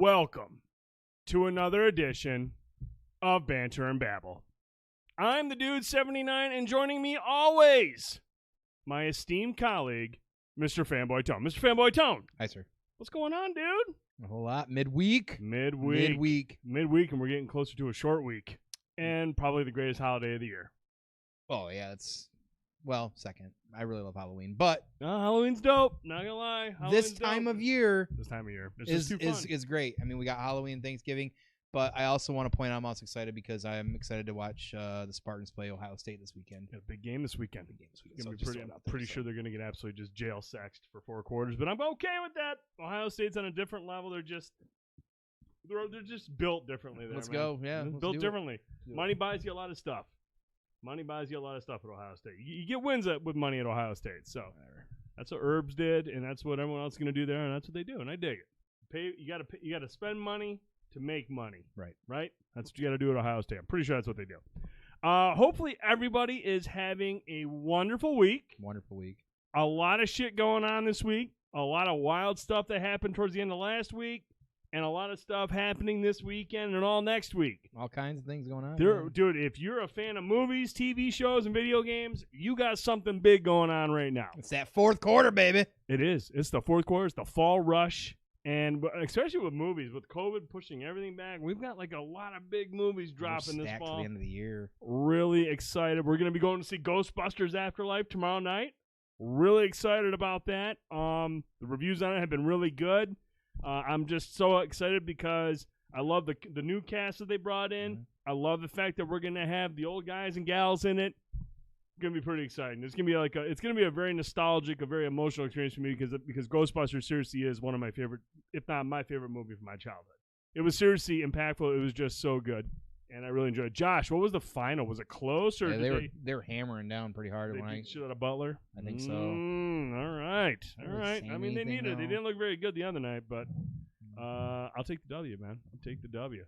Welcome to another edition of Banter and Babble. I'm the Dude79, and joining me always, my esteemed colleague, Mr. Fanboytone. Mr. Fanboytone. Hi, sir. What's going on, dude? A whole lot. Midweek, and we're getting closer to a short week, and probably the greatest holiday of the year. Oh, yeah, it's, well, second. I really love Halloween, but Halloween's dope. Not gonna lie. This time of year is great. I mean, we got Halloween, Thanksgiving, but I also want to point out I'm also excited because I'm excited to watch the Spartans play Ohio State this weekend. Yeah, big game this weekend. So I'm pretty sure they're going to get absolutely just jail sexed for 4 quarters, but I'm okay with that. Ohio State's on a different level. They're just built differently. Let's go. Yeah, built differently. Money buys you a lot of stuff. Money buys you a lot of stuff at Ohio State. You get wins with money at Ohio State. So that's what Herbs did, and that's what everyone else is going to do there, and that's what they do, and I dig it. You got to spend money to make money. Right? That's what you got to do at Ohio State. I'm pretty sure that's what they do. Hopefully everybody is having a wonderful week. A lot of shit going on this week. A lot of wild stuff that happened towards the end of last week. And a lot of stuff happening this weekend and all next week. All kinds of things going on. Dude, if you're a fan of movies, TV shows, and video games, you got something big going on right now. It's that fourth quarter, baby. It is. It's the fourth quarter. It's the fall rush. And especially with movies, with COVID pushing everything back, we've got like a lot of big movies dropping this fall. To the end of the year. Really excited. We're going to be going to see Ghostbusters Afterlife tomorrow night. Really excited about that. The reviews on it have been really good. I'm just so excited because I love the new cast that they brought in. Mm-hmm. I love the fact that we're going to have the old guys and gals in it. It's going to be pretty exciting. It's going to be a very nostalgic, a very emotional experience for me because Ghostbusters seriously is one of my favorite, if not my favorite movie from my childhood. It was seriously impactful. It was just so good, and I really enjoyed it. Josh, what was the final? Was it close? Or they were hammering down pretty hard. They beat shit out of Butler? I think so. All right. I mean, they needed it. They didn't look very good the other night, but I'll take the W, man. I'll take the W.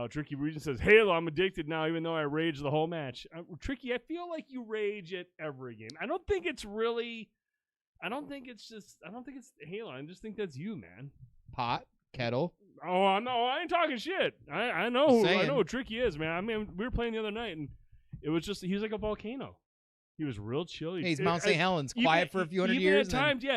Tricky Region says, Halo, I'm addicted now, even though I raged the whole match. Tricky, I feel like you rage at every game. I don't think it's Halo. I just think that's you, man. Pot, kettle. Oh, no, I ain't talking shit. I know who Tricky is, man. I mean, we were playing the other night, and it was just, he was like a volcano. He was real chill. Hey, he's Mount St. Helens, quiet for a few hundred years.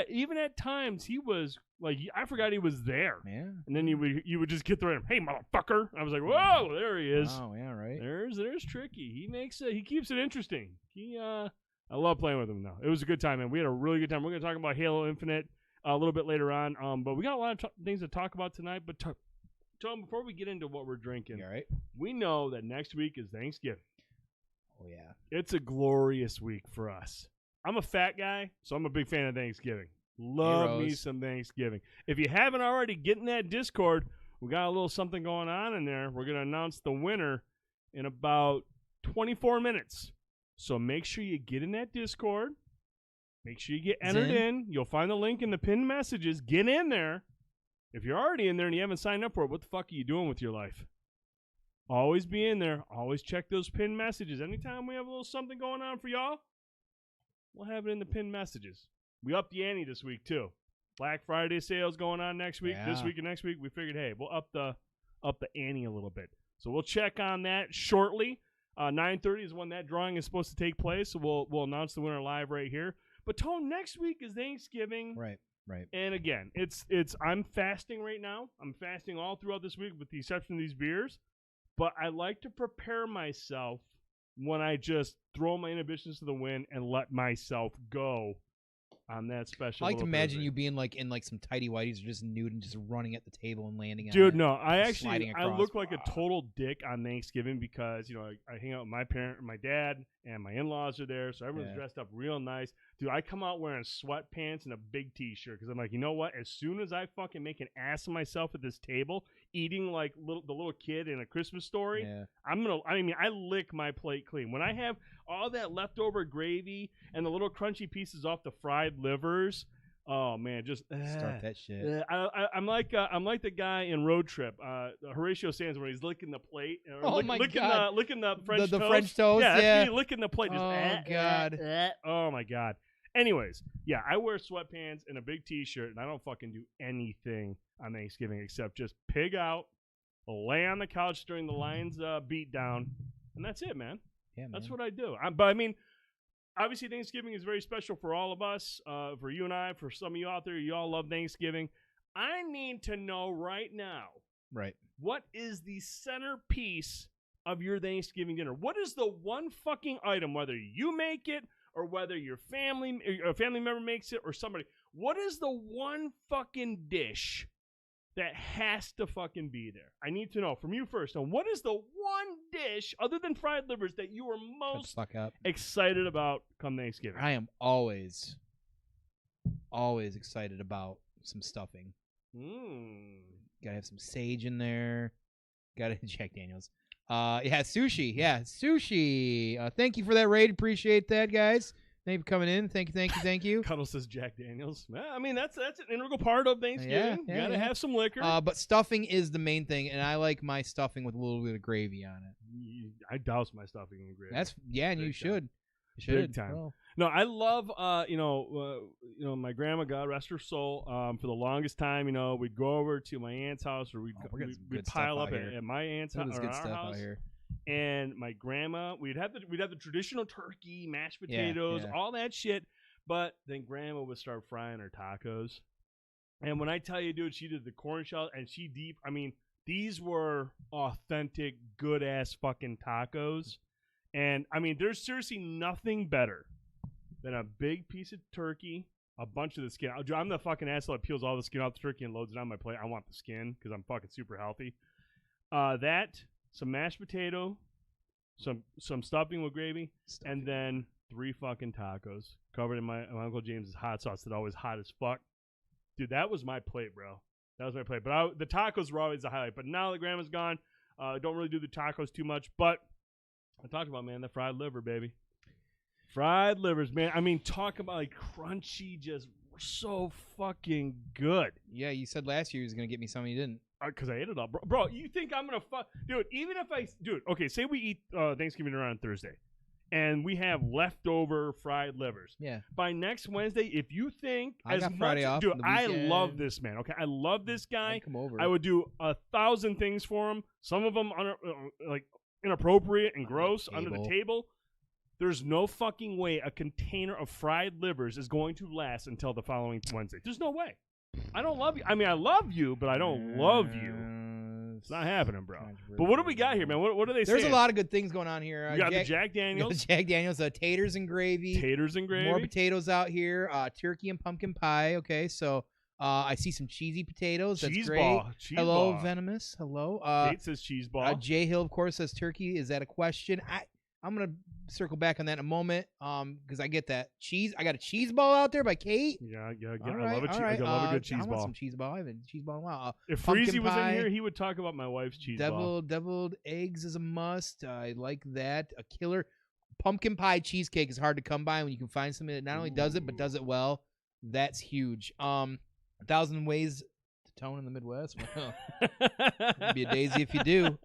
Even at times, he was like, I forgot he was there. Yeah. And then you would just get there and, hey, motherfucker. I was like, whoa, there he is. Oh, yeah, right. There's Tricky. He keeps it interesting. I love playing with him now. It was a good time, man. We had a really good time. We're going to talk about Halo Infinite a little bit later on. But we got a lot of things to talk about tonight. But Tom, before we get into what we're drinking, all right? We know that next week is Thanksgiving. Oh, yeah. It's a glorious week for us. I'm a fat guy, so I'm a big fan of Thanksgiving. Love me some Thanksgiving. If you haven't already, get in that Discord. We got a little something going on in there. We're going to announce the winner in about 24 minutes. So make sure you get in that Discord. Make sure you get entered in. You'll find the link in the pinned messages. Get in there. If you're already in there and you haven't signed up for it, what the fuck are you doing with your life? Always be in there. Always check those pinned messages. Anytime we have a little something going on for y'all, we'll have it in the pinned messages. We upped the ante this week, too. Black Friday sales going on next week. Yeah. This week and next week, we figured, hey, we'll up the ante a little bit. So we'll check on that shortly. 9:30 is when that drawing is supposed to take place, so we'll announce the winner live right here. But, Tone, next week is Thanksgiving. Right. And, again, I'm fasting right now. I'm fasting all throughout this week with the exception of these beers. But I like to prepare myself when I just throw my inhibitions to the wind and let myself go on that special. I like to imagine you being like in like some tighty whities or just nude and just running at the table and landing on it. Dude, no, I look like a total dick on Thanksgiving because, I hang out with my dad, and my in-laws are there, so everyone's dressed up real nice. Dude, I come out wearing sweatpants and a big T-shirt because I'm like, you know what? As soon as I fucking make an ass of myself at this table, eating like the little kid in A Christmas Story, I lick my plate clean. When I have all that leftover gravy and the little crunchy pieces off the fried livers, oh man, just start that shit. I'm like the guy in Road Trip, Horatio Sands, when he's licking the plate. Licking the French toast. The French toast. Yeah, that's me licking the plate. Just, God. Oh my God. Anyways, yeah, I wear sweatpants and a big T-shirt, and I don't fucking do anything on Thanksgiving except just pig out, lay on the couch during the Lions beat down, and that's it, man. Yeah, man. That's what I do. But I mean, obviously Thanksgiving is very special for all of us, for you and I, for some of you out there. You all love Thanksgiving. I need to know right now, right, what is the centerpiece of your Thanksgiving dinner? What is the one fucking item, whether you make it or whether your a family member makes it or somebody, what is the one fucking dish that has to fucking be there? I need to know from you first. And what is the one dish other than fried livers that you are most excited about come Thanksgiving? I am always excited about some stuffing. Gotta have some sage in there. Gotta Jack Daniels. Yeah, sushi. Yeah, sushi. Thank you for that raid. Appreciate that, guys. Thank you for coming in. Thank you. Cuddle says Jack Daniels. I mean, that's an integral part of Thanksgiving. You gotta have some liquor. But stuffing is the main thing, and I like my stuffing with a little bit of gravy on it. I douse my stuffing in gravy. And you should. Big time. Oh. No, I love my grandma, God rest her soul. For the longest time, we'd go over to my aunt's house, or we'd pile up at my aunt's house or our house. And my grandma, we'd have the traditional turkey, mashed potatoes, all that shit. But then grandma would start frying her tacos. And when I tell you, dude, she did the corn shell and these were authentic, good ass fucking tacos. And, I mean, there's seriously nothing better than a big piece of turkey, a bunch of the skin. I'm the fucking asshole that peels all the skin off the turkey and loads it on my plate. I want the skin because I'm fucking super healthy. Some mashed potato, some stuffing with gravy, and then 3 fucking tacos covered in my Uncle James's hot sauce that's always hot as fuck. Dude, that was my plate, bro. That was my plate. But the tacos were always the highlight. But now that grandma's gone, don't really do the tacos too much. But I talked about, man, the fried liver, baby. Fried livers, man. I mean, talk about like crunchy, just so fucking good. Yeah, you said last year you was going to get me something, you didn't. Because I ate it all. Bro, you think I'm going to fuck? Dude, even if okay, say we eat Thanksgiving dinner on Thursday, and we have leftover fried livers. Yeah. By next Wednesday, if you think I got Friday off, dude, I love this man. Okay, I love this guy. I'd come over. I would do 1,000 things for him. Some of them inappropriate and gross under the table. There's no fucking way a container of fried livers is going to last until the following Wednesday. There's no way. I don't love you. I mean, I love you, but I don't love you. It's not happening, bro. But what do we got here, man? What are they saying? There's a lot of good things going on here. We got the Jack Daniels. Jack Daniels, taters and gravy. Taters and gravy. More potatoes out here. Turkey and pumpkin pie. Okay, so I see some cheesy potatoes. That's great. Hello, Venomous. Hello. Kate says cheese ball. Jay Hill, of course, says turkey. Is that a question? I'm going to circle back on that in a moment because I get that. I got a cheese ball out there by Kate. Yeah. I love a good cheese ball. I want some cheese ball. I haven't had cheese ball in a while. If Freezy was in here, he would talk about my wife's cheese ball. Deviled eggs is a must. I like that. A killer. Pumpkin pie cheesecake is hard to come by when you can find something that not only does it, but does it well. That's huge. 1,000 ways to tone in the Midwest. Well, it'd be a daisy if you do.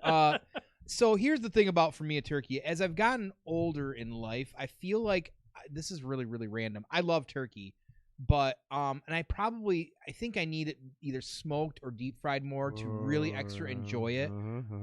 So here's the thing about, for me, a turkey. As I've gotten older in life, I feel like this is really, really random. I love turkey, but and I think I need it either smoked or deep fried more to really extra enjoy it.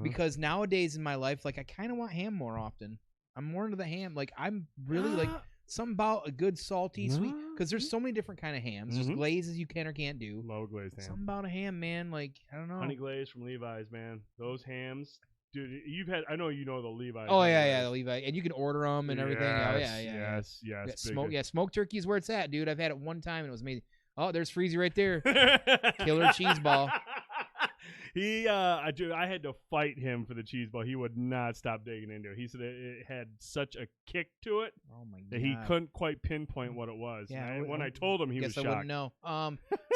Because nowadays in my life, like, I kind of want ham more often. I'm more into the ham. Like, I'm really like something about a good salty sweet, because there's so many different kind of hams. There's glazes you can or can't do. Love glazed ham. Something about a ham, man. Like, I don't know. Honey glaze from Levi's, man. Those hams. Dude, I know you know the Levi. Oh, yeah, the Levi. And you can order them and everything. Yes. Smoked turkey is where it's at, dude. I've had it one time, and it was amazing. Oh, there's Freezy right there. Killer cheese ball. I had to fight him for the cheese ball. He would not stop digging into it. He said it had such a kick to it that he couldn't quite pinpoint what it was. Yeah, when I told him, he was shocked. I wouldn't know.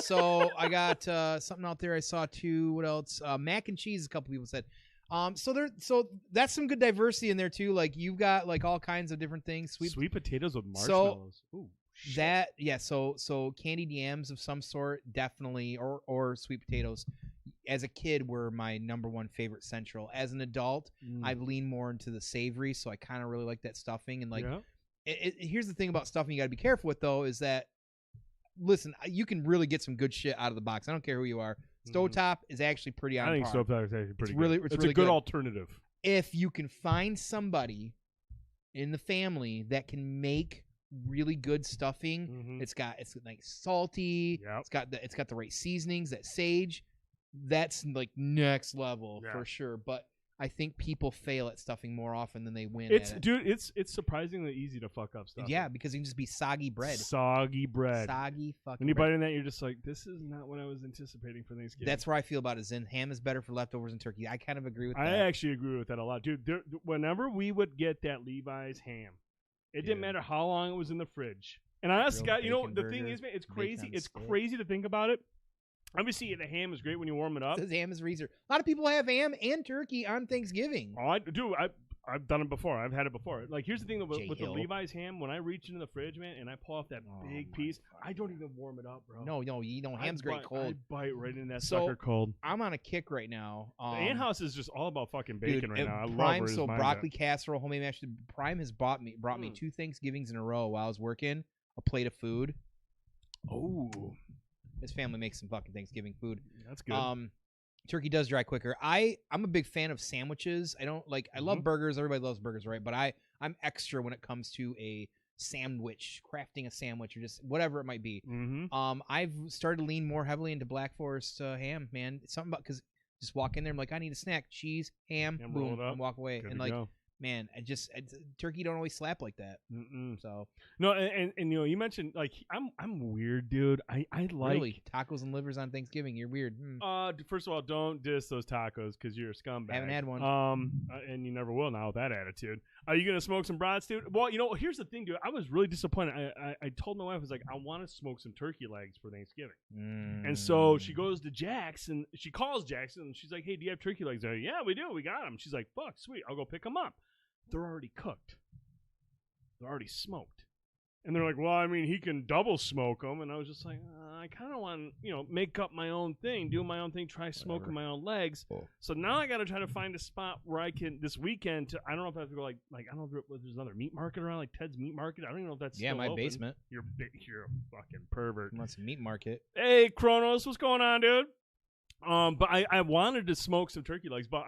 So I got something out there I saw, too. What else? Mac and cheese, a couple people said. So that's some good diversity in there too. Like, you've got like all kinds of different things. Sweet potatoes with marshmallows. Ooh, shit. So candied yams of some sort, definitely, or sweet potatoes. As a kid, were my number one favorite central. As an adult, I've leaned more into the savory, so I kind of really like that stuffing. And like, here's the thing about stuffing you got to be careful with, though, is that, listen, you can really get some good shit out of the box. I don't care who you are. Stovetop is actually pretty on I think par. stovetop is actually pretty It's good. really, It's really a good good. alternative. If you can find somebody in the family that can make really good stuffing, it's like salty. Yep. It's got the right seasonings, that sage. That's like next level for sure. But I think people fail at stuffing more often than they win. Dude, it's surprisingly easy to fuck up stuff. Yeah, because you can just be soggy bread. Soggy bread. Soggy fucking When you bread. bite in that, you're just like, this is not what I was anticipating for Thanksgiving. That's where I feel about it. Zen ham is better for leftovers than turkey. I kind of agree with that. I actually agree with that a lot, dude. Whenever we would get that Levi's ham, it didn't matter how long it was in the fridge. And honestly, Scott, the thing is, man, it's crazy. It's crazy to think about it. Obviously, the ham is great when you warm it up. It says ham is freezer. A lot of people have ham and turkey on Thanksgiving. Oh, I've done it before. I've had it before. Like, here's the thing with the Levi's ham. When I reach into the fridge, man, and I pull off that big piece, I don't even warm it up, bro. No, ham's great cold. I bite right in that sucker cold. I'm on a kick right now. The Ant House is just all about fucking bacon right now. I love Prime, where his mind's broccoli at. casserole, homemade mashed. Prime has brought me 2 Thanksgivings in a row while I was working. A plate of food. Oh. His family makes some fucking Thanksgiving food. That's good. Turkey does dry quicker. I'm a big fan of sandwiches. I love burgers. Everybody loves burgers, right? But I'm extra when it comes to a sandwich, crafting a sandwich, or just whatever it might be. I've started to lean more heavily into Black Forest ham, man. It's something about, because just walk in there, I'm like, I need a snack, cheese, ham, boom, and walk away. Good and to go. Man, turkey don't always slap like that. So no, and you mentioned like I'm weird, dude. I like really tacos and livers on Thanksgiving. You're weird. First of all, don't diss those tacos because you're a scumbag. Haven't had one. And you never will now with that attitude. Are you gonna smoke some brats, dude? Well, here's the thing, dude. I was really disappointed. I told my wife, I was like, I want to smoke some turkey legs for Thanksgiving. And so she goes to Jack's and she calls Jack's and she's like, hey, do you have turkey legs? I'm like, yeah, we do. We got them. She's like, fuck, sweet. I'll go pick them up. They're already cooked. They're already smoked. And they're like, well, I mean, he can double smoke them. And I was just like, I kind of want to, make up my own thing, do my own thing, try smoking my own legs. Cool. So now I got to try to find a spot where I can, this weekend, I don't know if I have to go like I don't know if there's another meat market around, like Ted's Meat Market. I don't even know if that's still my open. basement. You're a fucking pervert. You want some meat market? Hey, Kronos, what's going on, dude? But I wanted to smoke some turkey legs, but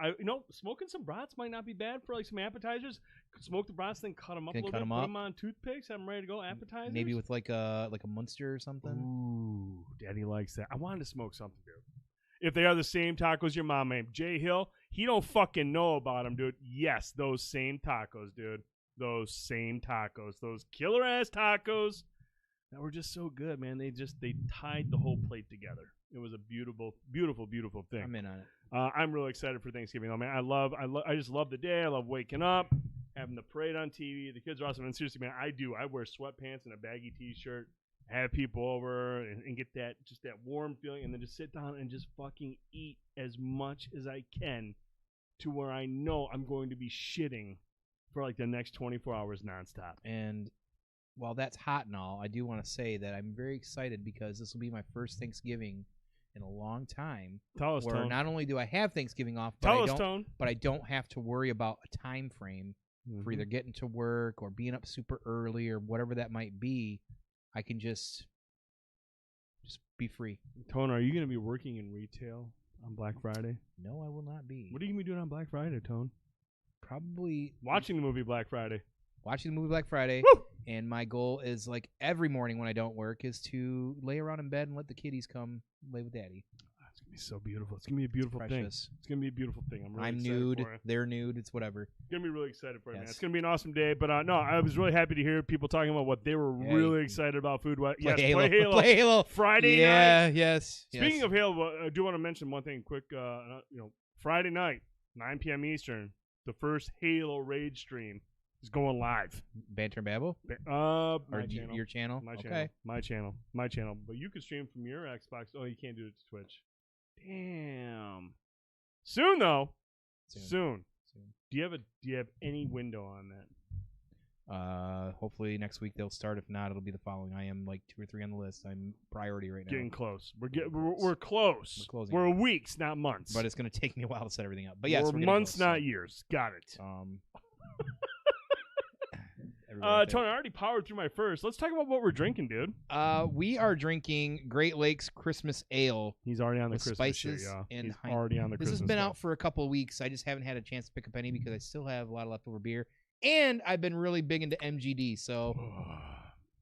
smoking some brats might not be bad for like some appetizers. Smoke the brats, then cut them up a little bit, put them on toothpicks, have them ready to go. Appetizers, maybe with like a Munster or something. Ooh, Daddy likes that. I wanted to smoke something, dude. If they are the same tacos your mom made, Jay Hill, he don't fucking know about them, dude. Yes, those same tacos, dude. Those same tacos, those killer ass tacos that were just so good, man. They tied the whole plate together. It was a beautiful, beautiful, beautiful thing. I'm in on it. I'm really excited for Thanksgiving, though, man. I just love the day. I love waking up, having the parade on TV. The kids are awesome. And seriously, man, I wear sweatpants and a baggy T-shirt, have people over, and get that warm feeling, and then just sit down and just fucking eat as much as I can to where I know I'm going to be shitting for like the next 24 hours nonstop. And while that's hot and all, I do want to say that I'm very excited because this will be my first Thanksgiving in a long time. Tell us, where Tone. Not only do I have Thanksgiving off, but I don't have to worry about a time frame for either getting to work or being up super early or whatever that might be. I can just be free. Tone, are you going to be working in retail on Black Friday? No, I will not be. What are you going to be doing on Black Friday, Tone? Probably watching the movie Black Friday. Watching the movie Black Friday. Woo! And my goal is, like, every morning when I don't work is to lay around in bed and let the kiddies come lay with Daddy. It's going to be so beautiful. It's going to be a beautiful thing. It's going to be a beautiful thing. I'm nude. They're nude. It's whatever. Going to be really excited for it, man. It's going to be an awesome day. But, no, I was really happy to hear people talking about what they were really excited about food. Play Halo. Play Halo. Friday night. Yes. Speaking of Halo, I do want to mention one thing quick. Friday night, 9 p.m. Eastern, the first Halo Rage stream is going live. Banter Babble? My channel. Your channel? My channel. But you can stream from your Xbox. Oh, you can't do it to Twitch. Damn. Soon, though. Soon. Do you have any window on that? Hopefully next week they'll start. If not, it'll be the following. I am like 2 or 3 on the list. I'm priority right now. Getting close. We're close. We're closing. We're weeks, not months. But it's going to take me a while to set everything up. But yes, we're months, not years. Got it. Tony, I already powered through my first. Let's talk about what we're drinking, dude. We are drinking Great Lakes Christmas Ale. He's already on the Christmas spices shit, y'all. and He's already on the Christmas. This has been stuff. out for a couple of weeks. I just haven't had a chance to pick up any because I still have a lot of leftover beer. And I've been really big into MGD, so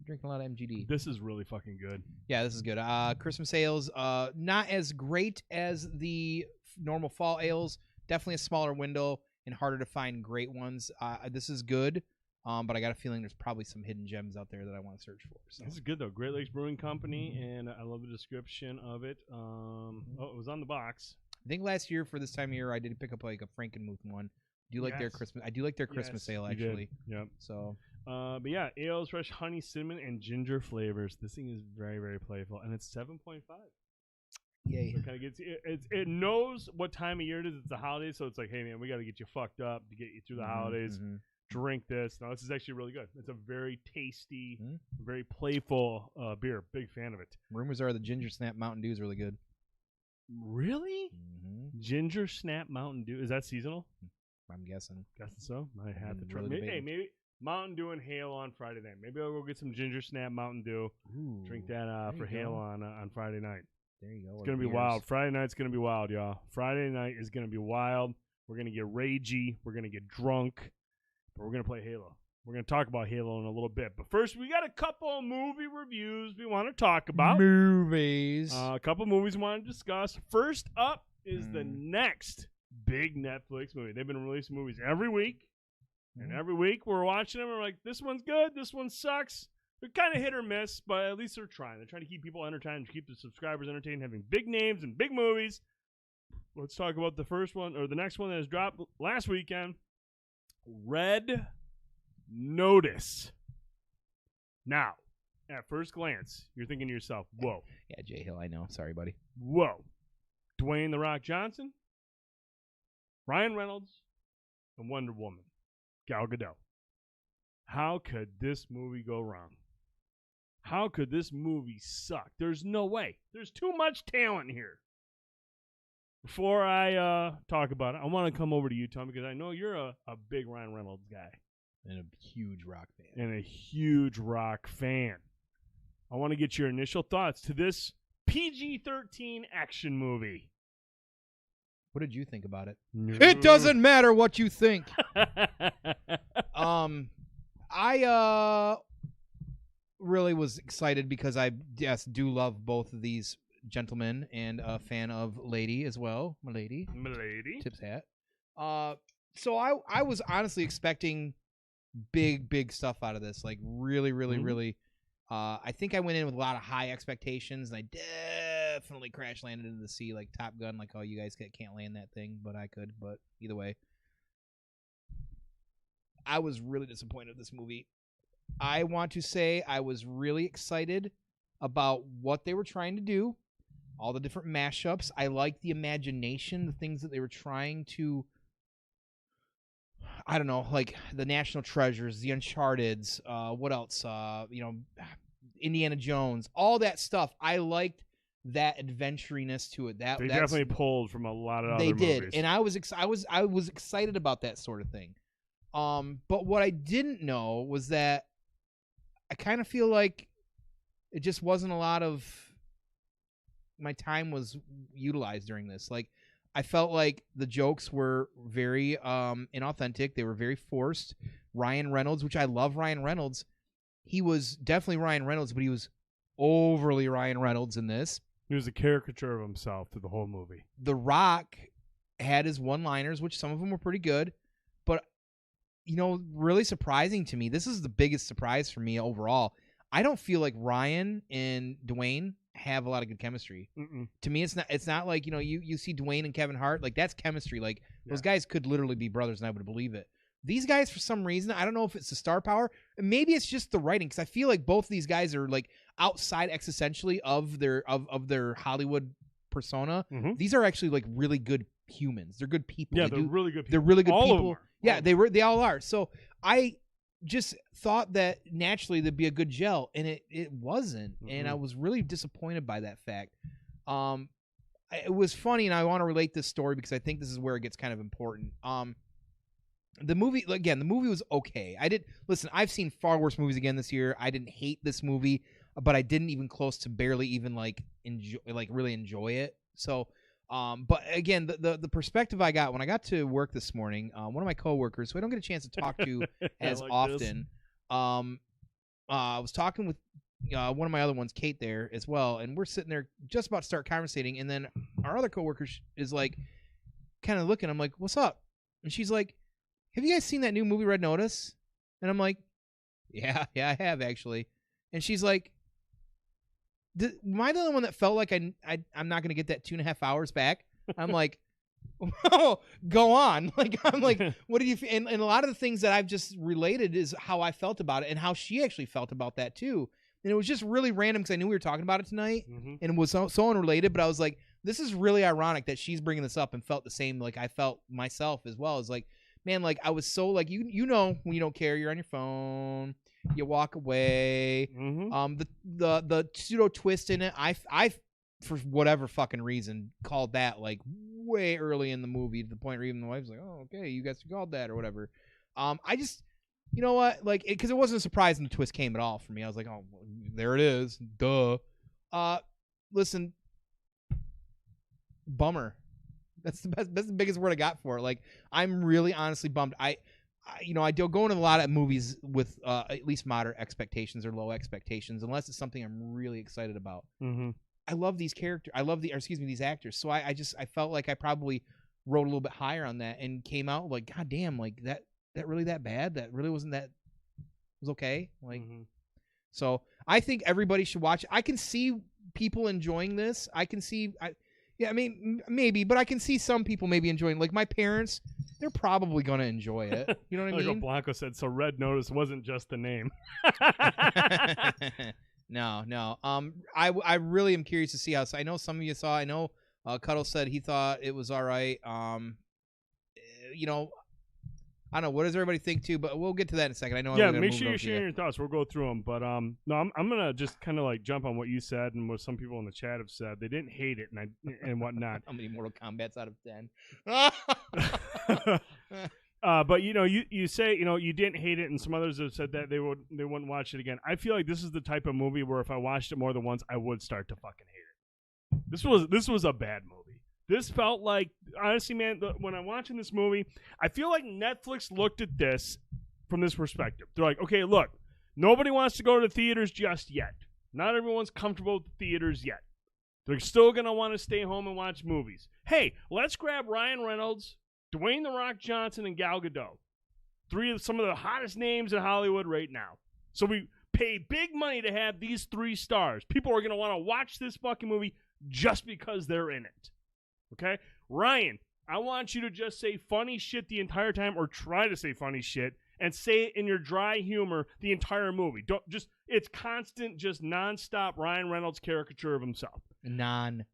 drinking a lot of MGD. This is really fucking good. Yeah, this is good. Christmas ales, not as great as the normal fall ales. Definitely a smaller window and harder to find great ones. This is good, but I got a feeling there's probably some hidden gems out there that I want to search for. So. This is good, though. Great Lakes Brewing Company, and I love the description of it. Oh, it was on the box. I think last year for this time of year, I did pick up like a Frankenmuth one. Do you like their Christmas? I do like their Christmas ale actually. Yep. So, but yeah, ales, fresh honey, cinnamon, and ginger flavors. This thing is very, very playful, and it's 7.5. Yay! So it kind of gets it knows what time of year it is. It's the holidays, so it's like, hey man, we got to get you fucked up to get you through the holidays. Drink this. No, this is actually really good. It's a very tasty, very playful beer. Big fan of it. Rumors are the Ginger Snap Mountain Dew is really good. Really? Ginger Snap Mountain Dew, is that seasonal? I'm guessing. Guessing so. I have to try. Really Maybe Mountain Dew and Halo on Friday night. Maybe I'll go get some Ginger Snap Mountain Dew. Ooh, drink that for Halo on Friday night. There you go. It's gonna be wild. Friday night's gonna be wild, y'all. Friday night is gonna be wild. We're gonna get ragey. We're gonna get drunk. But we're gonna play Halo. We're gonna talk about Halo in a little bit. But first, we got a couple movie reviews we want to talk about. Movies. A couple movies we want to discuss. First up is the next big Netflix movie. They've been releasing movies every week. And every week we're watching them and we're like, this one's good, this one sucks. They're kind of hit or miss, but at least they're trying. They're trying to keep people entertained, keep the subscribers entertained, having big names and big movies. Let's talk about the first one, or the next one that has dropped last weekend. RedNotice. Now, at first glance, you're thinking to yourself, whoa. Yeah, Jay Hill, I know. Sorry, buddy. Whoa. Dwayne "The Rock" Johnson, Ryan Reynolds, and Wonder Woman, Gal Gadot. How could this movie go wrong? How could this movie suck? There's no way. There's too much talent here. Before I talk about it, I want to come over to you, Tom, because I know you're a big Ryan Reynolds guy. And a huge Rock fan. I want to get your initial thoughts to this PG-13 action movie. What did you think about it? No. It doesn't matter what you think. I really was excited because I do love both of these gentlemen and a fan of Lady as well. Milady. Tips hat. So I was honestly expecting big stuff out of this. Like really. I think I went in with a lot of high expectations, and I definitely crash landed into the sea like Top Gun. Like, oh, you guys can't land that thing, but I could. But either way, I was really disappointed with this movie. I want to say I was really excited about what they were trying to do, all the different mashups. I liked the imagination, the things that they were trying to, I don't know, like the National Treasures, the Uncharted's, what else? Indiana Jones, all that stuff. I liked that adventuriness to it. They definitely pulled from a lot of other movies. They did, and I was excited about that sort of thing. But what I didn't know was that I kind of feel like it just wasn't a lot of my time was utilized during this. Like, I felt like the jokes were very inauthentic. They were very forced. Ryan Reynolds, which I love Ryan Reynolds, he was definitely Ryan Reynolds, but he was overly Ryan Reynolds in this. He was a caricature of himself through the whole movie. The Rock had his one-liners, which some of them were pretty good. But, really surprising to me, this is the biggest surprise for me overall. I don't feel like Ryan and Dwayne have a lot of good chemistry. To me, it's not like, you see Dwayne and Kevin Hart, like that's chemistry. Like those guys could literally be brothers and I would believe it. These guys, for some reason, I don't know if it's the star power, maybe it's just the writing, because I feel like both of these guys are like outside existentially of their Hollywood persona. These are actually like really good humans. They're good people. Yeah, they're really good people. They're really good all people. Of them are. Yeah, they all are. So I just thought that naturally there'd be a good gel, and it wasn't, and I was really disappointed by that fact. It was funny, and I want to relate this story because I think this is where it gets kind of important. the movie was okay. I've seen far worse movies again this year. I didn't hate this movie, but I didn't even close to barely even really enjoy it. So, but again, the perspective I got when I got to work this morning, one of my coworkers, who I don't get a chance to talk to as often, I was talking with one of my other ones, Kate, there as well, and we're sitting there just about to start conversating, and then our other coworker is like, kind of looking. I'm like, "What's up?" And she's like, "Have you guys seen that new movie, RedNotice?" And I'm like, "Yeah, I have actually." And she's like, "Am I the only one that felt like I'm not going to get that 2.5 hours back?" I'm like, "Oh, go on." Like, I'm like, "What did you?" And a lot of the things that I've just related is how I felt about it and how she actually felt about that too. And it was just really random because I knew we were talking about it tonight, and it was so unrelated. But I was like, this is really ironic that she's bringing this up and felt the same like I felt myself as well. It's like, man, like I was so like you know when you don't care, you're on your phone, you walk away. The pseudo twist in it, I for whatever fucking reason called that like way early in the movie to the point where even the wife's like, oh, okay, you guys called that or whatever. I just. You know what? Like, because it wasn't a surprise when the twist came at all for me. I was like, oh, there it is. Duh. Listen, bummer. That's the best. That's the biggest word I got for it. Like, I'm really honestly bummed. I don't go into a lot of movies with at least moderate expectations or low expectations, unless it's something I'm really excited about. I love these characters. I love these actors. So I felt like I probably wrote a little bit higher on that and came out like, God damn, like that really that bad? That really wasn't that was okay? Like, so I think everybody should watch it. I can see people enjoying this. I can see, I mean, maybe, but I can see some people maybe enjoying. Like my parents, they're probably gonna enjoy it. You know what I mean? Like what Blanco said. So RedNotice wasn't just the name. No. I really am curious to see how. So I know some of you saw. I know Cuddle said he thought it was all right. You know. I don't know. What does everybody think too? But we'll get to that in a second. I know. Yeah, make sure you're sharing your thoughts. We'll go through them. But no, I'm gonna just kind of like jump on what you said and what some people in the chat have said. They didn't hate it and whatnot. How many Mortal Kombats out of 10? But you say you didn't hate it, and some others have said that they wouldn't watch it again. I feel like this is the type of movie where if I watched it more than once, I would start to fucking hate it. This was a bad movie. This felt like, honestly, man, when I'm watching this movie, I feel like Netflix looked at this from this perspective. They're like, okay, look, nobody wants to go to the theaters just yet. Not everyone's comfortable with the theaters yet. They're still going to want to stay home and watch movies. Hey, let's grab Ryan Reynolds, Dwayne "The Rock" Johnson, and Gal Gadot. Some of the hottest names in Hollywood right now. So we pay big money to have these 3 stars. People are going to want to watch this fucking movie just because they're in it. Okay? Ryan, I want you to just say funny shit the entire time, or try to say funny shit, and say it in your dry humor the entire movie. It's constant, just nonstop Ryan Reynolds caricature of himself. The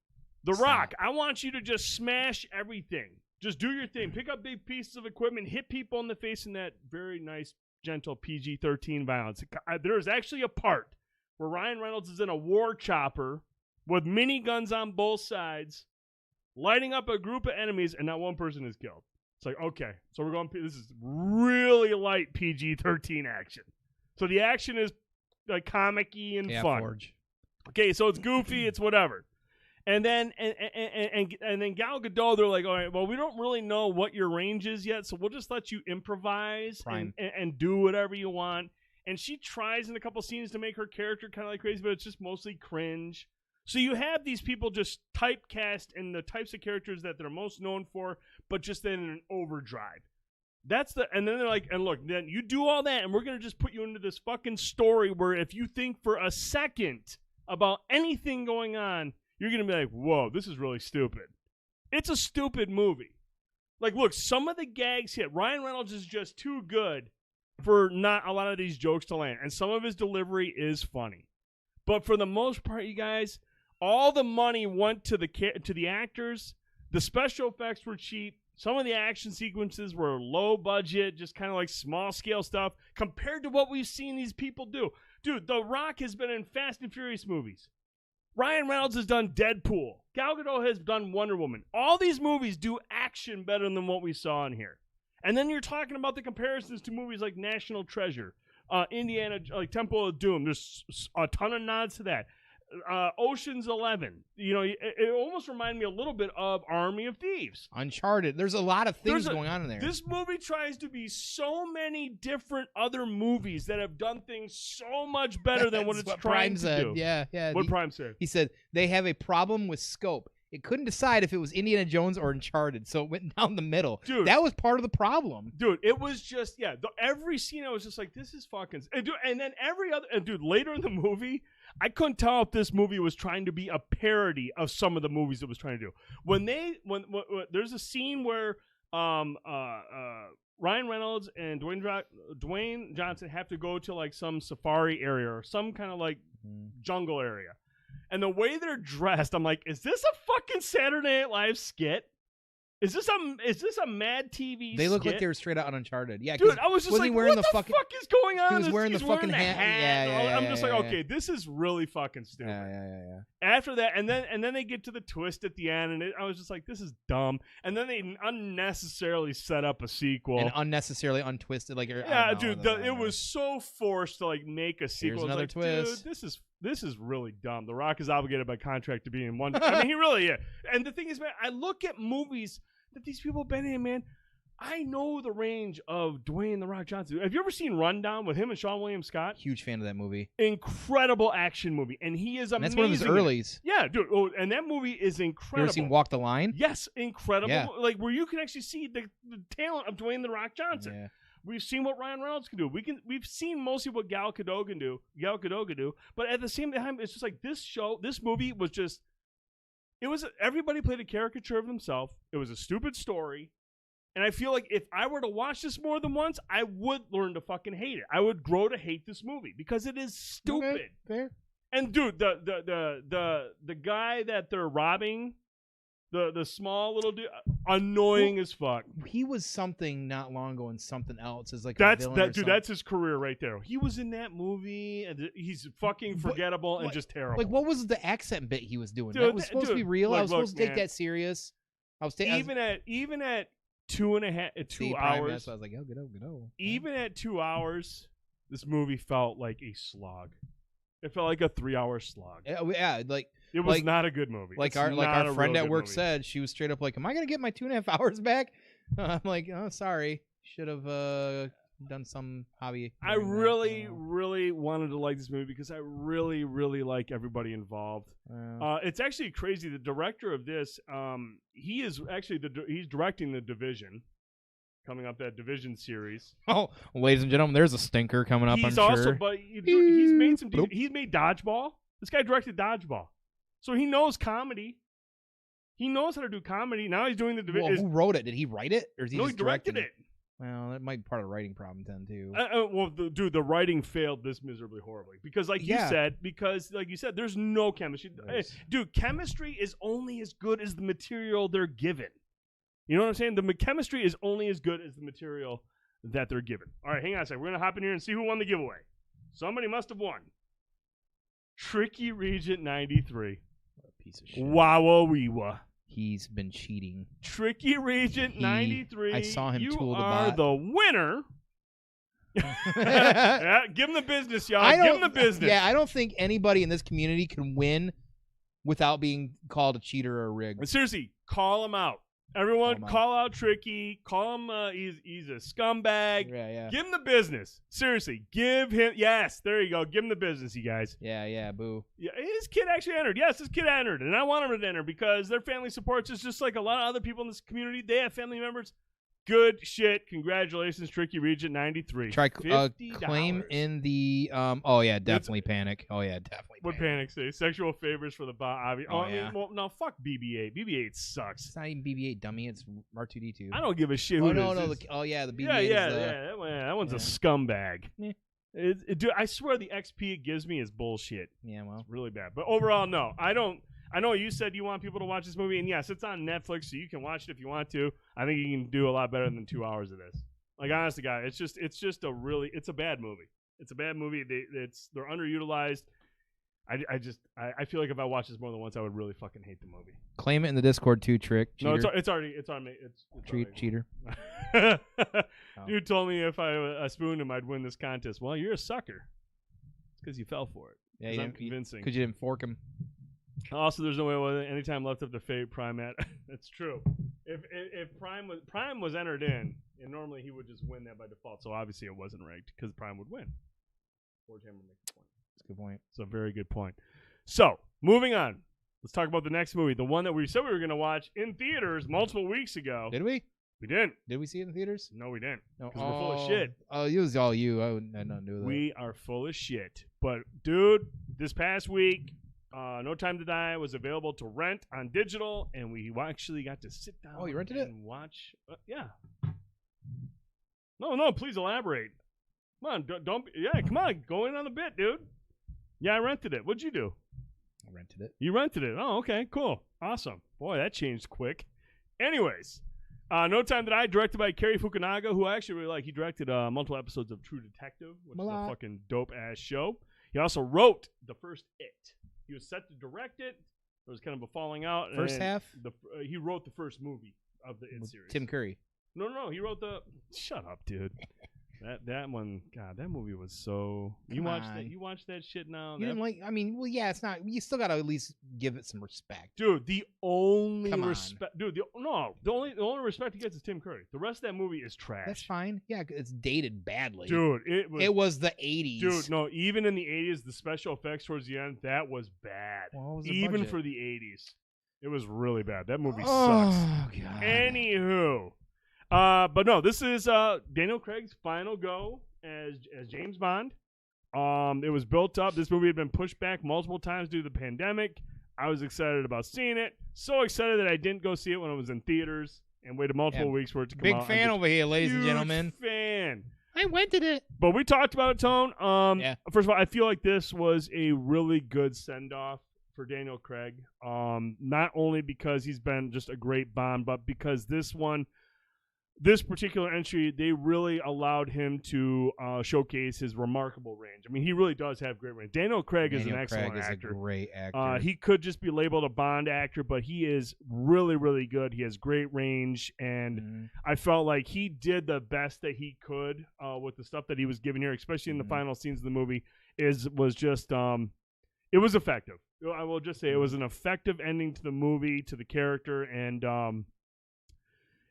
Rock, I want you to just smash everything. Just do your thing. Pick up big pieces of equipment, hit people in the face in that very nice, gentle PG-13 violence. There's actually a part where Ryan Reynolds is in a war chopper with miniguns on both sides, lighting up a group of enemies, and not one person is killed. It's like, okay, so this is really light PG-13 action. So the action is like comic-y and fun. Forge. Okay, so it's goofy, it's whatever. And then and then Gal Gadot, they're like, all right, well, we don't really know what your range is yet, so we'll just let you improvise and do whatever you want. And she tries in a couple scenes to make her character kind of like crazy, but it's just mostly cringe. So you have these people just typecast in the types of characters that they're most known for, but just then in an overdrive. And then they're like, and look, then you do all that, and we're going to just put you into this fucking story where if you think for a second about anything going on, you're going to be like, whoa, this is really stupid. It's a stupid movie. Like, look, some of the gags hit. Ryan Reynolds is just too good for not a lot of these jokes to land, and some of his delivery is funny. But for the most part, you guys, all the money went to the actors. The special effects were cheap. Some of the action sequences were low budget, just kind of like small scale stuff compared to what we've seen these people do. Dude, The Rock has been in Fast and Furious movies. Ryan Reynolds has done Deadpool. Gal Gadot has done Wonder Woman. All these movies do action better than what we saw in here. And then you're talking about the comparisons to movies like National Treasure, Indiana, like Temple of Doom. There's a ton of nods to that. Ocean's 11. You know, it almost reminded me a little bit of Army of Thieves. Uncharted. There's a lot of things going on in there. This movie tries to be so many different other movies that have done things so much better than what it's trying to do. Yeah, yeah. What Prime said. He said they have a problem with scope. It couldn't decide if it was Indiana Jones or Uncharted, so it went down the middle. Dude, that was part of the problem. Dude, it was just, every scene I was just like, this is fucking... And then every other... And dude, later in the movie, I couldn't tell if this movie was trying to be a parody of some of the movies it was trying to do. When there's a scene where Ryan Reynolds and Dwayne Johnson have to go to like some safari area or some kind of like jungle area. And the way they're dressed, I'm like, is this a fucking Saturday Night Live skit? Is this a Mad TV They look skit? like they were straight out on Uncharted. Yeah, dude, I was just like, what the fuck is going on? He was wearing the fucking hat. Yeah, I'm just like, okay, this is really fucking stupid. Yeah. After that, and then they get to the twist at the end, and I was just like, this is dumb. And then they unnecessarily set up a sequel. And unnecessarily untwisted. Like, yeah, dude, it was so forced to like make a sequel. Here's another twist. Dude, this is really dumb. The Rock is obligated by contract to be in one. I mean, he really is. And the thing is, man, I look at movies that these people have been in, man. I know the range of Dwayne "The Rock" Johnson. Have you ever seen Rundown with him and Sean William Scott? Huge fan of that movie. Incredible action movie, and he is amazing. That's one of his earlies. Yeah, dude. Oh, and that movie is incredible. You ever seen Walk the Line? Yes, incredible. Yeah. Like where you can actually see the talent of Dwayne "The Rock" Johnson. Yeah. We've seen what Ryan Reynolds can do. We've seen mostly what Gal Gadot can do. But at the same time, it's just like this movie was just. It was everybody played a caricature of themselves. It was a stupid story. And I feel like if I were to watch this more than once, I would learn to fucking hate it. I would grow to hate this movie because it is stupid. Okay, fair. And dude, the guy that they're robbing, the small little dude, annoying as fuck. He was something not long ago in something else as like that's a villain dude. That's his career right there. He was in that movie, and he's fucking forgettable and just terrible. Like, what was the accent bit he was doing? Dude, that was supposed to be real. Look, I was supposed to take man. that serious. I was even at 2 hours. So I was like, go. Even at 2 hours, this movie felt like a slog. It felt like a 3-hour slog. Yeah, like it was not a good movie. Like our friend at work said, she was straight up like, "Am I gonna get my 2.5 hours back?" I'm like, "Oh, sorry, should have done some hobby." I really wanted to like this movie because I really like everybody involved. It's actually crazy. The director of this, he is actually he's directing The Division. Coming up, that Division series. Oh, ladies and gentlemen, there's a stinker coming up. He's I'm also, sure. but he's made some. He's made Dodgeball. This guy directed Dodgeball, so he knows comedy. He knows how to do comedy. Now he's doing the Division. Well, who wrote it? Did he write it, or is he no, just he directed it? Well, that might be part of the writing problem then too. The writing failed this miserably horribly because, like you said, there's no chemistry. Dude, chemistry is only as good as the material they're given. You know what I'm saying? The chemistry is only as good as the material that they're given. All right, hang on a second. We're going to hop in here and see who won the giveaway. Somebody must have won. Tricky Regent 93. What a piece of shit. Wow-wee-wah. He's been cheating. Tricky Regent 93. I saw him tool the bot. You are the winner. Yeah, give him the business, y'all. Give him the business. Yeah, I don't think anybody in this community can win without being called a cheater or a rig. But seriously, call him out. Everyone, call out Tricky. Call him. He's a scumbag. Yeah. Give him the business. Seriously, give him. Yes, there you go. Give him the business, you guys. Yeah. Boo. Yeah, his kid actually entered. Yes, his kid entered, and I want him to enter because their family supports us just like a lot of other people in this community. They have family members. Good shit. Congratulations, Tricky Regent 93. Try claim in the oh yeah, definitely panic. Oh yeah, definitely. What panic say? Sexual favors for the bot. Oh yeah. No, fuck BB-8. BB-8 sucks. It's not even BB-8, dummy. It's R2D2. I don't give a shit. Oh who no, this is. The BB-8. Yeah. That one's a scumbag. Yeah. Dude, I swear the XP it gives me is bullshit. Yeah, well, it's really bad. But overall, no, I don't. I know you said you want people to watch this movie, and yes, it's on Netflix, so you can watch it if you want to. I think you can do a lot better than 2 hours of this. Like, honestly, guys, it's a bad movie. It's a bad movie. They're underutilized. I feel like if I watched this more than once, I would really fucking hate the movie. Claim it in the Discord too, Trick. Cheater. No, it's already. It's on me. It's Cheater. Dude told me if I spooned him, I'd win this contest. Well, you're a sucker. It's because you fell for it. Yeah, I'm convincing. Because you didn't fork him. Also, there's no way with any time left up to fate Prime at. That's true. If Prime was entered in, and normally he would just win that by default. So obviously it wasn't rigged because Prime would win. Forgehammer makes a point. That's a good point. It's a very good point. So moving on, let's talk about the next movie, the one that we said we were going to watch in theaters multiple weeks ago. Did we? We didn't. Did we see it in theaters? No, we didn't. No. Because we're full of shit. Oh, it was all you. I don't do that. We are full of shit. But dude, this past week. No Time to Die was available to rent on digital, and we actually got to sit down. Oh, you rented it? And watch. Yeah. No, please elaborate. Come on, don't. Yeah, come on, go in on the bit, dude. Yeah, I rented it. What'd you do? I rented it. You rented it. Oh, okay, cool, awesome. Boy, that changed quick. Anyways, No Time to Die, directed by Cary Fukunaga, who I actually really like. He directed multiple episodes of True Detective, which is a fucking dope ass show. He also wrote the first It. He was set to direct it. There was kind of a falling out. First half? He wrote the first movie of the It series. Tim Curry. No. He wrote the... Shut up, dude. That one... God, that movie was so... You watched that shit now? You didn't like... I mean, well, yeah, it's not... You still got to at least give it some respect. Dude, the only respect... Dude, the only respect he gets is Tim Curry. The rest of that movie is trash. That's fine. Yeah, it's dated badly. Dude, it was the 80s. Dude, no, even in the 80s, the special effects towards the end, that was bad. Well, was even for the 80s. It was really bad. That movie sucks. Oh, God. Anywho... but no, this is Daniel Craig's final go as James Bond. It was built up. This movie had been pushed back multiple times due to the pandemic. I was excited about seeing it. So excited that I didn't go see it when it was in theaters and waited multiple weeks for it to come out. Big fan over here, ladies and gentlemen. Fan. I rented it. But we talked about it, Tone. Yeah. First of all, I feel like this was a really good send-off for Daniel Craig. Not only because he's been just a great Bond, but because this particular entry, they really allowed him to showcase his remarkable range. I mean, he really does have great range. Daniel Craig is an excellent actor. A great actor. He could just be labeled a Bond actor, but he is really, really good. He has great range, and I felt like he did the best that he could with the stuff that he was given here, especially in the final scenes of the movie. Was just it was effective. I will just say it was an effective ending to the movie, to the character, and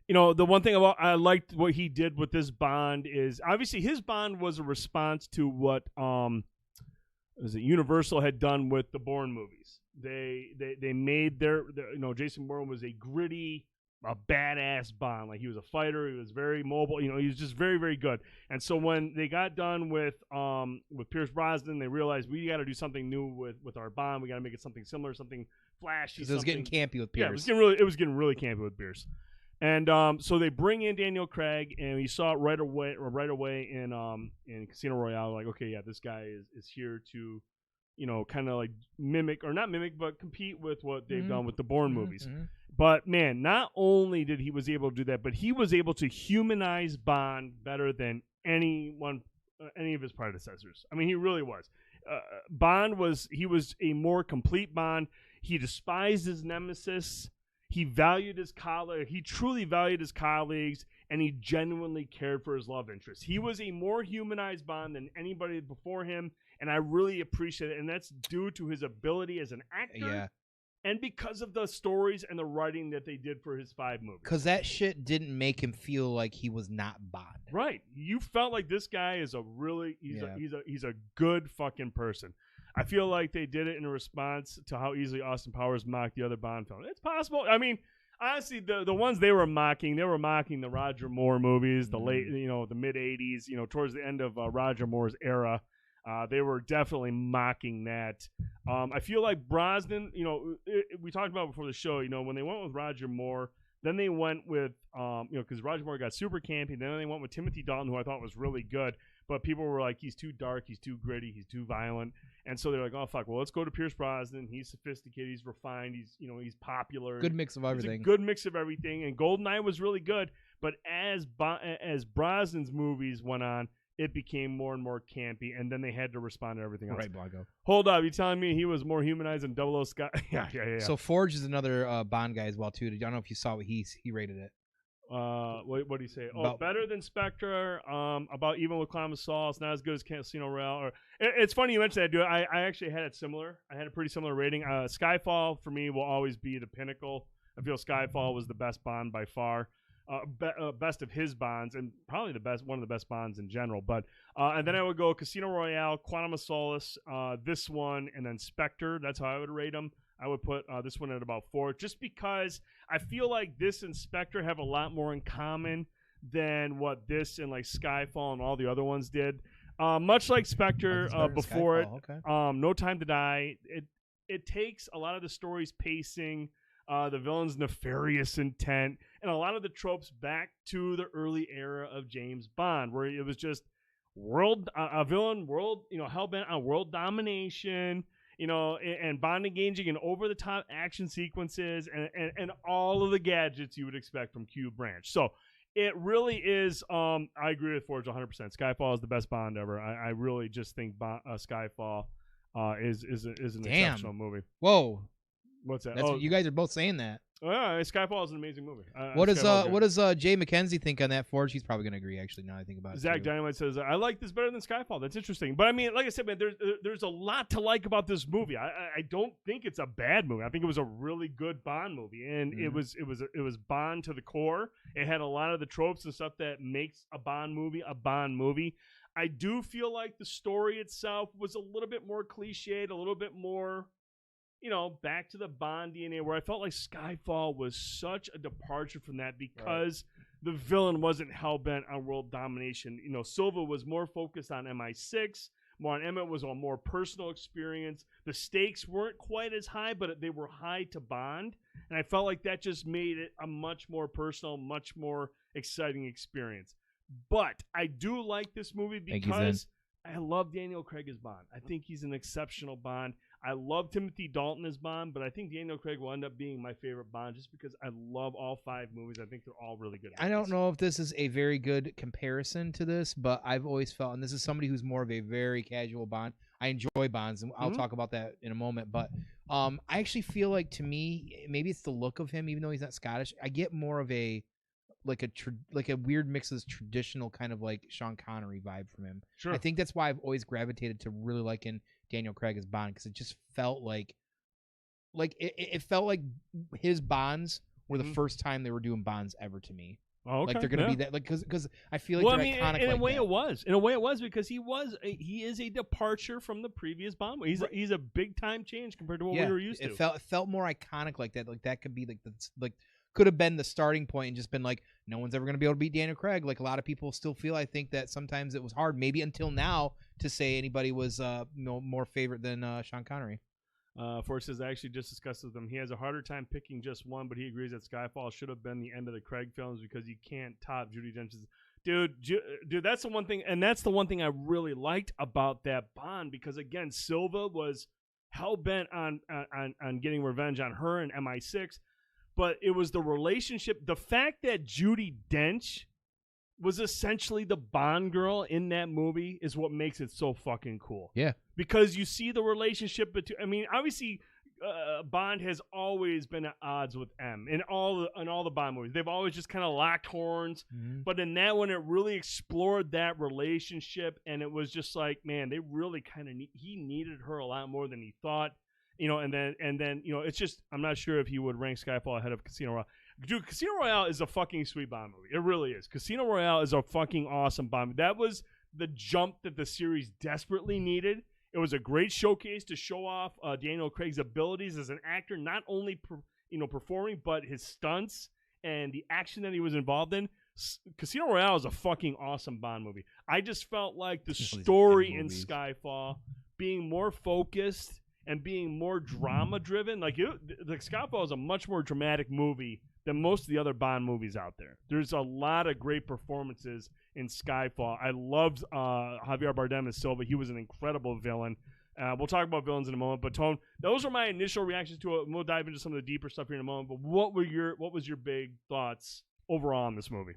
you know, the one thing I liked what he did with this Bond is obviously his Bond was a response to what Universal had done with the Bourne movies. They made their Jason Bourne was a gritty, a badass Bond. Like, he was a fighter, he was very mobile, he was just very, very good. And so when they got done with Pierce Brosnan, they realized we got to do something new with our Bond. We got to make it something similar, something flashy. Because it was getting campy with Pierce. Yeah, it was getting really campy with Pierce. And so they bring in Daniel Craig, and we saw it right away in Casino Royale. Like, okay, yeah, this guy is here to, kind of like mimic, or not mimic, but compete with what they've done with the Bourne movies. But man, not only did he was able to do that, but he was able to humanize Bond better than any of his predecessors. I mean, he really was. Bond was a more complete Bond. He despised his nemesis. He valued his colleague. He truly valued his colleagues, and he genuinely cared for his love interest. He was a more humanized Bond than anybody before him, and I really appreciate it. And that's due to his ability as an actor, and because of the stories and the writing that they did for his 5 movies. Because that shit didn't make him feel like he was not Bond. Right. You felt like this guy is he's a good fucking person. I feel like they did it in response to how easily Austin Powers mocked the other Bond films. It's possible. I mean, honestly, the ones they were mocking the Roger Moore movies, the late, the mid '80s, towards the end of Roger Moore's era. They were definitely mocking that. I feel like Brosnan, we talked about before the show, when they went with Roger Moore, then they went with, because Roger Moore got super campy. Then they went with Timothy Dalton, who I thought was really good. But people were like, he's too dark, he's too gritty, he's too violent. And so they're like, oh, fuck, well, let's go to Pierce Brosnan. He's sophisticated, he's refined, he's popular. Good mix of everything. It's a good mix of everything. And GoldenEye was really good. But as Brosnan's movies went on, it became more and more campy, and then they had to respond to everything else. Right, Blanco. Hold up, you telling me he was more humanized than 00 Scott? Yeah. So Forge is another Bond guy as well, too. I don't know if you saw what he rated it. What do you say? Oh, better than Spectre. About even with Quantum of Solace, not as good as Casino Royale. Or it's funny you mentioned that, dude. I actually had it similar. I had a pretty similar rating. Skyfall for me will always be the pinnacle. I feel Skyfall was the best Bond by far. Best of his Bonds, and probably one of the best Bonds in general. But and then I would go Casino Royale, Quantum of Solace, this one, and then Spectre. That's how I would rate them. I would put this one at about 4, just because I feel like this and Spectre have a lot more in common than what this and like Skyfall and all the other ones did. Much like Spectre before Skyfall, it, okay. No Time to Die. It takes a lot of the story's pacing, the villain's nefarious intent, and a lot of the tropes back to the early era of James Bond, where it was just a villain, hell-bent on world domination, and Bond engaging in over-the-top action sequences and all of the gadgets you would expect from Q Branch. So it really is, I agree with Forge 100%. Skyfall is the best Bond ever. I really just think Skyfall is an exceptional movie. Whoa. What's that? What you guys are both saying that. Yeah, Skyfall is an amazing movie. What does Jay McKenzie think on that, Forge? He's probably going to agree, actually, now I think about it. Zach Dynamite says, I like this better than Skyfall. That's interesting. But, I mean, like I said, man, there's a lot to like about this movie. I don't think it's a bad movie. I think it was a really good Bond movie. And it was Bond to the core. It had a lot of the tropes and stuff that makes a Bond movie a Bond movie. I do feel like the story itself was a little bit more cliched, a little bit more, back to the Bond DNA, where I felt like Skyfall was such a departure from that because the villain wasn't hell-bent on world domination. Silva was more focused on MI6. More on Emmett was a more personal experience. The stakes weren't quite as high, but they were high to Bond. And I felt like that just made it a much more personal, much more exciting experience. But I do like this movie because I love Daniel Craig as Bond. I think he's an exceptional Bond. I love Timothy Dalton as Bond, but I think Daniel Craig will end up being my favorite Bond just because I love all 5 movies. I think they're all really good. I don't know if this is a very good comparison to this, but I've always felt, and this is somebody who's more of a very casual Bond. I enjoy Bonds, and I'll talk about that in a moment. But I actually feel like, to me, maybe it's the look of him, even though he's not Scottish. I get more of a weird mix of this traditional kind of like Sean Connery vibe from him. Sure. I think that's why I've always gravitated to really liking Daniel Craig as Bond, because it just felt like it felt like his Bonds were the first time they were doing Bonds ever to me. Oh, okay. Like they're gonna be that, like, because I feel like they're iconic. In a way, it was. In a way, it was because he is a departure from the previous Bond movie. He's a big time change compared to what we were used to. It felt more iconic like that. Like that could be could have been the starting point and just been like, no one's ever going to be able to beat Daniel Craig. Like a lot of people still feel, I think, that sometimes it was hard, maybe until now, to say anybody was more favorite than Sean Connery. Forrest says, I actually just discussed with him. He has a harder time picking just one, but he agrees that Skyfall should have been the end of the Craig films because you can't top Judi Dench's. Dude, that's the one thing, and that's the one thing I really liked about that Bond, because again, Silva was hell bent on getting revenge on her and MI6. But it was the relationship, the fact that Judi Dench was essentially the Bond girl in that movie is what makes it so fucking cool. Yeah. Because you see the relationship between, I mean, obviously Bond has always been at odds with M in all the Bond movies. They've always just kind of locked horns. Mm-hmm. But in that one, it really explored that relationship, and it was just like, man, they really kind of he needed her a lot more than he thought. And then, it's just, I'm not sure if he would rank Skyfall ahead of Casino Royale. Dude, Casino Royale is a fucking sweet Bond movie. It really is. Casino Royale is a fucking awesome Bond movie. That was the jump that the series desperately needed. It was a great showcase to show off Daniel Craig's abilities as an actor, not only performing, but his stunts and the action that he was involved in. Casino Royale is a fucking awesome Bond movie. I just felt like the story in Skyfall being more focused and being more drama-driven. Like Skyfall is a much more dramatic movie than most of the other Bond movies out there. There's a lot of great performances in Skyfall. I loved Javier Bardem as Silva. He was an incredible villain. We'll talk about villains in a moment. But, Tone, those are my initial reactions to it. We'll dive into some of the deeper stuff here in a moment. But what was your big thoughts overall on this movie?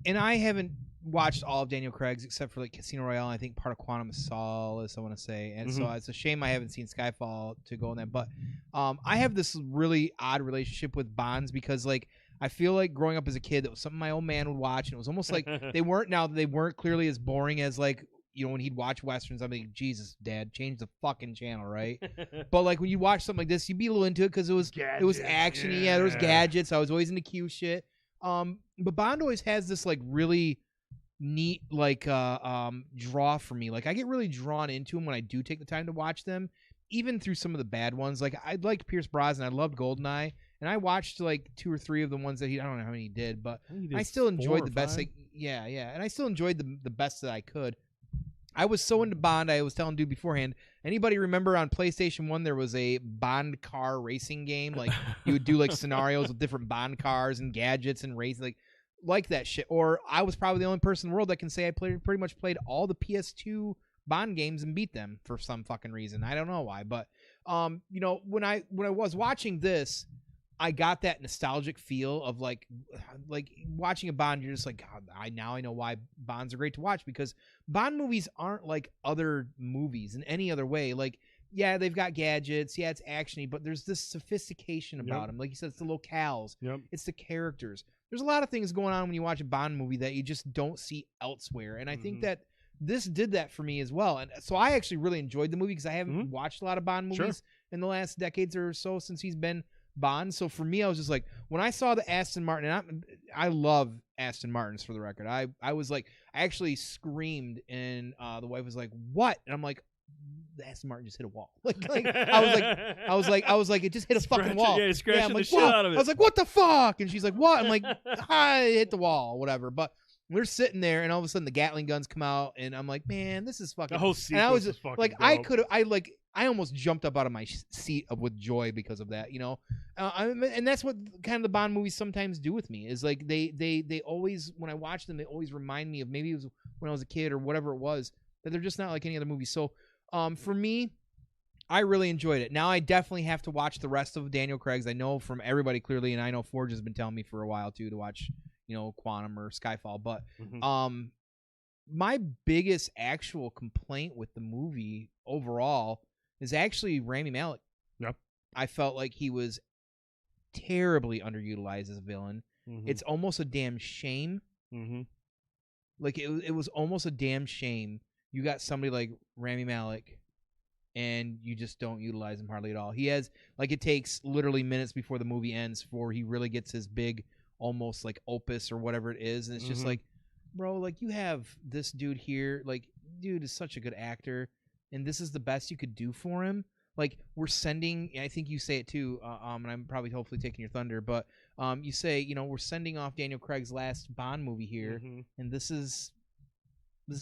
And I haven't watched all of Daniel Craig's except for like Casino Royale, I think part of Quantum of Solace, I want to say, and so it's a shame I haven't seen Skyfall to go on that. But I have this really odd relationship with Bonds because like I feel like growing up as a kid, that was something my old man would watch, and it was almost like they weren't clearly as boring as like, you know, when he'd watch westerns. I'm like, Jesus, Dad, change the fucking channel, right? But like when you watch something like this, you'd be a little into it because it was actiony. Yeah, there was gadgets. I was always into Q shit. But Bond always has this like really neat like draw for me. Like I get really drawn into them when I do take the time to watch them, even through some of the bad ones. Like I liked Pierce Brosnan. I loved GoldenEye. And I watched like 2 or 3 of the ones that I don't know how many he did, but I still enjoyed the best. Like, yeah. And I still enjoyed the best that I could. I was so into Bond, I was telling dude beforehand, anybody remember on PlayStation 1 there was a Bond car racing game? Like you would do like scenarios with different Bond cars and gadgets and racing, like that shit. Or I was probably the only person in the world that can say I pretty much played all the PS2 Bond games and beat them for some fucking reason. I don't know why, but you know, when I was watching this, I got that nostalgic feel of like watching a Bond. You're just like, God, I know why Bonds are great to watch, because Bond movies aren't like other movies in any other way. Like, yeah, they've got gadgets. Yeah, it's actiony, but there's this sophistication about them. Like you said, it's the locales. It's the characters. There's a lot of things going on when you watch a Bond movie that you just don't see elsewhere. And I think that this did that for me as well. And so I actually really enjoyed the movie because I haven't watched a lot of Bond movies in the last decades or so since he's been Bond. So for me, I was just like, when I saw the Aston Martin, and I love Aston Martins for the record. I was like, I actually screamed, and the wife was like, "What?" And I'm like, the Aston Martin just hit a wall. I was like, it just hit a fucking wall. Yeah, scratching I'm like, the shit out of it. I was like, what the fuck? And she's like, what? I'm like, I hit the wall, whatever. But we're sitting there, and all of a sudden the Gatling guns come out, and I'm like, man, this is fucking. The whole sequence and I was is fucking like, dope. I almost jumped up out of my seat with joy because of that, you know. And that's what kind of the Bond movies sometimes do with me, is like they always, when I watch them, they always remind me of, maybe it was when I was a kid or whatever it was, that they're just not like any other movie. So for me, I really enjoyed it. Now I definitely have to watch the rest of Daniel Craig's. I know from everybody clearly, and I know Forge has been telling me for a while too, to watch, you know, Quantum or Skyfall. But my biggest actual complaint with the movie overall is actually Rami Malek. Yep. I felt like he was terribly underutilized as a villain. It's almost a damn shame. Like it was almost a damn shame. You got somebody like Rami Malek, and you just don't utilize him hardly at all. He has, like, it takes literally minutes before the movie ends before he really gets his big, almost like opus or whatever it is, and it's just like, bro, like, you have this dude here, like, dude is such a good actor, and this is the best you could do for him. Like, we're sending, I think you say it too, and I'm probably hopefully taking your thunder, but you say, you know, we're sending off Daniel Craig's last Bond movie here, and this is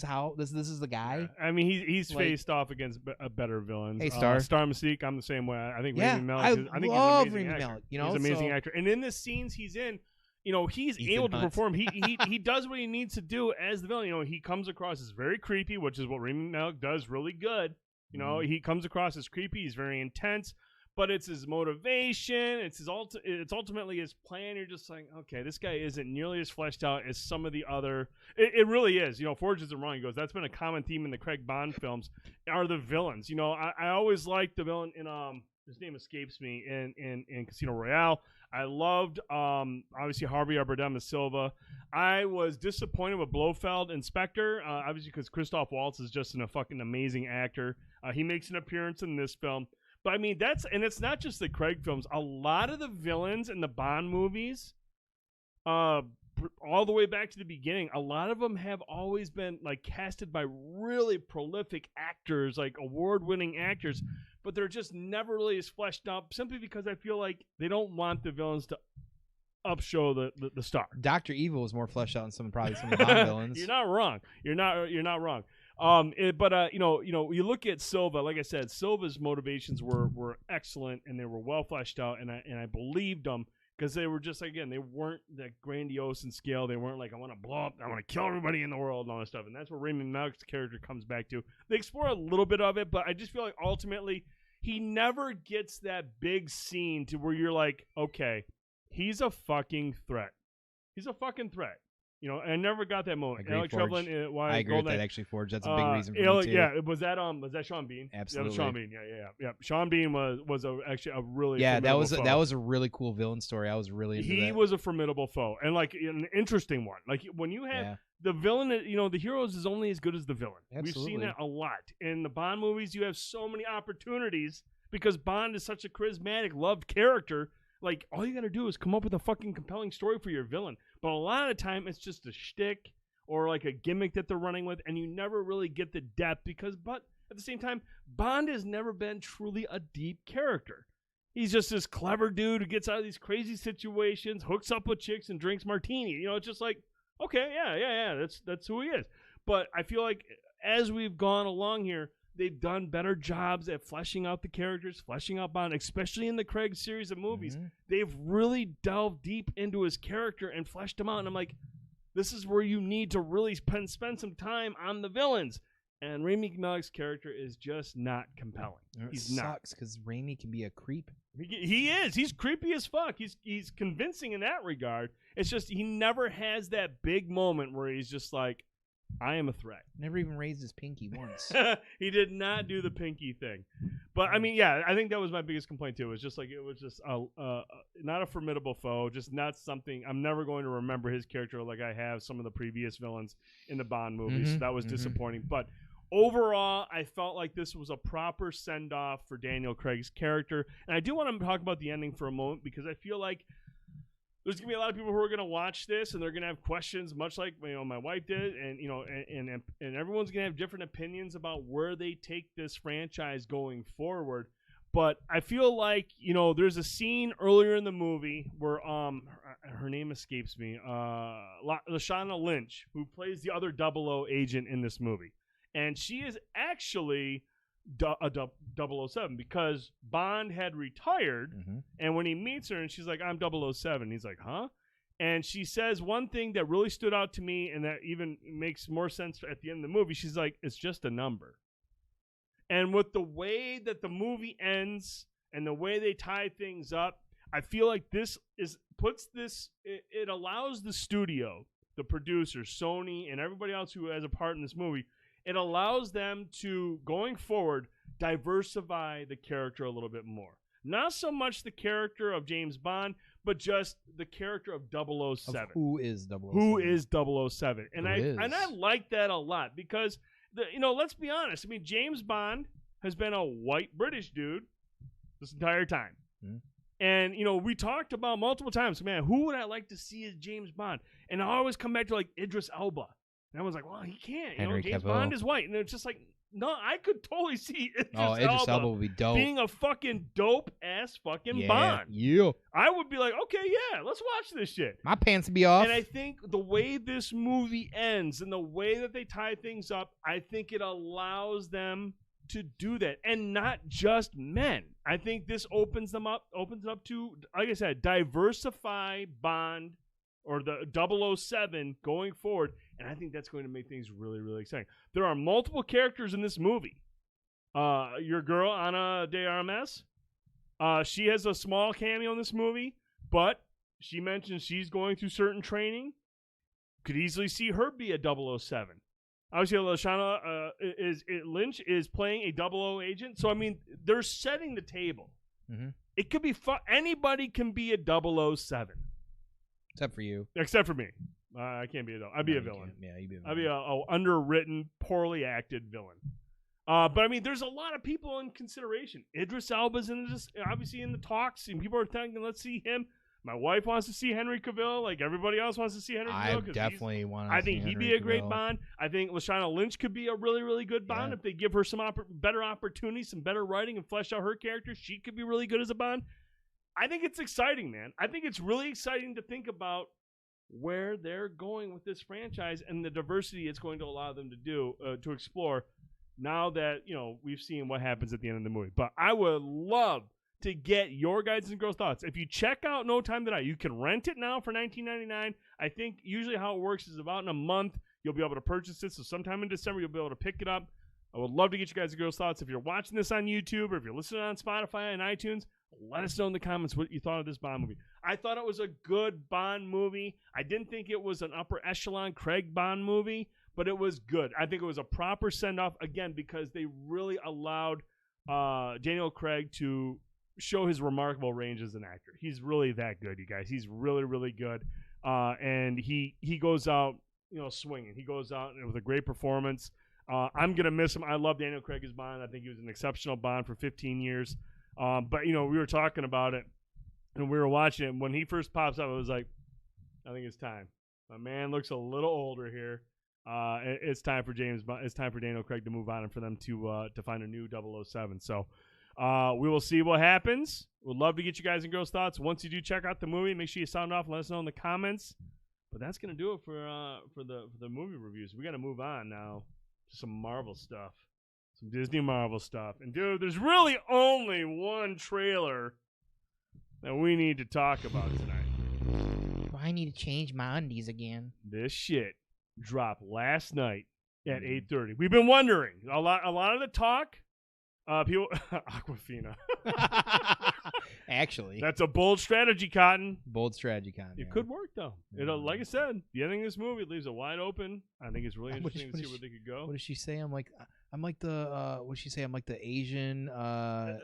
how this is the guy. I mean, he's like, faced off against better villains. Hey, Star Mystique, I'm the same way. I think Rami Malek. I think love he's an amazing actor. Malek, you know, he's an amazing actor, and in the scenes he's in, you know, he's able to perform. He does what he needs to do as the villain. You know, he comes across as very creepy, which is what Rami Malek does really good. You know, he comes across as creepy. He's very intense, but it's his motivation. It's it's ultimately his plan. You're just like, okay, this guy isn't nearly as fleshed out as some of the other. It really is. You know, Forge isn't wrong. He goes, that's been a common theme in the Craig Bond films, are the villains. You know, I always liked the villain in his name escapes me, in Casino Royale. I loved obviously Javier Bardem as Silva. I was disappointed with Blofeld in Spectre, obviously because Christoph Waltz is just a fucking amazing actor. He makes an appearance in this film. But I mean, and it's not just the Craig films. A lot of the villains in the Bond movies, all the way back to the beginning, a lot of them have always been like casted by really prolific actors, like award-winning actors, but they're just never really as fleshed out, simply because I feel like they don't want the villains to upshow the star. Dr. Evil is more fleshed out than probably some of the Bond villains. You're not wrong. You're not wrong. But you look at Silva. Like I said, Silva's motivations were excellent, and they were well fleshed out, and I believed them, because they were just, again, they weren't that grandiose in scale. They weren't like, I want to blow up, I want to kill everybody in the world and all that stuff. And that's where Raymond Malek's character comes back to. They explore a little bit of it, but I just feel like ultimately he never gets that big scene to where you're like, okay, he's a fucking threat. He's a fucking threat. You know, I never got that moment. Agree, Alec Trevelyan, I agree with that, actually, Forge. That's a big reason for me, too. Yeah, was that Sean Bean? Absolutely. Sean Bean, yeah. Sean Bean was actually a really that foe. was a really cool villain story. I was really into that. He was a formidable foe, and like an interesting one. Like when you have the villain, you know, the hero is only as good as the villain. Absolutely. We've seen that a lot. In the Bond movies, you have so many opportunities because Bond is such a charismatic, loved character. Like, all you got to do is come up with a fucking compelling story for your villain. But a lot of the time, it's just a shtick or like a gimmick that they're running with, and you never really get the depth but at the same time, Bond has never been truly a deep character. He's just this clever dude who gets out of these crazy situations, hooks up with chicks, and drinks martini. You know, it's just like, okay, yeah, that's who he is. But I feel like as we've gone along here, they've done better jobs at fleshing out the characters, fleshing out Bond, especially in the Craig series of movies. Mm-hmm. They've really delved deep into his character and fleshed him out. And I'm like, this is where you need to really spend some time on the villains. And Rami Malek's character is just not compelling. He's not. Sucks because Rami can be a creep. He is. He's creepy as fuck. He's convincing in that regard. It's just he never has that big moment where he's just like, I am a threat. Never even raised his pinky once. He did not do the pinky thing. But, I mean, yeah, I think that was my biggest complaint, too. It was just not a formidable foe, just not something. I'm never going to remember his character like I have some of the previous villains in the Bond movies. Mm-hmm. So that was disappointing. But overall, I felt like this was a proper send-off for Daniel Craig's character. And I do want to talk about the ending for a moment because I feel like there's gonna be a lot of people who are gonna watch this and they're gonna have questions, much like my wife did, and and everyone's gonna have different opinions about where they take this franchise going forward. But I feel like there's a scene earlier in the movie where her name escapes me, Lashana Lynch, who plays the other 00 agent in this movie, and she is actually a 007 because Bond had retired, and when he meets her and she's like, I'm 007, he's like, huh? And she says one thing that really stood out to me and that even makes more sense at the end of the movie. She's like, it's just a number. And with the way that the movie ends and the way they tie things up, I feel like it allows the studio, the producers, Sony, and everybody else who has a part in this movie, it allows them to, going forward, diversify the character a little bit more. Not so much the character of James Bond, but just the character of 007. Of who is 007? Who is 007? And I like that a lot because, let's be honest. I mean, James Bond has been a white British dude this entire time. Mm-hmm. And, we talked about multiple times, man, who would I like to see as James Bond? And I always come back to, like, Idris Elba. And everyone's like, well, he can't. James Bond is white. And it's just like, no, I could totally see Idris Elba would be dope. being a fucking dope-ass fucking Bond. Yeah. I would be like, okay, yeah, let's watch this shit. My pants would be off. And I think the way this movie ends and the way that they tie things up, I think it allows them to do that. And not just men. I think this opens it up to, like I said, diversify Bond or the 007 going forward. And I think that's going to make things really, really exciting. There are multiple characters in this movie. Your girl, Ana de Armas, she has a small cameo in this movie, but she mentions she's going through certain training. Could easily see her be a 007. Obviously, Lashana Lynch is playing a 00 agent. So, I mean, they're setting the table. Mm-hmm. It could be anybody can be a 007. Except for you. Except for me. I can't be a villain. I'd be a villain. Yeah, you'd be a villain. I'd be a underwritten, poorly acted villain. But I mean, there's a lot of people in consideration. Idris Elba's obviously in the talks, and people are thinking, let's see him. My wife wants to see Henry Cavill, like everybody else wants to see Henry Cavill. I definitely want to. I think he'd be a great Bond. I think Lashana Lynch could be a really, really good Bond if they give her some better opportunities, some better writing, and flesh out her character. She could be really good as a Bond. I think it's exciting, man. I think it's really exciting to think about where they're going with this franchise and the diversity it's going to allow them to do to explore now that we've seen what happens at the end of the movie. But I would love to get your guys and girls' thoughts. If you check out No Time to Die, you can rent it now for $19.99. I think usually how it works is about in a month you'll be able to purchase it. So sometime in December you'll be able to pick it up. I would love to get you guys and girls' thoughts. If you're watching this on YouTube or if you're listening on Spotify and iTunes, let us know in the comments what you thought of this Bond movie. I thought it was a good Bond movie. I didn't think it was an upper echelon Craig Bond movie, but it was good. I think it was a proper send-off, again, because they really allowed Daniel Craig to show his remarkable range as an actor. He's really that good, you guys. He's really, really good. And he goes out, swinging. He goes out with a great performance. I'm going to miss him. I love Daniel Craig as Bond. I think he was an exceptional Bond for 15 years. But, we were talking about it, and we were watching it. And when he first pops up, I was like, I think it's time. My man looks a little older here. It's time for It's time for Daniel Craig to move on and for them to find a new 007. So we will see what happens. We'd love to get you guys and girls' thoughts. Once you do check out the movie, make sure you sound off and let us know in the comments. But that's going to do it for the movie reviews. We got to move on now to some Marvel stuff, some Disney Marvel stuff. And, dude, there's really only one trailer that we need to talk about tonight. I need to change my undies again. This shit dropped last night at 8:30. We've been wondering. A lot of the talk, people Aquafina. Actually, that's a bold strategy, Cotton. Bold strategy, Cotton. It could work though. Like I said, the ending of this movie leaves it wide open. I think it's really interesting to see where they could go. What does she say? I'm like the what does she say? I'm like the Asian I'm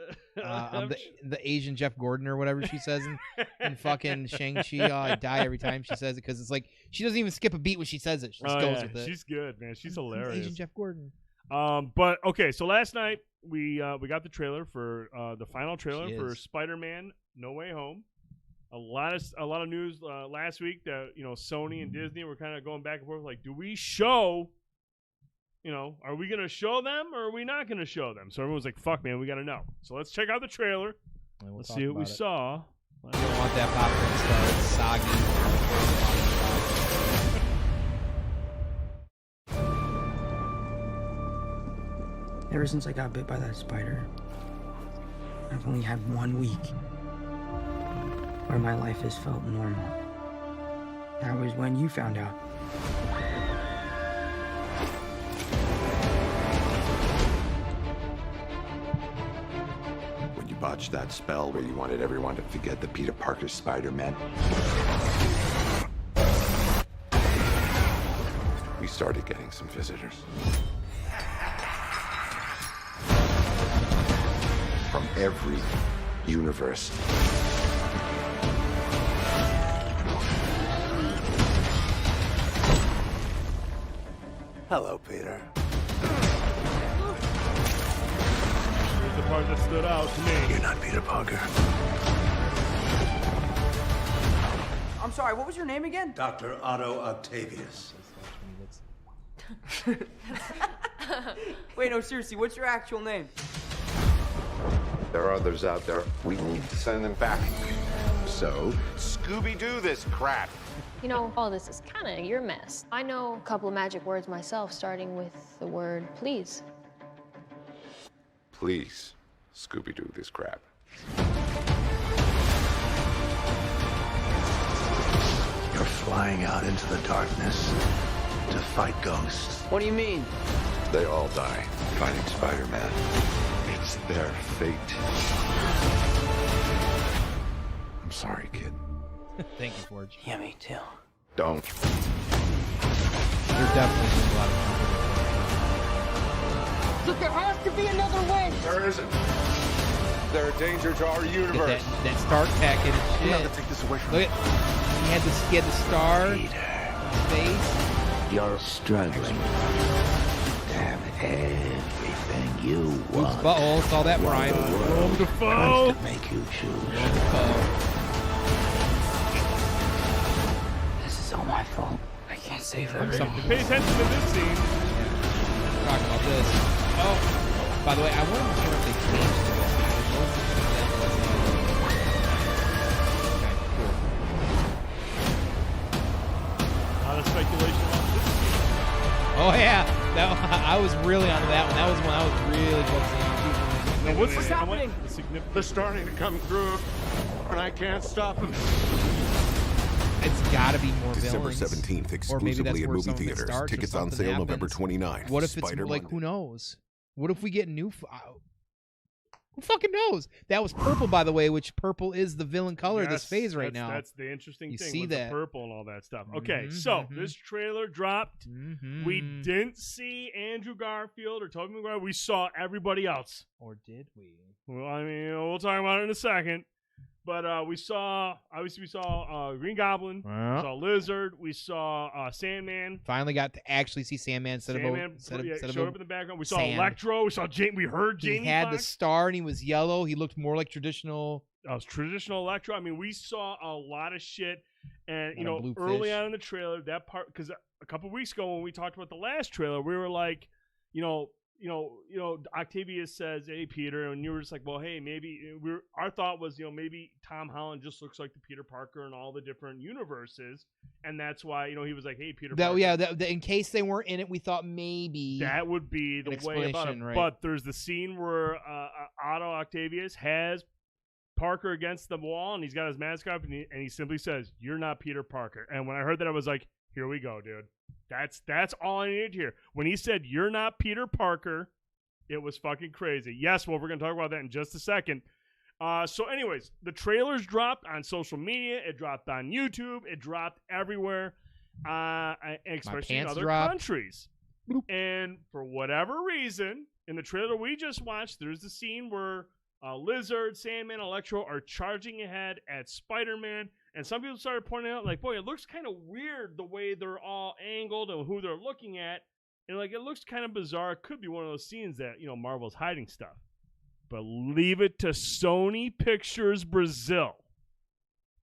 the Asian Jeff Gordon or whatever she says in fucking Shang-Chi. I die every time she says it because it's like she doesn't even skip a beat when she says it. She just goes with it. She's good, man. She's hilarious. Asian Jeff Gordon. But okay, so last night we got the trailer for the final trailer for SpiderManNoWay Home. A lot of news last week that Sony and Disney were kind of going back and forth like, do we show? Are we gonna show them or are we not gonna show them? So everyone's like, fuck, man, we gotta know. So let's check out the trailer. Let's see what we saw. I don't want that popcorn stuff. It's soggy. Ever since I got bit by that spider, I've only had 1 week where my life has felt normal. That was when you found out. When you botched that spell where you wanted everyone to forget the Peter Parker Spider-Man, we started getting some visitors. From every universe. Hello, Peter. Here's the part that stood out to me. You're not Peter Parker. I'm sorry, what was your name again? Dr. Otto Octavius. Wait, no, seriously, what's your actual name? There are others out there. We need to send them back. So, Scooby-Doo this crap. All this is kind of your mess. I know a couple of magic words myself, starting with the word please. Please, Scooby-Doo this crap. You're flying out into the darkness to fight ghosts. What do you mean? They all die fighting Spider-Man. It's their fate. I'm sorry, kid. Thank you, Forge. Yeah, me too. Don't. There's definitely a lot of Look, there has to be another way! There isn't. They're a danger to our universe. that Stark packet and shit. We gotta take this away from Look at he had the star face. You're struggling to have everything you want. Butthole, saw that Brian. Willem Dafoe. Tries to make you choose. This is all my fault. I can't save her. Pay attention to this scene. Talking about this. Oh, by the way, I wonder if they changed it. A lot of speculation on this. Oh yeah, I was really onto that one. That was when I was really focusing on. Now, what's happening? They're starting to come through, and I can't stop them. It's got to be more December villains. 17th, Or maybe that's exclusively at where movie some of it theaters. starts or Tickets on something sale happens. November 29th. What if it's Spider like, Monday. who knows? What if we get new? Who fucking knows? That was purple, by the way, which purple is the villain color of this phase right now. That's the interesting You thing see with that. the purple and all that stuff. Okay, so this trailer dropped. We didn't see Andrew Garfield or Tobey Maguire. We saw everybody else. Or did we? Well, I mean, we'll talk about it in a second. But we saw Green Goblin, we saw Lizard, we saw Sandman. Finally got to actually see Sandman Showed up in the background. We saw Sam. Electro. We saw we heard Jamie He had Foxx. the star and he was yellow. He looked more like traditional. Traditional Electro. I mean, we saw a lot of shit. And, Got a blue early fish. on in the trailer, that part, because a couple weeks ago when we talked about the last trailer, we were like, Octavius says, "Hey, Peter," and you were just like, "Well, hey, maybe." Our thought was, maybe Tom Holland just looks like the Peter Parker in all the different universes, and that's why, he was like, "Hey, Peter." Parker. Yeah, in case they weren't in it, we thought maybe that would be the way about it. Right? But there's the scene where Otto Octavius has Parker against the wall, and he's got his mask up, and he simply says, "You're not Peter Parker." And when I heard that, I was like, "Here we go, dude." That's all I needed to hear. When he said, "You're not Peter Parker," it was fucking crazy. Yes, well, we're going to talk about that in just a second. So anyways, the trailers dropped on social media. It dropped on YouTube. It dropped everywhere, especially in other countries. Bloop. And for whatever reason, in the trailer we just watched, there's the scene where Lizard, Sandman, Electro are charging ahead at Spider-Man. And some people started pointing out, like, boy, it looks kind of weird the way they're all angled and who they're looking at. And, like, it looks kind of bizarre. It could be one of those scenes that, Marvel's hiding stuff. But leave it to Sony Pictures Brazil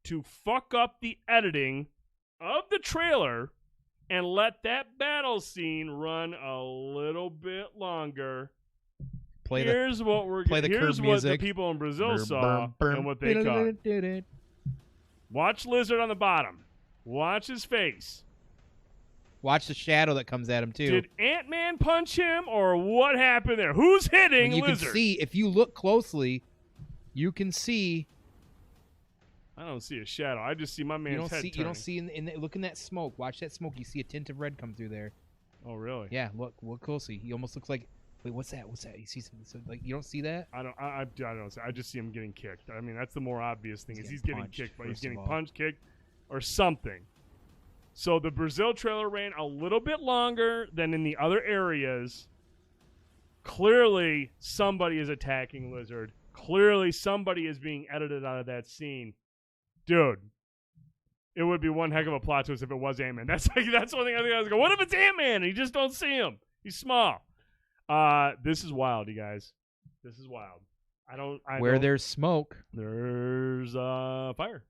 to fuck up the editing of the trailer and let that battle scene run a little bit longer. Here's what the people in Brazil saw and what they caught. Watch Lizard on the bottom. Watch his face. Watch the shadow that comes at him, too. Did Ant-Man punch him, or what happened there? Who's hitting Lizard? You can see, if you look closely, you can see. I don't see a shadow. I just see my man's head turning. You don't see, look in that smoke. Watch that smoke. You see a tint of red come through there. Oh, really? Yeah, look closely. He almost looks like, wait, what's that? You see something, like, you don't see that? I don't see. I just see him getting kicked. I mean, that's the more obvious thing, he's getting kicked, but he's getting punched, kicked, or something. So the Brazil trailer ran a little bit longer than in the other areas. Clearly, somebody is attacking Lizard. Clearly, somebody is being edited out of that scene. Dude, it would be one heck of a plot twist if it was Ant-Man. That's one thing I think I was going, what if it's Ant-Man and you just don't see him? He's small. This is wild, you guys. This is wild. Where there's smoke, there's fire.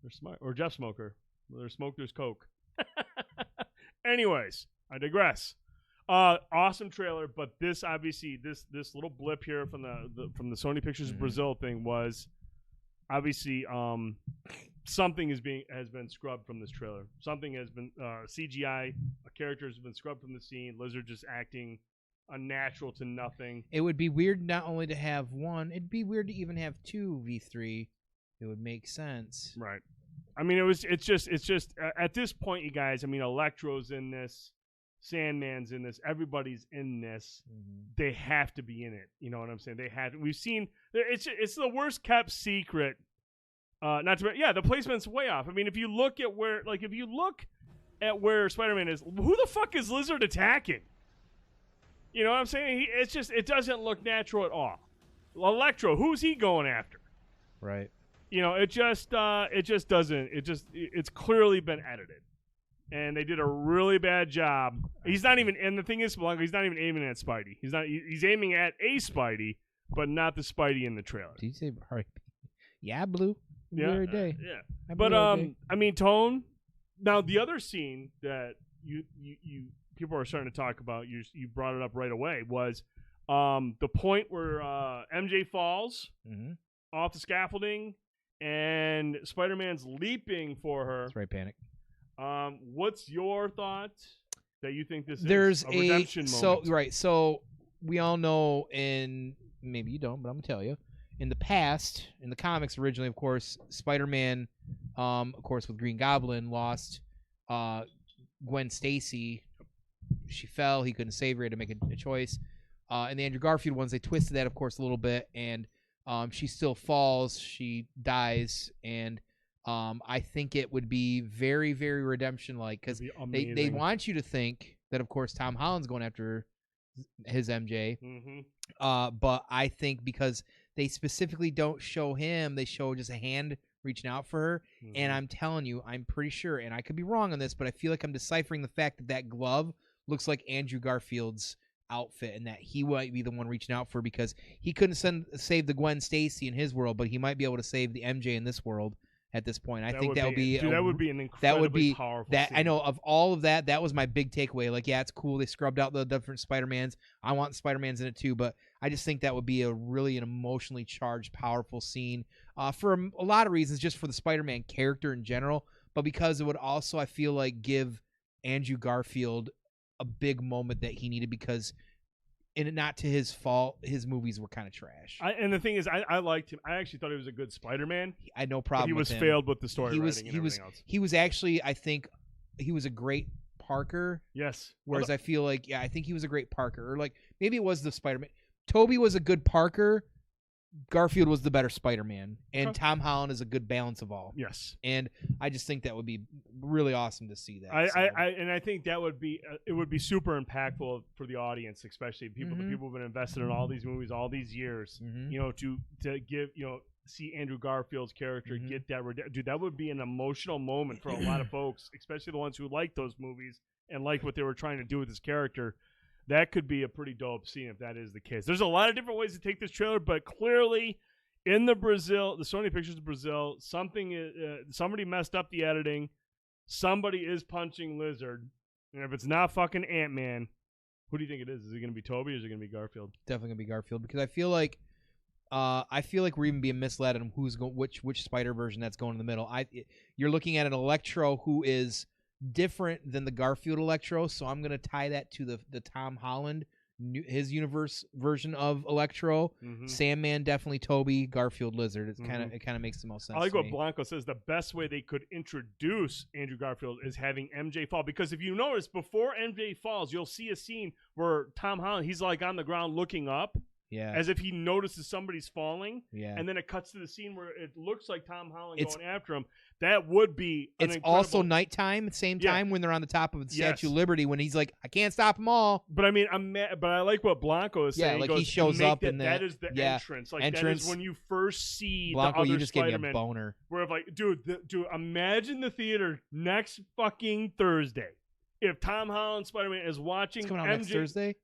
There's smoke, or Jeff Smoker. Where there's smoke, there's coke. Anyways, I digress. Awesome trailer, but this obviously this little blip here from the Sony Pictures Brazil thing was obviously something has been scrubbed from this trailer. Something has been CGI. A character has been scrubbed from the scene. Lizard just acting unnatural to nothing. It would be weird not only to have one. It'd be weird to even have two V3. It would make sense, right? I mean, it's just at this point, you guys. I mean, Electro's in this, Sandman's in this, everybody's in this. They have to be in it. You know what I'm saying? They have. We've seen it's the worst kept secret. The placement's way off. I mean, if you look at where Spider-Man is, who the fuck is Lizard attacking? You know what I'm saying? It doesn't look natural at all. Electro, who's he going after? Right. It's clearly been edited, and they did a really bad job. He's not even, and the thing is, Blanco, he's not even aiming at Spidey. He's aiming at a Spidey, but not the Spidey in the trailer. Did you say R.I.P.? Yeah, Blue. Every day. Yeah. But I mean, Tone. Now the other scene that you people are starting to talk about, you brought it up right away, was the point where MJ falls off the scaffolding. And Spider-Man's leaping for her. That's right, Panic. What's your thought that you think this is a redemption moment? So we all know, and maybe you don't, but I'm going to tell you. In the past, in the comics originally, of course, Spider-Man, of course, with Green Goblin, lost Gwen Stacy. She fell. He couldn't save her. He had to make a choice. In the Andrew Garfield ones, they twisted that, of course, a little bit, and she still falls, she dies, and I think it would be very, very redemption-like, because they want you to think that, of course, Tom Holland's going after his MJ, but I think because they specifically don't show him, they show just a hand reaching out for her, and I'm telling you, I'm pretty sure, and I could be wrong on this, but I feel like I'm deciphering the fact that that glove looks like Andrew Garfield's outfit, and that he might be the one reaching out for her, because he couldn't save the Gwen Stacy in his world, but he might be able to save the MJ in this world at this point. I think that would be that would be an incredibly powerful scene. I know of all of that, that was my big takeaway. Like, yeah, it's cool. They scrubbed out the different Spider-Mans. I want Spider-Mans in it too, but I just think that would be an emotionally charged, powerful scene for a lot of reasons, just for the Spider-Man character in general, but because it would also, I feel like, give Andrew Garfield a big moment that he needed, because and not to his fault, his movies were kind of trash. And the thing is, I liked him. I actually thought he was a good Spider-Man. I had no problem. He was with him. failed with the story writing and everything else. He was actually, I think, he was a great Parker. Yes. Whereas I feel like, yeah, I think he was a great Parker. Or like maybe it was the Spider-Man. Toby was a good Parker. Garfield was the better Spider-Man, and Tom Holland is a good balance of all. Yes, and I just think that would be really awesome to see that. I think that would be it would be super impactful for the audience, especially people the people who've been invested in all these movies all these years. You know, to give see Andrew Garfield's character get that dude. That would be an emotional moment for a lot of folks, especially the ones who like those movies and like what they were trying to do with his character. That could be a pretty dope scene if that is the case. There's a lot of different ways to take this trailer, but clearly in the Sony Pictures of Brazil, somebody messed up the editing. Somebody is punching Lizard. And if it's not fucking Ant-Man, who do you think it is? Is it going to be Toby or is it going to be Garfield? Definitely going to be Garfield, because I feel like we're even being misled on which Spider version that's going in the middle. You're looking at an Electro who is different than the Garfield Electro, so I'm gonna tie that to the Tom Holland his universe version of Electro. Sandman definitely Toby, Garfield Lizard. It kind of makes the most sense. I like what Blanco says. The best way they could introduce Andrew Garfield is having MJ fall, because if you notice, before MJ falls, you'll see a scene where Tom Holland, he's like on the ground looking up. Yeah. As if he notices somebody's falling. Yeah. And then it cuts to the scene where it looks like Tom Holland going after him. That would be It's also nighttime at the same time when they're on the top of the Statue of Liberty, when he's like, I can't stop them all. But I mean, but I like what Blanco is saying. Yeah, like he shows up in that is the entrance. Like that is when you first see Blanco, the other you just Spider-Man. gave me a boner. Where if like, dude, imagine the theater next fucking Thursday. If Tom Holland Spider-Man is watching it's coming out MJ next Thursday?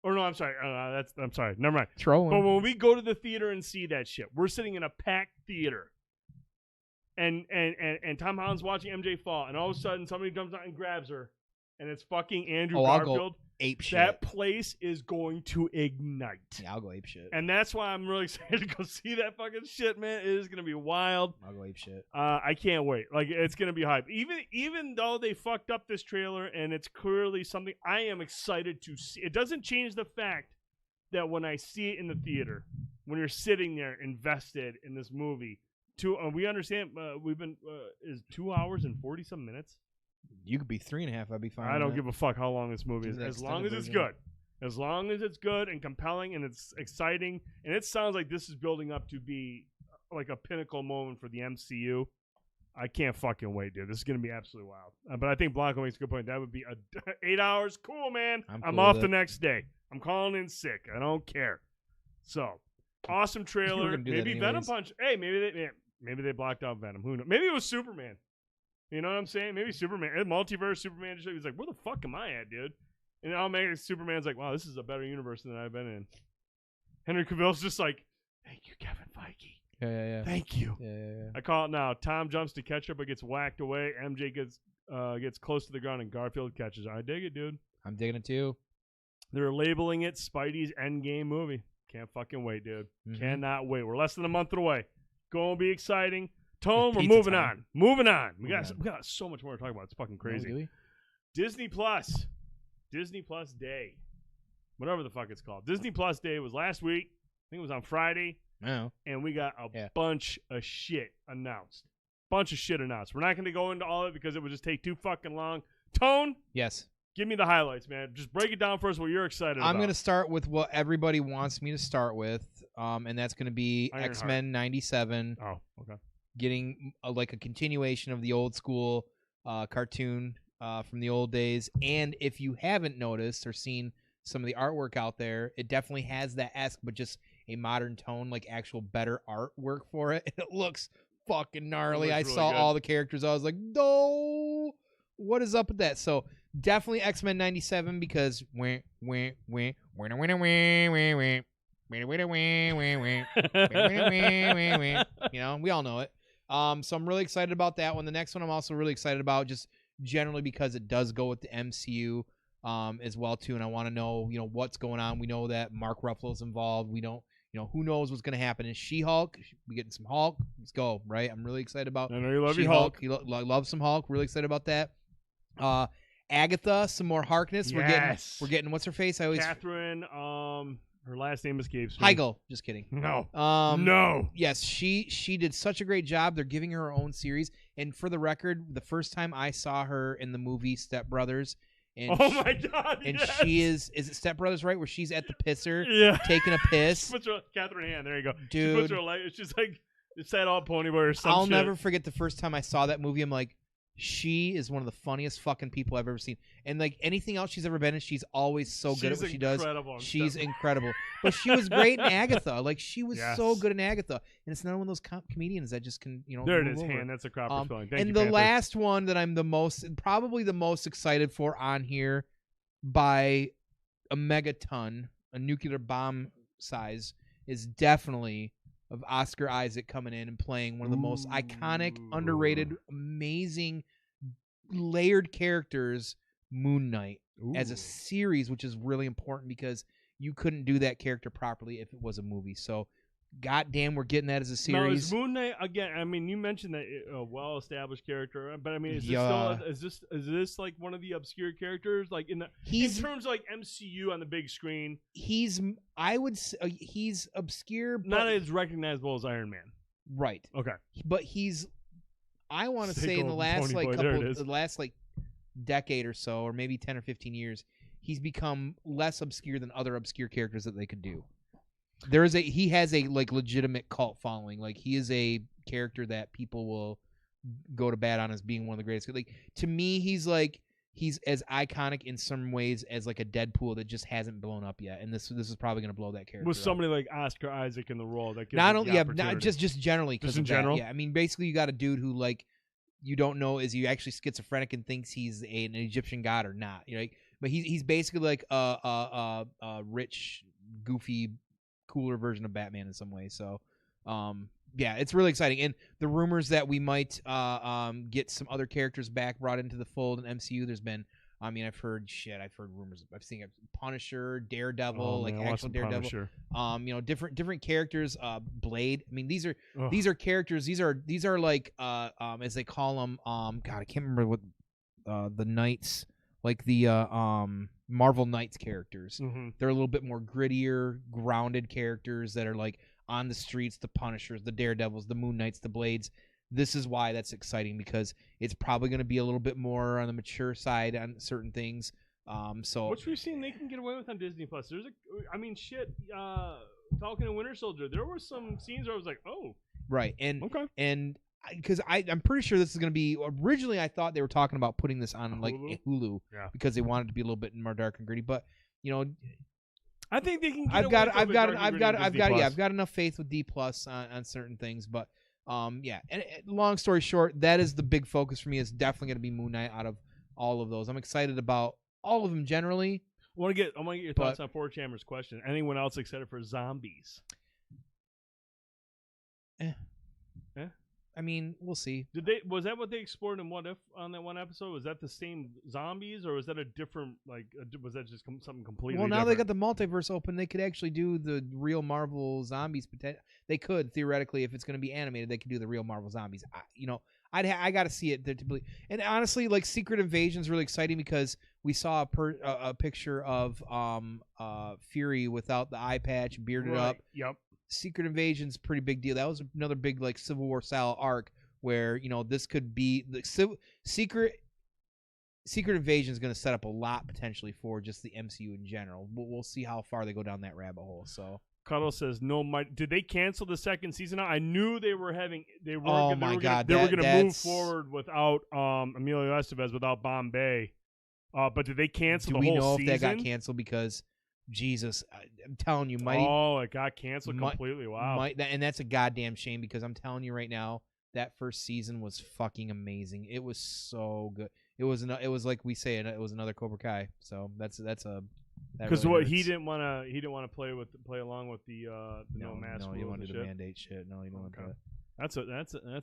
Or no, I'm sorry. I'm sorry. Never mind. Trolling. But when we go to the theater and see that shit, we're sitting in a packed theater, and Tom Holland's watching MJ fall, and all of a sudden somebody jumps out and grabs her, and it's fucking Andrew Garfield. I'll go ape shit. That place is going to ignite. Yeah, I'll go ape shit. And that's why I'm really excited to go see that fucking shit, man. It is gonna be wild. I'll go ape shit. I can't wait. Like, it's gonna be hype. Even though they fucked up this trailer and it's clearly something, I am excited to see. It doesn't change the fact that when I see it in the theater, when you're sitting there invested in this movie, we understand we've been is 2 hours and 40 some minutes. You could be 3.5. I'd be fine. I don't give a fuck how long this movie is. As long as it's good. As long as it's good and compelling and it's exciting. And it sounds like this is building up to be like a pinnacle moment for the MCU. I can't fucking wait, dude. This is going to be absolutely wild. But I think Blanco makes a good point. That would be 8 hours. Cool, man. I'm off the next day. I'm calling in sick. I don't care. So, awesome trailer. Maybe Venom Punch. Hey, maybe they blocked out Venom. Who knows? Maybe it was Superman. You know what I'm saying? Maybe Superman. Multiverse Superman. He's like, where the fuck am I at, dude? And I'll make Superman's like, wow, this is a better universe than I've been in. Henry Cavill's just like, thank you, Kevin Feige. Yeah. Thank you. Yeah. I call it now. Tom jumps to catch her, but gets whacked away. MJ gets close to the ground, and Garfield catches her. I dig it, dude. I'm digging it too. They're labeling it Spidey's Endgame movie. Can't fucking wait, dude. Cannot wait. We're less than a month away. Gonna be exciting. Tone, we're moving on. Moving on. We got so much more to talk about. It's fucking crazy. Disney Plus Day. Whatever the fuck it's called. Disney Plus Day was last week. I think it was on Friday. Oh. And we got a bunch of shit announced. We're not going to go into all of it because it would just take too fucking long. Tone? Yes. Give me the highlights, man. Just break it down first. What you're excited about. I'm going to start with what everybody wants me to start with, and that's going to be Ironheart. X-Men 97. Oh, okay. Getting like a continuation of the old school cartoon from the old days. And if you haven't noticed or seen some of the artwork out there, it definitely has that esque, but just a modern tone, like actual better artwork for it. And it looks fucking gnarly. I really saw good. all the characters. I was like, no, what is up with that? So definitely X-Men 97 because you know, we all know it. So I'm really excited about that one. The next one I'm also really excited about, just generally because it does go with the MCU as well too, and I want to know, you know, what's going on. We know that Mark Ruffalo's involved. We don't, you know, who knows what's going to happen. Is She-Hulk? We getting some Hulk? Let's go, right? I'm really excited about. I know you love She-Hulk. your Hulk. You love some Hulk. Really excited about that. Agatha, some more Harkness. Yes. We're getting what's her face? I always Catherine. Her last name escapes me. Heigl. Just kidding. No. No. Yes, she did such a great job. They're giving her own series. And for the record, the first time I saw her in the movie Step Brothers, and Oh my God! and yes. she is it Step Brothers, right? Where she's at the pisser, Yeah. taking a piss. She puts her, Catherine Han. There you go. Dude. She puts her leg. She's like, it's that all pony boy or some I'll shit. never forget the first time I saw that movie. I'm like, she is one of the funniest fucking people I've ever seen. And like anything else she's ever been in, she's always so good at what she does. She's incredible. But she was great in Agatha. Like she was so good in Agatha. And it's not one of those comedians that just can, you know. There it is, over. Han. That's a proper spelling. Thank and you, the Panther. last one that I'm probably the most excited for on here by a megaton, a nuclear bomb size, is definitely of Oscar Isaac coming in and playing one of the most iconic, underrated, amazing, layered characters, Moon Knight, as a series, which is really important because you couldn't do that character properly if it was a movie. So, goddamn, we're getting that as a series. Now, is Moon Knight again? I mean, you mentioned that a well-established character, but I mean, is this like one of the obscure characters, like in terms of like MCU on the big screen? I would say he's obscure, but Not as recognizable as Iron Man. right. Okay, But I want to say in the last like decade or so, or maybe 10 or 15 years, he's become less obscure than other obscure characters that they could do. He has a like legitimate cult following. Like he is a character that people will go to bat on as being one of the greatest. Like to me, he's as iconic in some ways as like a Deadpool that just hasn't blown up yet. And this is probably going to blow that character with up. somebody like Oscar Isaac in the role, that gives Not it only the not opportunity. just generally, Just in general. Yeah, I mean basically you got a dude who like you don't know is he actually schizophrenic and thinks he's an Egyptian god or not. You know, but he's basically like a rich, goofy, cooler version of Batman in some ways. So, yeah, it's really exciting. And the rumors that we might get some other characters back brought into the fold in MCU. There's been, I mean, I've heard rumors. I've seen Punisher, Daredevil, actual Daredevil. Punisher. You know, different characters. Blade. I mean, these are characters. These are like as they call them. God, I can't remember what the Knights, like the Marvel Knights characters. Mm-hmm. They're a little bit more grittier, grounded characters that are like on the streets. The Punishers, the Daredevils, the Moon Knights, the Blades. This is why that's exciting because it's probably going to be a little bit more on the mature side on certain things. So which we've seen they can get away with on Disney Plus. Talking to Winter Soldier, there were some scenes where I was like, oh, right, and okay, and because I'm pretty sure this is going to be. Originally, I thought they were talking about putting this on like Hulu because they wanted to be a little bit more dark and gritty. But you know, I think they can. I've got enough faith with D+ on certain things, but. Yeah, and long story short, that is the big focus for me. Is definitely going to be Moon Knight out of all of those. I'm excited about all of them generally. I want to get your thoughts on 4Chamber's question. Anyone else excited for zombies? I mean, we'll see. Was that what they explored in What If on that one episode? Was that the same zombies, or was that a different was that just something completely? Well, now different? they got the multiverse open. They could actually do the real Marvel zombies. They could theoretically, if it's going to be animated, they could do the real Marvel zombies. I got to see it to believe. And honestly, like Secret Invasion is really exciting because we saw a picture of Fury without the eye patch, bearded up. Yep. Secret Invasion's a pretty big deal. That was another big like Civil War style arc where this could be the Secret Secret Invasion is going to set up a lot potentially for just the MCU in general. We'll see how far they go down that rabbit hole. So Cuddle says no. Did they cancel the second season? I knew they were having. They were. Oh they my were God, They were going to move that's- forward without Emilio Estevez, without Bombay. But did they cancel do the we whole know season? if that got canceled? Because Jesus, I'm telling you, might Oh, it got canceled completely. Wow. and that's a goddamn shame because I'm telling you right now, that first season was fucking amazing. It was so good. It was like we say, it was another Cobra Kai. So that's a because really he hurts. didn't want to play along with the no mask No, rules you want to and do the shit. mandate shit. No, you don't want Okay. that. That's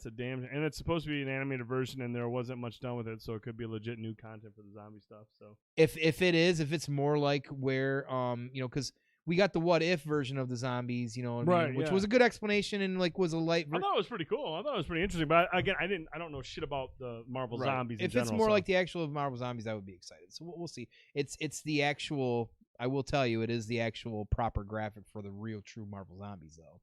a damn, and it's supposed to be an animated version, and there wasn't much done with it, so it could be legit new content for the zombie stuff. So If it's more like where because we got the What If version of the zombies, Right, which yeah. was a good explanation and like was a light. I thought it was pretty cool. I thought it was pretty interesting. But again, I don't know shit about the Marvel Right. zombies. If in it's general, more so. like the actual Marvel zombies, I would be excited. So we'll see. It's the actual. I will tell you, it is the actual proper graphic for the real true Marvel zombies, though.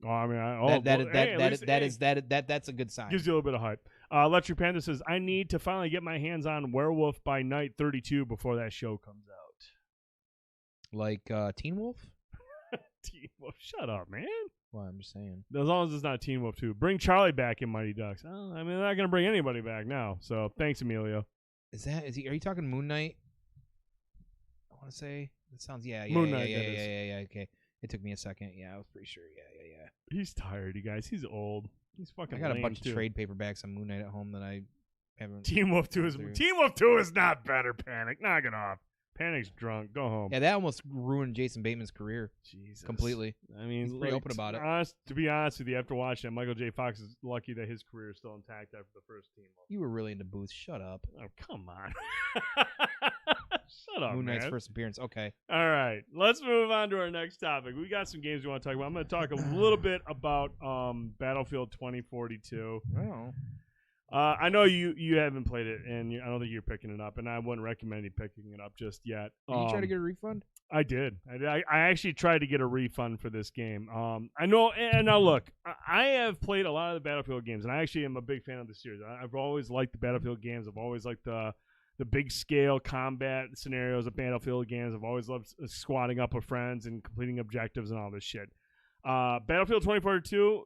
Oh, I mean, That's a good sign. gives you a little bit of hype. Electric Panda says, I need to finally get my hands on Werewolf by Night 32 before that show comes out. Like Teen Wolf. Teen Wolf, shut up, man. Well, I'm just saying. As long as it's not Teen Wolf 2. Bring Charlie back in Mighty Ducks. Oh, I mean, they're not going to bring anybody back now. So thanks, Emilio. Are you talking Moon Knight? I want to say that sounds Moon Knight, yeah, that is. yeah. Okay, it took me a second. Yeah, I was pretty sure. Yeah. He's tired, you guys. He's old. He's fucking I got a lame, bunch too. of trade paperbacks on Moon Knight at home that I haven't. Team Wolf 2 is through. Team Wolf 2 is not better. Panic, knock it off. Panic's drunk. Go home. Yeah, that almost ruined Jason Bateman's career Jesus. completely. I mean, He's pretty open about it. To be honest with you, after watching it, Michael J. Fox is lucky that his career is still intact after the first Team Wolf. You were really into Booth. Shut up. Oh, come on. Shut up, Moon Knight's man. first appearance. Okay. All right, let's move on to our next topic. We got some games we want to talk about. I'm going to talk a little bit about Battlefield 2042. Oh. I know you haven't played it, and I don't think you're picking it up, and I wouldn't recommend you picking it up just yet. Did you try to get a refund? I did. I actually tried to get a refund for this game. I know, and now look, I have played a lot of the Battlefield games, and I actually am a big fan of the series. I've always liked the Battlefield games. I've always liked the big scale combat scenarios of Battlefield games. I've always loved squatting up with friends and completing objectives and all this shit. Battlefield 2042,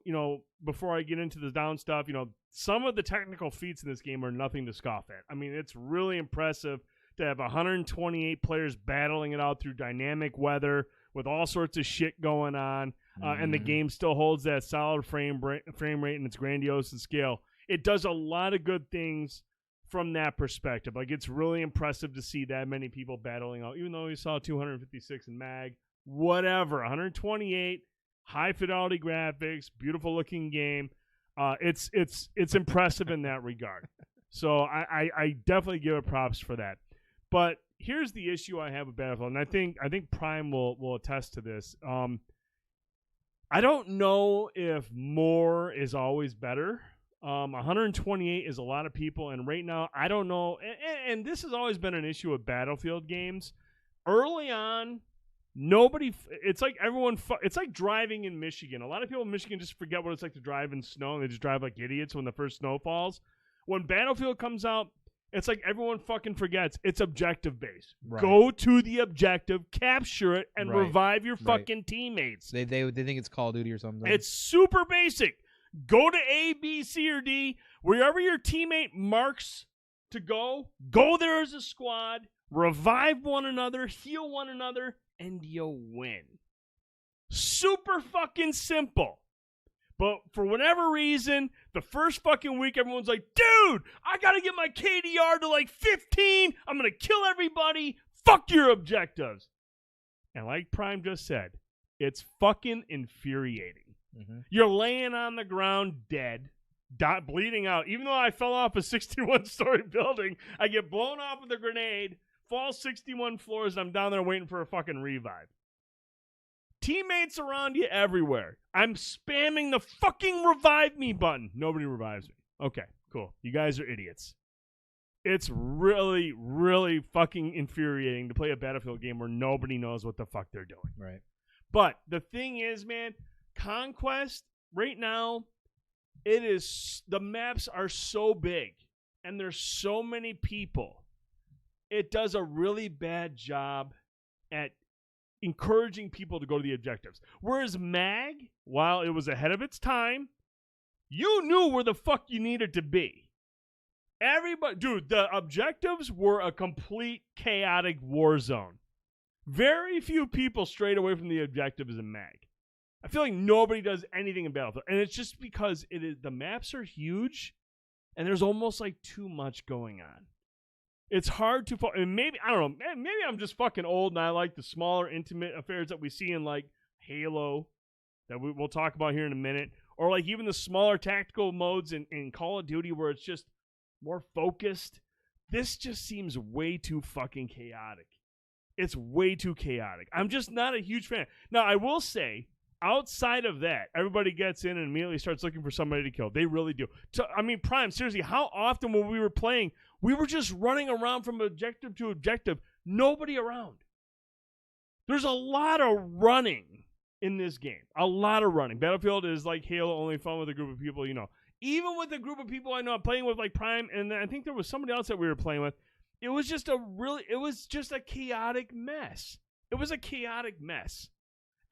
before I get into the down stuff, some of the technical feats in this game are nothing to scoff at. I mean, it's really impressive to have 128 players battling it out through dynamic weather with all sorts of shit going on, and the game still holds that solid frame rate and its grandiose and scale. It does a lot of good things from that perspective. Like, it's really impressive to see that many people battling out, even though we saw 256 in mag, whatever, 128, high fidelity graphics, beautiful looking game. It's impressive in that regard. So I definitely give it props for that. But here's the issue I have with Battlefield, and I think Prime will attest to this. I don't know if more is always better. 128 is a lot of people, and right now I don't know. And this has always been an issue with Battlefield games. Early on, nobody. It's like everyone. It's like driving in Michigan. A lot of people in Michigan just forget what it's like to drive in snow, and they just drive like idiots when the first snow falls. When Battlefield comes out, it's like everyone fucking forgets it's objective based. Right. Go to the objective, capture it, and Right. revive your Right. fucking teammates. They think it's Call of Duty or something. It's super basic. Go to A, B, C, or D. Wherever your teammate marks to go there as a squad, revive one another, heal one another, and you'll win. Super fucking simple. But for whatever reason, the first fucking week, everyone's like, dude, I got to get my KDR to like 15. I'm going to kill everybody. Fuck your objectives. And like Prime just said, it's fucking infuriating. Mm-hmm. You're laying on the ground dead, bleeding out. Even though I fell off a 61-story building, I get blown off with a grenade, fall 61 floors, and I'm down there waiting for a fucking revive. Teammates around you everywhere. I'm spamming the fucking revive me button. Nobody revives me. Okay, cool. You guys are idiots. It's really, really fucking infuriating to play a Battlefield game where nobody knows what the fuck they're doing. Right. But the thing is, man, Conquest right now, the maps are so big and there's so many people it does a really bad job at encouraging people to go to the objectives. Whereas MAG, while it was ahead of its time, you knew where the fuck you needed to be. Everybody, dude, the objectives were a complete chaotic war zone. Very few people strayed away from the objectives in MAG. I feel like nobody does anything in Battlefield, and it's just because the maps are huge, and there's almost like too much going on. It's hard to, and maybe, I don't know, maybe I'm just fucking old and I like the smaller, intimate affairs that we see in like Halo, that we'll talk about here in a minute, or like even the smaller tactical modes in Call of Duty where it's just more focused. This just seems way too fucking chaotic. It's way too chaotic. I'm just not a huge fan. Now, I will say, outside of that, everybody gets in and immediately starts looking for somebody to kill. They really do. I mean, Prime, seriously, how often when we were playing, we were just running around from objective to objective, nobody around. There's a lot of running in this game. A lot of running. Battlefield is like Halo, only fun with a group of people, you know. Even with a group of people I know I'm playing with, like Prime, and I think there was somebody else that we were playing with, it was just a chaotic mess. It was a chaotic mess.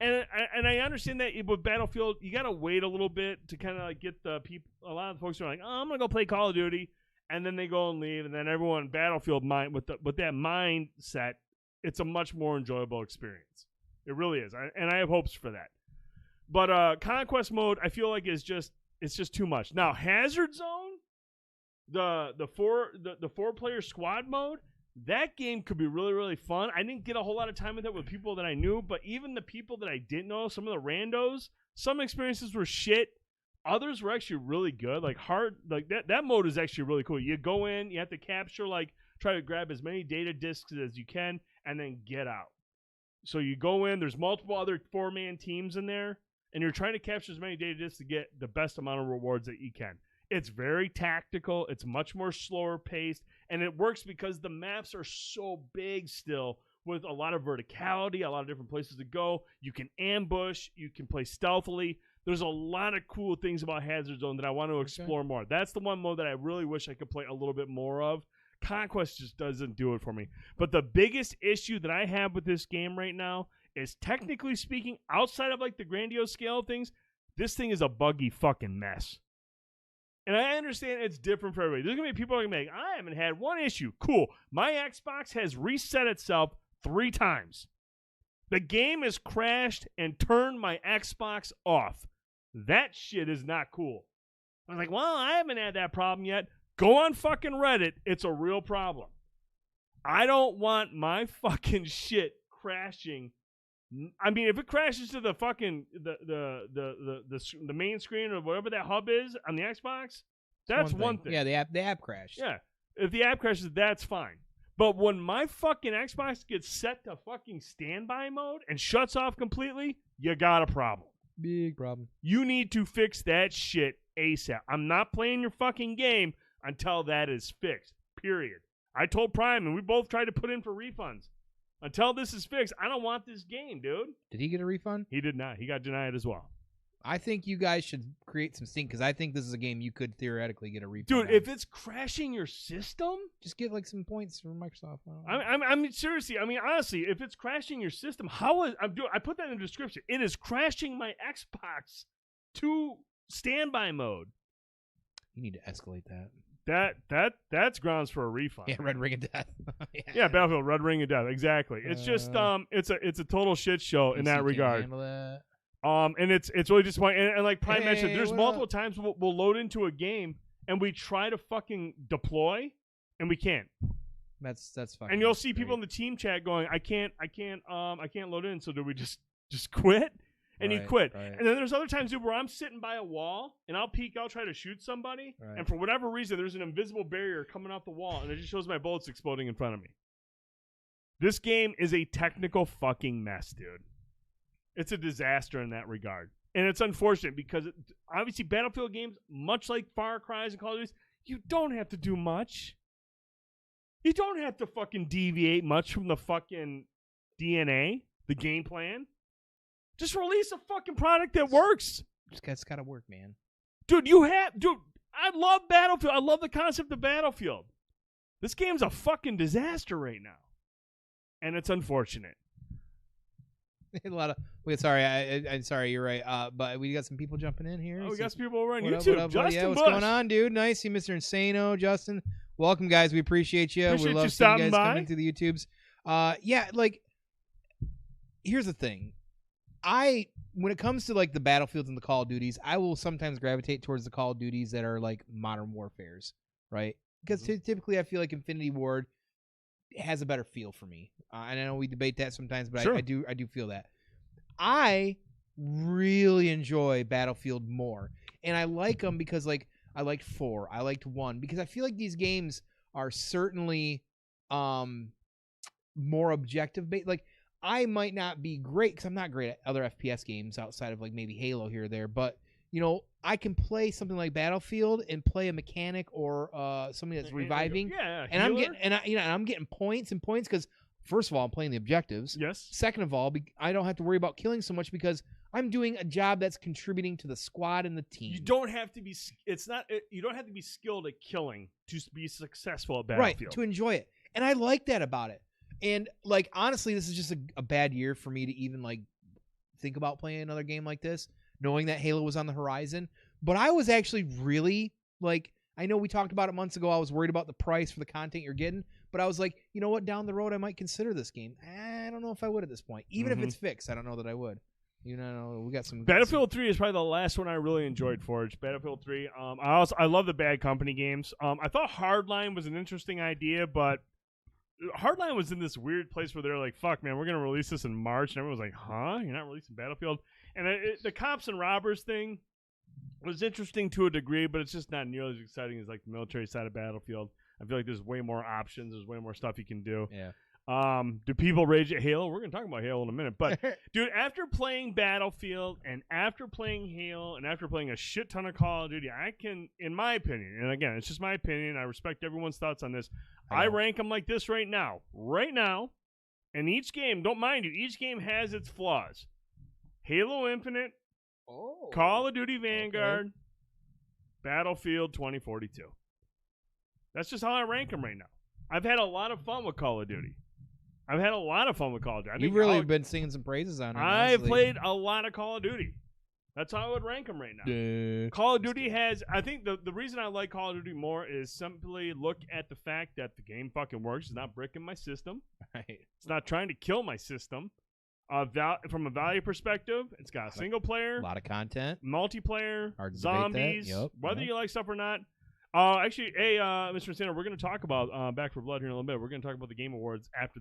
And I understand that with Battlefield, you got to wait a little bit to kind of like get the people. A lot of the folks are like, oh, I'm going to go play Call of Duty. And then they go and leave. And then everyone in Battlefield, with that mindset, it's a much more enjoyable experience. It really is. And I have hopes for that. But Conquest mode, I feel like it's just too much. Now, Hazard Zone, the 4-player squad mode, that game could be really, really fun. I didn't get a whole lot of time with it with people that I knew, but even the people that I didn't know, some of the randos, some experiences were shit. Others were actually really good. Like that mode is actually really cool. You go in, you have to capture, try to grab as many data disks as you can, and then get out. So you go in, there's multiple other 4-man teams in there, and you're trying to capture as many data disks to get the best amount of rewards that you can. It's very tactical. It's much more slower paced, and it works because the maps are so big still with a lot of verticality, a lot of different places to go. You can ambush. You can play stealthily. There's a lot of cool things about Hazard Zone that I want to explore more. That's the one mode that I really wish I could play a little bit more of. Conquest just doesn't do it for me. But the biggest issue that I have with this game right now is, technically speaking, outside of the grandiose scale of things, this thing is a buggy fucking mess. And I understand it's different for everybody. There's going to be people that are going to be like, I haven't had one issue. Cool. My Xbox has reset itself 3 times. The game has crashed and turned my Xbox off. That shit is not cool. I was like, well, I haven't had that problem yet. Go on fucking Reddit. It's a real problem. I don't want my fucking shit crashing. I mean, if it crashes to the fucking the main screen or whatever that hub is on the Xbox, that's one thing. Yeah, the app crashed. Yeah, if the app crashes, that's fine. But when my fucking Xbox gets set to fucking standby mode and shuts off completely, you got a problem. Big problem. You need to fix that shit ASAP. I'm not playing your fucking game until that is fixed. Period. I told Prime, and we both tried to put in for refunds. Until this is fixed, I don't want this game, dude. Did he get a refund? He did not. He got denied as well. I think you guys should create some sync, because I think this is a game you could theoretically get a refund. Dude, if it's crashing your system, just get some points from Microsoft. I mean, seriously. I mean, honestly, if it's crashing your system, how is I put that in the description. It is crashing my Xbox to standby mode. You need to escalate that. That's grounds for a refund. Yeah, Red Ring of Death. yeah, Battlefield, Red Ring of Death. Exactly. It's just it's a total shit show in that regard. Handle that. And it's really disappointing. And like Prime mentioned, there's multiple times we'll load into a game and we try to fucking deploy and we can't. That's fine. And you'll see people in the team chat going, I can't load in. So do we just quit? And he quit. Right. And then there's other times, dude, where I'm sitting by a wall and I'll try to shoot somebody, and for whatever reason, there's an invisible barrier coming off the wall, and it just shows my bullets exploding in front of me. This game is a technical fucking mess, dude. It's a disaster in that regard. And it's unfortunate because, obviously, Battlefield games, much like Far Cry's and Call of Duty, you don't have to do much. You don't have to fucking deviate much from the fucking DNA, the game plan. Just release a fucking product that works. It's got to work, man. Dude, I love Battlefield. I love the concept of Battlefield. This game's a fucking disaster right now. And it's unfortunate. A lot of sorry, I'm sorry, you're right. But we got some people jumping in here. Oh, we got some people over on What YouTube. up, Justin yeah, what's Bush. going on, dude? Nice. See Mr. Insano, Justin. Welcome, guys. We appreciate you. Appreciate we love you seeing you stopping guys by. coming to the YouTubes. Yeah, like, here's the thing. When it comes to like the Battlefields and the Call of Duties, I will sometimes gravitate towards the Call of Duties that are like Modern Warfares, right? Because typically I feel like Infinity Ward has a better feel for me. And I know we debate that sometimes, but Sure. I do feel that. I really enjoy Battlefield more. And I like them because like I liked 4, I liked 1, because I feel like these games are certainly more objective based. Like, I might not be great because I'm not great at other FPS games outside of like maybe Halo here or there, but you know, I can play something like Battlefield and play a mechanic or something that's reviving. Yeah, and I'm getting points because first of all, I'm playing the objectives. Yes. Second of all, I don't have to worry about killing so much because I'm doing a job that's contributing to the squad and the team. You don't have to be. You don't have to be skilled at killing to be successful at Battlefield. Right, to enjoy it, and I like that about it. And like honestly, this is just a bad year for me to even like think about playing another game like this, knowing that Halo was on the horizon. But I was actually really like, I know we talked about it months ago. I was worried about the price for the content you're getting, but I was like, you know what? Down the road, I might consider this game. I don't know if I would at this point, even if it's fixed. I don't know that I would. You know, we got some. Battlefield 3 is probably the last one I really enjoyed. Forge Battlefield 3. I love the Bad Company games. I thought Hardline was an interesting idea, but Hardline was in this weird place where they're like, fuck, man, we're going to release this in March. And everyone was like, huh? You're not releasing Battlefield? And the cops and robbers thing was interesting to a degree, but it's just not nearly as exciting as like the military side of Battlefield. I feel like there's way more options. There's way more stuff you can do. Yeah. Do people rage at Halo? We're going to talk about Halo in a minute. But, dude, after playing Battlefield and after playing Halo and after playing a shit ton of Call of Duty, I can, in my opinion, and again, it's just my opinion, I respect everyone's thoughts on this, I rank them like this right now. Right now, and each game, don't mind you, each game has its flaws. Halo Infinite, Call of Duty Vanguard, Battlefield 2042. That's just how I rank them right now. I've had a lot of fun with Call of Duty. You've really been singing some praises on it. I've played a lot of Call of Duty. That's how I would rank them right now. Call of Duty has, I think the reason I like Call of Duty more is simply look at the fact that the game fucking works. It's not bricking my system. Right. It's not trying to kill my system. From a value perspective, it's got a single player, A lot of content. multiplayer, Hard to debate that. zombies, Yep. whether you like stuff or not. Actually, hey, Mr. Sandler, we're going to talk about Back for Blood here in a little bit. We're going to talk about the Game Awards after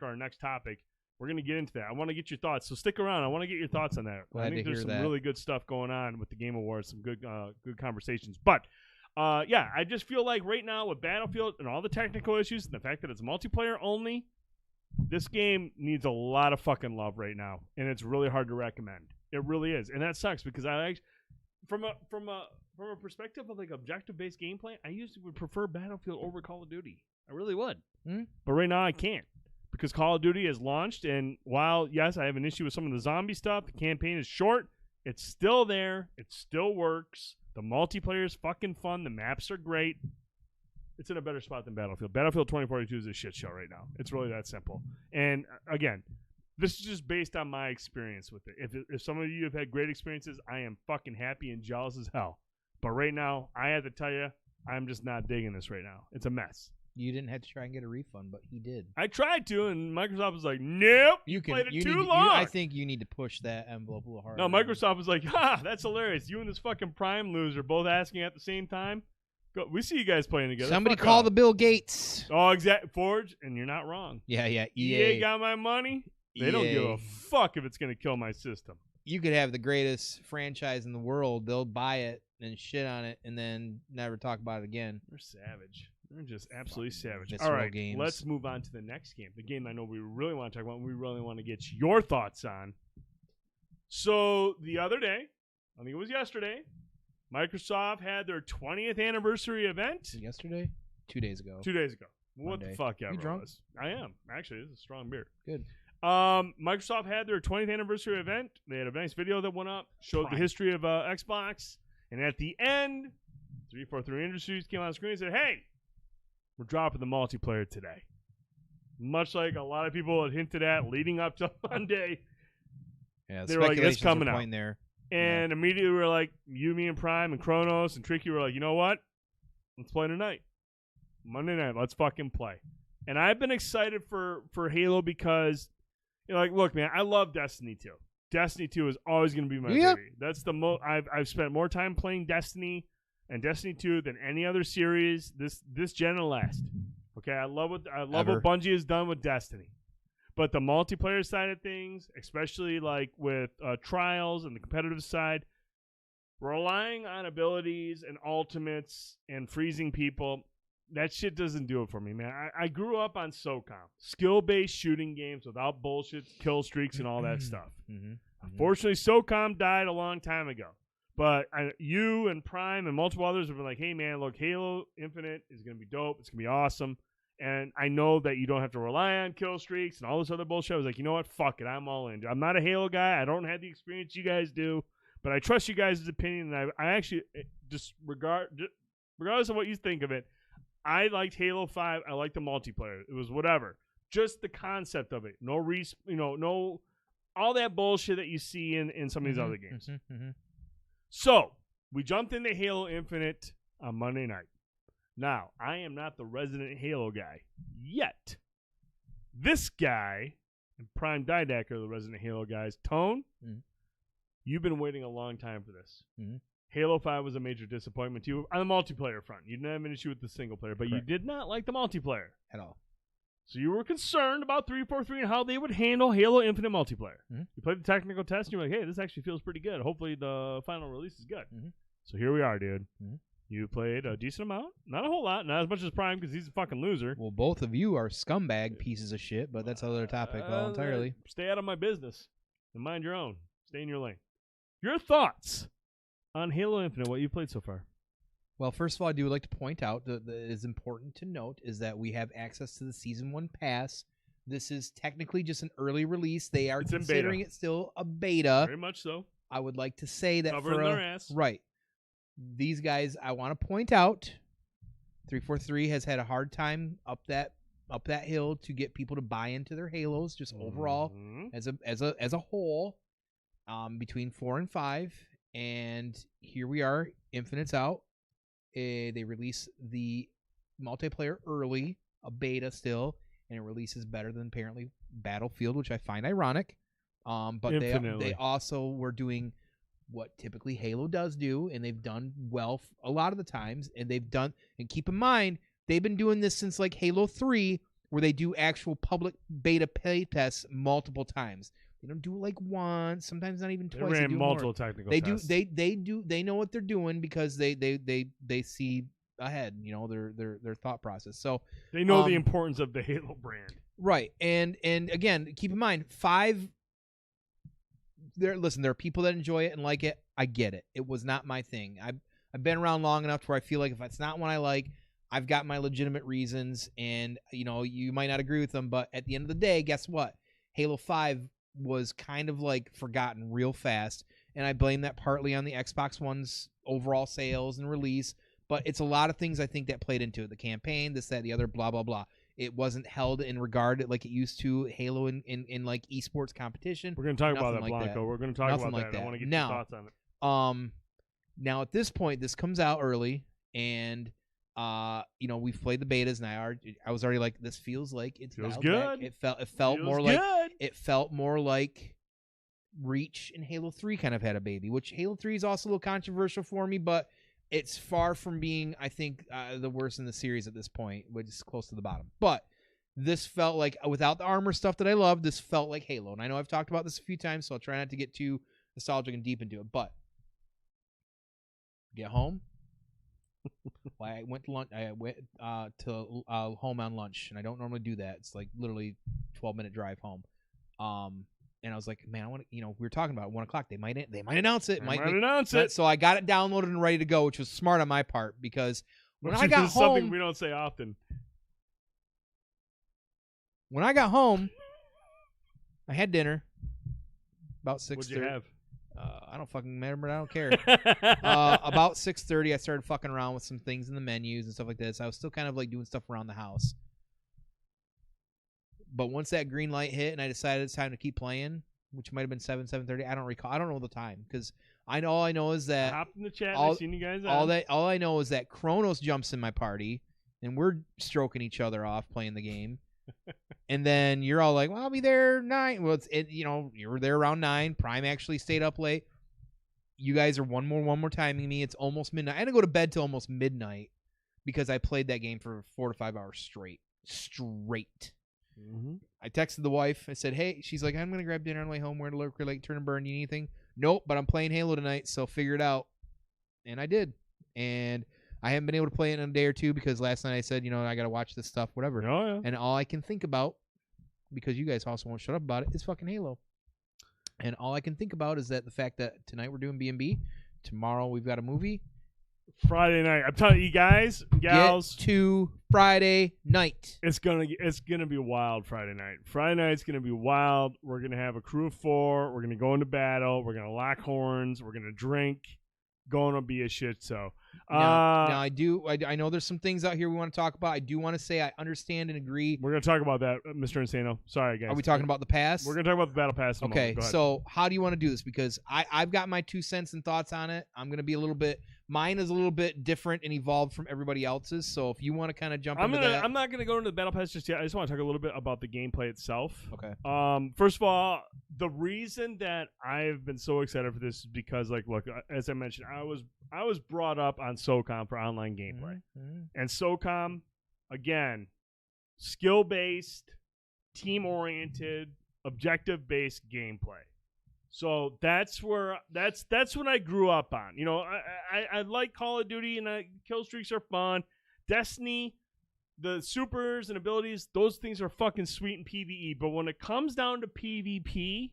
our next topic. We're going to get into that. I want to get your thoughts, so stick around. I want to get your thoughts on that. I think there's some really good stuff going on with the Game Awards, some good conversations. But, yeah, I just feel like right now with Battlefield and all the technical issues and the fact that it's multiplayer only, this game needs a lot of fucking love right now, and it's really hard to recommend. It really is, and that sucks because from a perspective of like objective-based gameplay, I usually would prefer Battlefield over Call of Duty. I really would. But right now I can't because Call of Duty has launched, and while, yes, I have an issue with some of the zombie stuff, the campaign is short, it's still there, it still works, the multiplayer is fucking fun, the maps are great. It's in a better spot than Battlefield. Battlefield 2042 is a shit show right now. It's really that simple. And, again, this is just based on my experience with it. If some of you have had great experiences, I am fucking happy and jealous as hell. But right now, I have to tell you, I'm just not digging this right now. It's a mess. You didn't have to try and get a refund, but he did. I tried to, and Microsoft was like, nope, you played it too long. I think you need to push that envelope a little harder. No, Microsoft was like, that's hilarious. You and this fucking Prime loser both asking at the same time. We see you guys playing together. Somebody call the Bill Gates. Oh, exactly. Forge, and you're not wrong. Yeah. EA got my money. They don't give a fuck if it's going to kill my system. You could have the greatest franchise in the world. They'll buy it and shit on it and then never talk about it again. They're savage. They're just absolutely savage. Visceral All right, games. Let's move on to the next game. The game I know we really want to talk about and we really want to get your thoughts on. So the other day, I think it was yesterday, Microsoft had their 20th anniversary event. Yesterday? 2 days ago. 2 days ago. What Monday. the fuck ever You drunk? it was. I am. Actually, this is a strong beer. Good. Microsoft had their 20th anniversary event. They had a nice video that went up, showed the history of Xbox, and at the end, 343 Industries came on screen and said, hey, we're dropping the multiplayer today. Much like a lot of people had hinted at leading up to Monday. Yeah, they were like, it's coming out. There. And immediately we were like, you, me, and Prime, and Kronos, and Tricky were like, you know what? Let's play tonight. Monday night, let's fucking play. And I've been excited for Halo because, like, look, man, I love Destiny 2. Destiny 2 is always going to be my baby. That's the most. I've spent more time playing Destiny and Destiny 2 than any other series this gen and last. Okay, I love what Bungie has done with Destiny. But the multiplayer side of things, especially like with trials and the competitive side, relying on abilities and ultimates and freezing people, that shit doesn't do it for me, man. I grew up on SOCOM, skill-based shooting games without bullshit, kill streaks, and all that stuff. Unfortunately, SOCOM died a long time ago. But you and Prime and multiple others have been like, hey, man, look, Halo Infinite is going to be dope. It's going to be awesome. And I know that you don't have to rely on kill streaks and all this other bullshit. I was like, you know what? Fuck it. I'm all in. I'm not a Halo guy. I don't have the experience you guys do. But I trust you guys' opinion. And I actually just regardless of what you think of it, I liked Halo 5. I liked the multiplayer. It was whatever. Just the concept of it. No all that bullshit that you see in some of these other games. So, we jumped into Halo Infinite on Monday night. Now, I am not the resident Halo guy yet. This guy, and Prime Didac are the resident Halo guys. Tone, you've been waiting a long time for this. Halo 5 was a major disappointment to you on the multiplayer front. You didn't have an issue with the single player, but you did not like the multiplayer. At all. So you were concerned about 343 and how they would handle Halo Infinite multiplayer. You played the technical test, and you're like, hey, this actually feels pretty good. Hopefully the final release is good. So here we are, dude. You played a decent amount. Not a whole lot. Not as much as Prime because he's a fucking loser. Well, both of you are scumbag pieces of shit, but that's another topic entirely. Stay out of my business and mind your own. Stay in your lane. Your thoughts on Halo Infinite, what you've played so far? Well, first of all, I do like to point out that is important to note is that we have access to the Season 1 pass. This is technically just an early release. They are considering it still a beta. Very much so. I would like to say that covering their ass. Right. These guys, I want to point out, 343 has had a hard time up that hill to get people to buy into their Halos, just overall as a whole, between 4 and 5. And here we are, Infinite's out. They release the multiplayer early, a beta still, and it releases better than apparently Battlefield, which I find ironic. But they also were doing what typically Halo does do, and they've done well a lot of the times. And keep in mind, they've been doing this since like Halo 3, where they do actual public beta play tests multiple times. They don't do it like once, sometimes not even twice. They ran multiple technical tests. They know what they're doing because they see ahead, their thought process. So they know the importance of the Halo brand. Right. And again, keep in mind, 5 there are people that enjoy it and like it. I get it. It was not my thing. I've been around long enough to where I feel like if it's not one I like, I've got my legitimate reasons, and you might not agree with them, but at the end of the day, guess what? Halo 5 was kind of like forgotten real fast, and I blame that partly on the Xbox One's overall sales and release, but it's a lot of things I think that played into it. The campaign, this, that, the other, blah, blah, blah. It wasn't held in regard like it used to Halo in like esports competition. We're going to talk about that, Blanco. We're going to talk about that. I want to get your thoughts on it. Now at this point, this comes out early, and we've played the betas, and I was already like, this feels like it feels good. It felt more good. It felt more like Reach and Halo 3 kind of had a baby, which Halo 3 is also a little controversial for me, but it's far from being, I think, the worst in the series at this point, which is close to the bottom. But this felt like, without the armor stuff that I love, this felt like Halo. And I know I've talked about this a few times, so I'll try not to get too nostalgic and deep into it. But get home. I went to lunch. I went to home on lunch, and I don't normally do that. It's like literally 12-minute drive home. And I was like, man, I want to. We were talking about 1 o'clock. They might announce it. Might announce it. So I got it downloaded and ready to go, which was smart on my part because when I got home, something we don't say often. When I got home, I had dinner about 6:30. What'd you have? I don't fucking remember. I don't care. About 6:30, I started fucking around with some things in the menus and stuff like this. I was still kind of like doing stuff around the house. But once that green light hit and I decided it's time to keep playing, which might have been 7:30, I don't recall. I don't know the time because all I know is that Hop in the chat. I've seen you guys. All I know is that Kronos jumps in my party and we're stroking each other off playing the game. And then you're all like, well, I'll be there 9. Well, you were there around 9. Prime actually stayed up late. You guys are one more timing me. It's almost midnight. I had to go to bed till almost midnight because I played that game for 4 to 5 hours straight. Mm-hmm. I texted the wife. I said, hey, she's like, I'm going to grab dinner on the way home. We're going to Lake Turn and Burn. You need anything? Nope, but I'm playing Halo tonight, so figure it out. And I did. And I haven't been able to play it in a day or two because last night I said, I got to watch this stuff, whatever. Oh, yeah. And all I can think about, because you guys also won't shut up about it, is fucking Halo. And all I can think about is that the fact that tonight we're doing B&B. Tomorrow we've got a movie. Friday night. I'm telling you guys, gals. Get to Friday night. It's gonna be wild Friday night. Friday night's gonna be wild. We're gonna have a crew of 4. We're gonna go into battle. We're gonna lock horns. We're gonna drink. Gonna be a shit show. Now I know there's some things out here we want to talk about. I do want to say I understand and agree. We're gonna talk about that, Mr. Insano. Sorry, guys. Are we talking about the pass? We're gonna talk about the battle pass. Okay, so how do you want to do this? Because I've got my 2 cents and thoughts on it. I'm gonna be mine is a little bit different and evolved from everybody else's. So if you want to kind of jump into that. I'm not going to go into the battle pass just yet. I just want to talk a little bit about the gameplay itself. Okay. First of all, the reason that I've been so excited for this is because, like, look, as I mentioned, I was brought up on SOCOM for online gameplay. Mm-hmm. And SOCOM, again, skill-based, team-oriented, objective-based gameplay. So that's what I grew up on. I like Call of Duty and kill streaks are fun. Destiny, the supers and abilities, those things are fucking sweet in PvE. But when it comes down to PvP,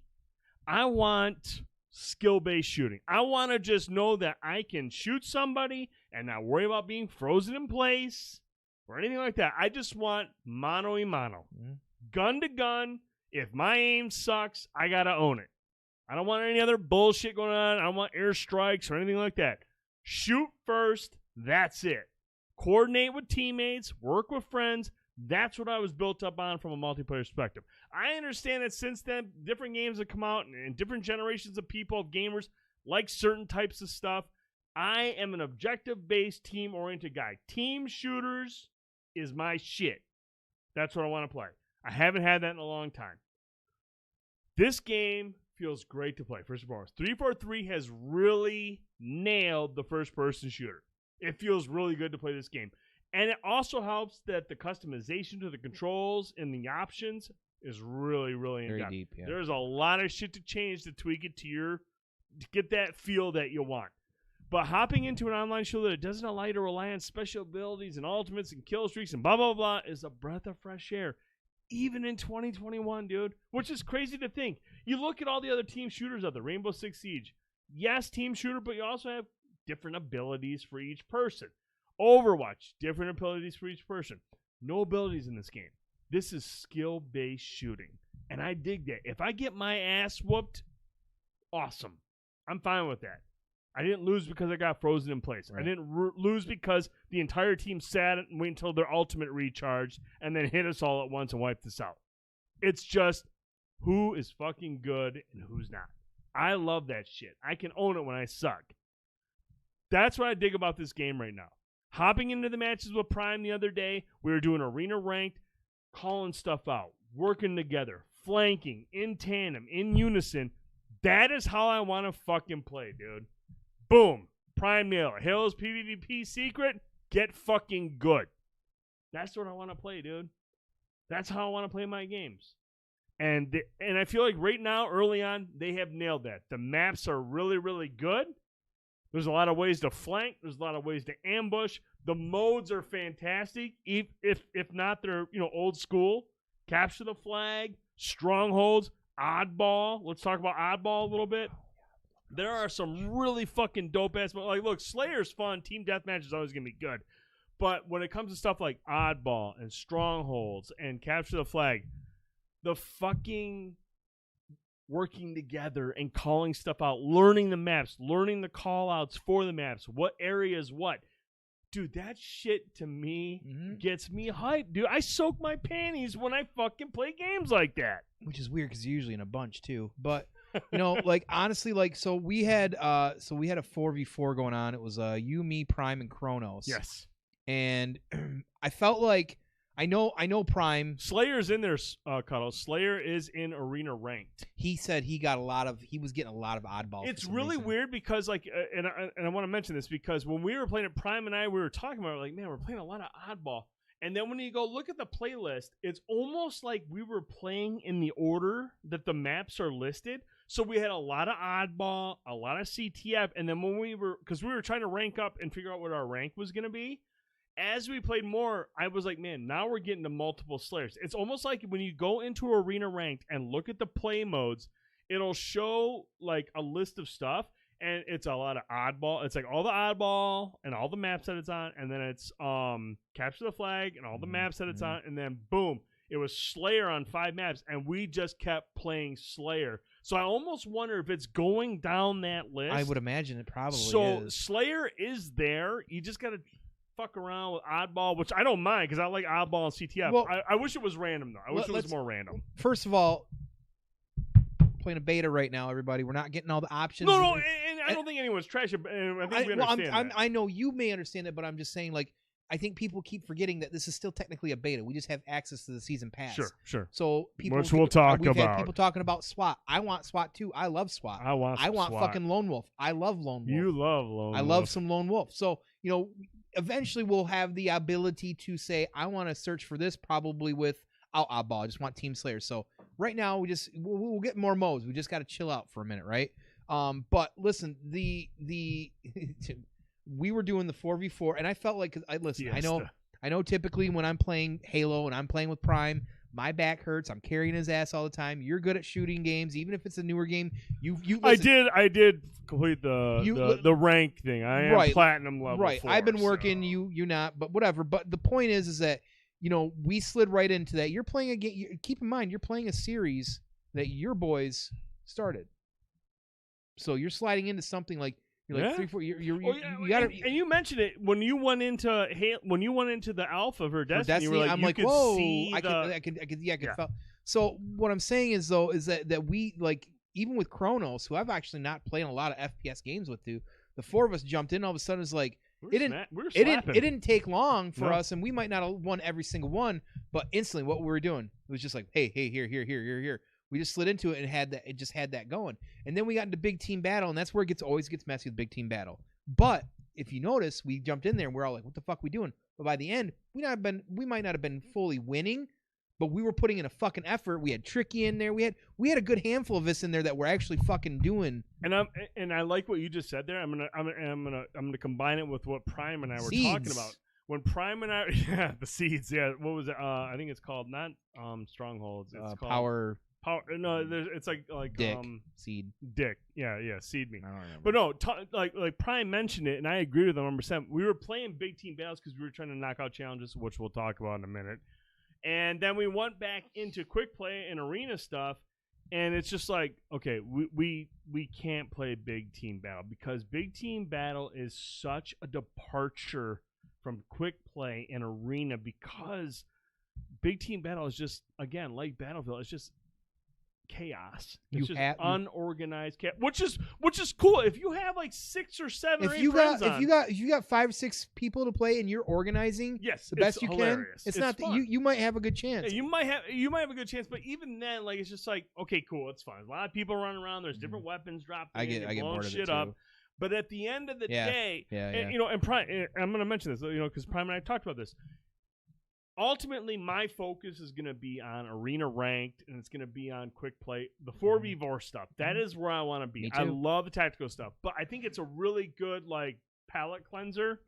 I want skill-based shooting. I want to just know that I can shoot somebody and not worry about being frozen in place or anything like that. I just want mano-a-mano. Mm-hmm. Gun to gun. If my aim sucks, I got to own it. I don't want any other bullshit going on. I don't want airstrikes or anything like that. Shoot first. That's it. Coordinate with teammates. Work with friends. That's what I was built up on from a multiplayer perspective. I understand that since then, different games have come out and different generations of people, of gamers, like certain types of stuff. I am an objective-based, team-oriented guy. Team shooters is my shit. That's what I want to play. I haven't had that in a long time. This game feels great to play. First and foremost, 343 has really nailed the first-person shooter. It feels really good to play this game. And it also helps that the customization to the controls and the options is really, really in-depth. Very deep, yeah. There's a lot of shit to change to tweak it to get that feel that you want. But hopping into an online show that it doesn't allow you to rely on special abilities and ultimates and kill streaks and blah, blah, blah is a breath of fresh air. Even in 2021, dude, which is crazy to think. You look at all the other team shooters out there, Rainbow Six Siege. Yes, team shooter, but you also have different abilities for each person. Overwatch, different abilities for each person. No abilities in this game. This is skill-based shooting, and I dig that. If I get my ass whooped, awesome. I'm fine with that. I didn't lose because I got frozen in place. Right. I didn't lose because the entire team sat and waited until their ultimate recharged and then hit us all at once and wiped us out. It's just who is fucking good and who's not. I love that shit. I can own it when I suck. That's what I dig about this game right now. Hopping into the matches with Prime the other day, we were doing arena ranked, calling stuff out, working together, flanking, in tandem, in unison. That is how I want to fucking play, dude. Boom. Prime nail. Halo's PvP secret. Get fucking good. That's what I want to play, dude. That's how I want to play my games. And I feel like right now, early on, they have nailed that. The maps are really, really good. There's a lot of ways to flank. There's a lot of ways to ambush. The modes are fantastic. If not, they're old school. Capture the flag, strongholds, oddball. Let's talk about oddball a little bit. There are some really fucking dope-ass... Like, look, Slayer's fun. Team Deathmatch is always going to be good. But when it comes to stuff like Oddball and Strongholds and Capture the Flag, the fucking working together and calling stuff out, learning the maps, learning the call outs for the maps, what areas what. Dude, that shit to me gets me hyped. Dude, I soak my panties when I fucking play games like that. Which is weird because you're usually in a bunch too. But you know, like honestly, like so we had a 4v4 going on. It was you, me, Prime, and Kronos. Yes. And I felt like I know Prime. Slayer's in there, Cuddle. Slayer is in arena ranked. He said he was getting a lot of oddballs. It's really weird because, like, and I want to mention this because when we were playing it, Prime and I, we were talking about it, like, man, we're playing a lot of oddball. And then when you go look at the playlist, it's almost like we were playing in the order that the maps are listed. So we had a lot of oddball, a lot of CTF, and then when we were trying to rank up and figure out what our rank was going to be. As we played more, I was like, man, now we're getting to multiple Slayers. It's almost like when you go into Arena Ranked and look at the play modes, it'll show like a list of stuff, and it's a lot of oddball. It's like all the oddball and all the maps that it's on, and then it's Capture the Flag and all the maps that it's on, and then boom, it was Slayer on 5 maps, and we just kept playing Slayer. So I almost wonder if it's going down that list. I would imagine it probably is. So Slayer is there. You just got to fuck around with oddball, which I don't mind because I like oddball and CTF. Well, I wish it was random though. I wish it was more random. First of all, playing a beta right now, everybody. We're not getting all the options. No, and I don't think anyone's trash it. I think we understand that. I know you may understand it, but I'm just saying, like, I think people keep forgetting that this is still technically a beta. We just have access to the season pass. Sure. So people, which we'll talk we've about. had people talking about SWAT. I want SWAT too. I love SWAT. I want SWAT. fucking Lone Wolf. I love Lone Wolf. You love Lone Wolf. I love some Lone Wolf. So, you know, eventually we'll have the ability to say, I want to search for this probably with oddball. I just want Team Slayer. So right now we'll get more modes. We just got to chill out for a minute, right? But listen, we were doing the 4v4, and I felt like I know typically when I'm playing Halo and I'm playing with Prime, my back hurts. I'm carrying his ass all the time. You're good at shooting games, even if it's a newer game. Listen, I did complete the rank thing. I am platinum level. Right. 4, I've been working. You're not, but whatever. But the point is that, you know, we slid right into that. You're playing a game. Keep in mind, you're playing a series that your boys started. So you're sliding into something like. You're like 3, 4. You got to. And you mentioned it when you went into the alpha for Destiny. You were like, I'm like, whoa! I could feel. So what I'm saying is though is that we like even with Kronos, who I've actually not played a lot of FPS games with, the 4 of us jumped in. All of a sudden, it's like it didn't take long for us, and we might not have won every single one, but instantly what we were doing, it was just like, hey, here. We just slid into it and it just had that going. And then we got into big team battle, and that's where it always gets messy with big team battle. But if you notice, we jumped in there and we're all like, what the fuck we doing? But by the end, we might not have been fully winning, but we were putting in a fucking effort. We had Tricky in there. We had a good handful of us in there that we're actually fucking doing. And I like what you just said there. I'm gonna combine it with what Prime and I were talking about. When Prime and I the seeds, what was it? I think it's called not strongholds. It's called Power. No, it's like Dick. Seed. Dick. Yeah, seed me. I don't remember. But no, like Prime mentioned it, and I agree with him 100%. We were playing big team battles because we were trying to knock out challenges, which we'll talk about in a minute. And then we went back into quick play and arena stuff, and it's just like, okay, we can't play big team battle because big team battle is such a departure from quick play and arena because big team battle is just, again, like Battlefield, it's just chaos. It's just unorganized chaos, which is cool. If you have like 6 or 7 or 8 friends if you got 5 or 6 people to play and you're organizing the best you hilarious. Can, it's not that you might have a good chance. Yeah, you might have a good chance, but even then, like, it's just like, okay, cool, it's fun. A lot of people running around. There's different weapons dropping. I get bored of shit up. But at the end of the day, you know, and Prime, I'm going to mention this, you know, because Prime and I talked about this. Ultimately, my focus is going to be on arena ranked, and it's going to be on quick play, the 4v4 stuff. That is where I want to be. I love the tactical stuff, but I think it's a really good, like, palate cleanser.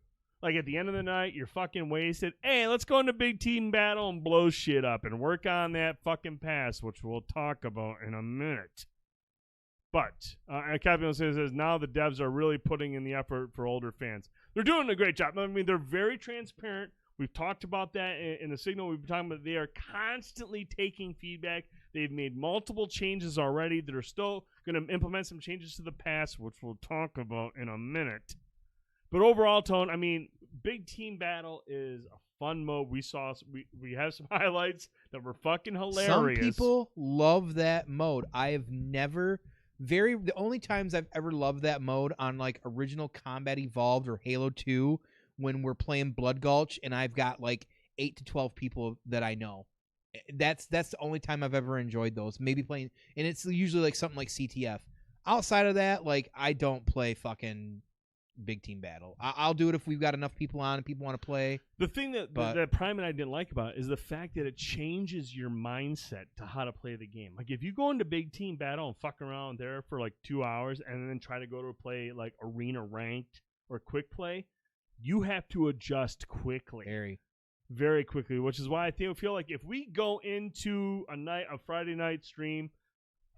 Like, at the end of the night, you're fucking wasted. Hey, let's go into big team battle and blow shit up and work on that fucking pass, which we'll talk about in a minute. But Captain says now the devs are really putting in the effort for older fans. They're doing a great job. I mean, they're very transparent. We've talked about that in the signal. We've been talking about they are constantly taking feedback. They've made multiple changes already. They're still going to implement some changes to the pass, which we'll talk about in a minute. But overall, Tone, I mean, Big Team Battle is a fun mode. We have some highlights that were fucking hilarious. Some people love that mode. I have never... the only times I've ever loved that mode on like original Combat Evolved or Halo 2 when we're playing Blood Gulch and I've got like 8 to 12 people that I know. That's the only time I've ever enjoyed those. Maybe playing, and it's usually like something like CTF. Outside of that, like I don't play fucking Big Team Battle. I'll do it if we've got enough people on and people want to play. The thing that Prime and I didn't like about it is the fact that it changes your mindset to how to play the game. Like if you go into Big Team Battle and fuck around there for like 2 hours and then try to go to play like Arena Ranked or Quick Play, you have to adjust quickly. Very quickly, which is why I feel like if we go into a Friday night stream,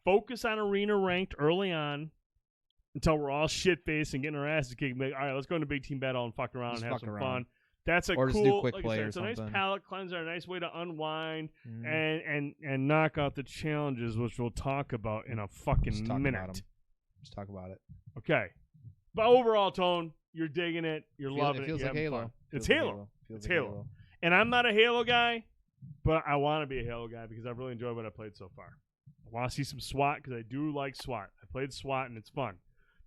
focus on Arena Ranked early on until we're all shit-faced and getting our asses kicked, like, all right, let's go into Big Team Battle and fuck around and have some fun. That's a or cool, just do quick like play I said, or it's a something. nice palate cleanser, a nice way to unwind and knock out the challenges, which we'll talk about in a fucking minute. Let's talk about it. Okay. But overall, Tone, you're digging it. You're loving it. It feels like Halo. It's Halo. It's Halo. And I'm not a Halo guy, but I want to be a Halo guy because I've really enjoyed what I played so far. I want to see some SWAT because I do like SWAT. I played SWAT and it's fun.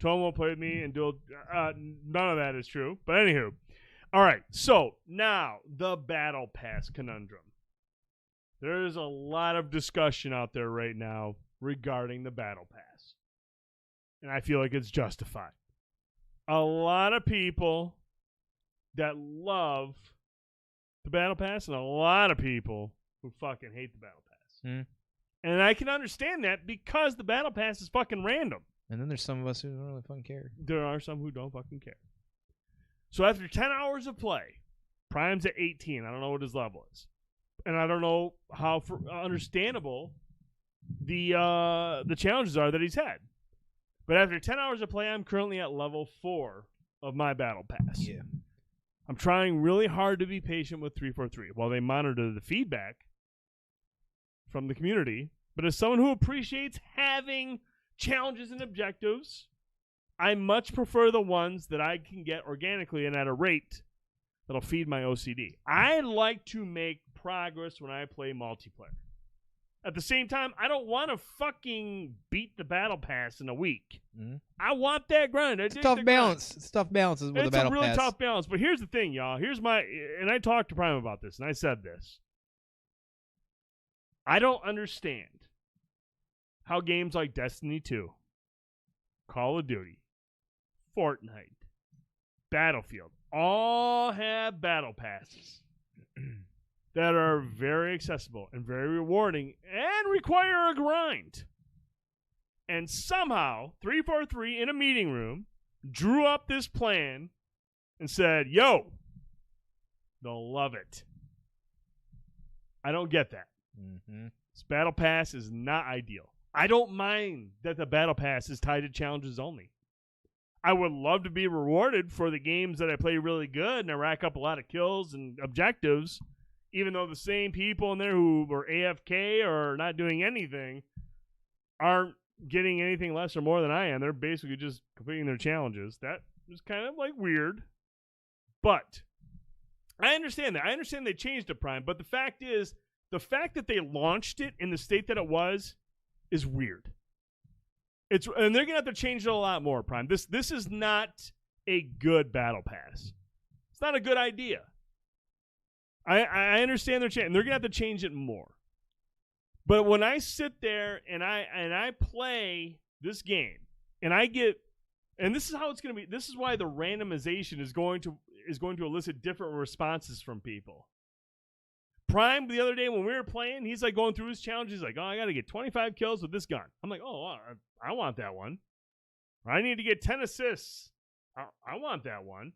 Tone won't play with me and do none of that is true. But anywho. All right. So now the Battle Pass conundrum. There's a lot of discussion out there right now regarding the Battle Pass. And I feel like it's justified. A lot of people that love the Battle Pass and a lot of people who fucking hate the Battle Pass. And I can understand that because the Battle Pass is fucking random. And then there's some of us who don't really fucking care. There are some who don't fucking care. So after 10 hours of play, Prime's at 18. I don't know what his level is. And I don't know how understandable the challenges are that he's had. But after 10 hours of play, I'm currently at level 4 of my Battle Pass. Yeah. I'm trying really hard to be patient with 343 while they monitor the feedback from the community. But as someone who appreciates having challenges and objectives, I much prefer the ones that I can get organically and at a rate that'll feed my OCD. I like to make progress when I play multiplayer. At the same time, I don't want to fucking beat the Battle Pass in a week. I want that grind. It's a tough balance. It's tough balances with the Battle Pass. It's a really tough balance. But here's the thing, y'all. And I talked to Prime about this, and I said this. I don't understand how games like Destiny 2, Call of Duty, Fortnite, Battlefield all have Battle Passes that are very accessible and very rewarding and require a grind. And somehow, 343 in a meeting room drew up this plan and said, yo, they'll love it. I don't get that. This Battle Pass is not ideal. I don't mind that the Battle Pass is tied to challenges only. I would love to be rewarded for the games that I play really good and I rack up a lot of kills and objectives, even though the same people in there who were AFK or not doing anything aren't getting anything less or more than I am. They're basically just completing their challenges. That is kind of like weird. But I understand that. I understand they changed the Prime. But the fact is, the fact that they launched it in the state that it was is weird. And they're going to have to change it a lot more, Prime. This is not a good Battle Pass. It's not a good idea. I understand they're changing. They're going to have to change it more. But when I sit there and I play this game and I get, and this is how it's going to be. This is why the randomization is going to elicit different responses from people. Prime, the other day when we were playing, he's like going through his challenges. He's like, oh, I got to get 25 kills with this gun. I'm like, oh, I want that one. Or I need to get 10 assists. I want that one.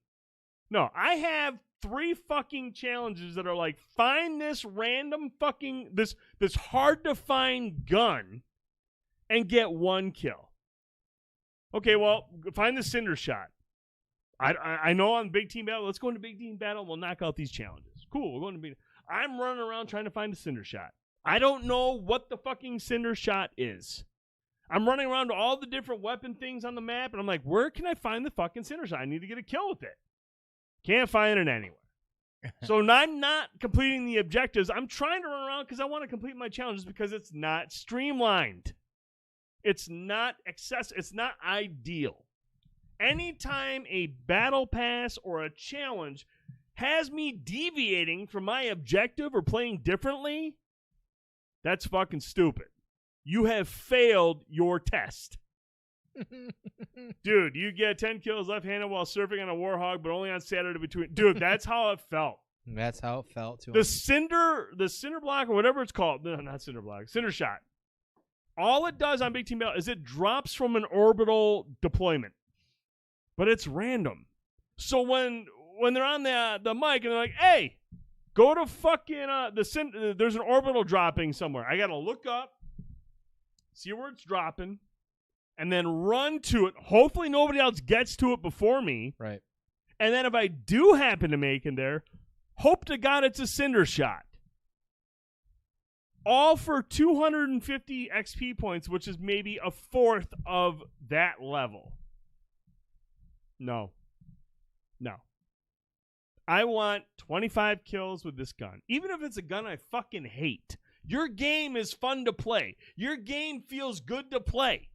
No, I have 3 fucking challenges that are like, find this random fucking, this hard to find gun and get 1 kill. Okay, well, find the Cinder Shot. I know on Big Team Battle, let's go into Big Team Battle and we'll knock out these challenges. Cool, we're going to be. I'm running around trying to find a Cinder Shot. I don't know what the fucking Cinder Shot is. I'm running around to all the different weapon things on the map, and I'm like, where can I find the fucking Cinder Shot? I need to get a kill with it. Can't find it anywhere. So I'm not completing the objectives. I'm trying to run around because I want to complete my challenges because it's not streamlined. It's not it's not ideal. Anytime a battle pass or a challenge has me deviating from my objective or playing differently, that's fucking stupid. You have failed your test. Dude, you get 10 kills left-handed while surfing on a Warhog, but only on Saturday between. Dude, that's how it felt. That's how it felt to The him. cinder block or whatever it's called. No, not cinder block. Cinder shot. All it does on Big Team Battle is it drops from an orbital deployment. But it's random. So when they're on the mic and they're like, hey, go to fucking there's an orbital dropping somewhere. I gotta look up, see where it's dropping, and then run to it. Hopefully nobody else gets to it before me. Right. And then if I do happen to make it there, hope to God it's a Cinder Shot. All for 250 XP points, which is maybe a fourth of that level. No. I want 25 kills with this gun. Even if it's a gun I fucking hate. Your game is fun to play. Your game feels good to play.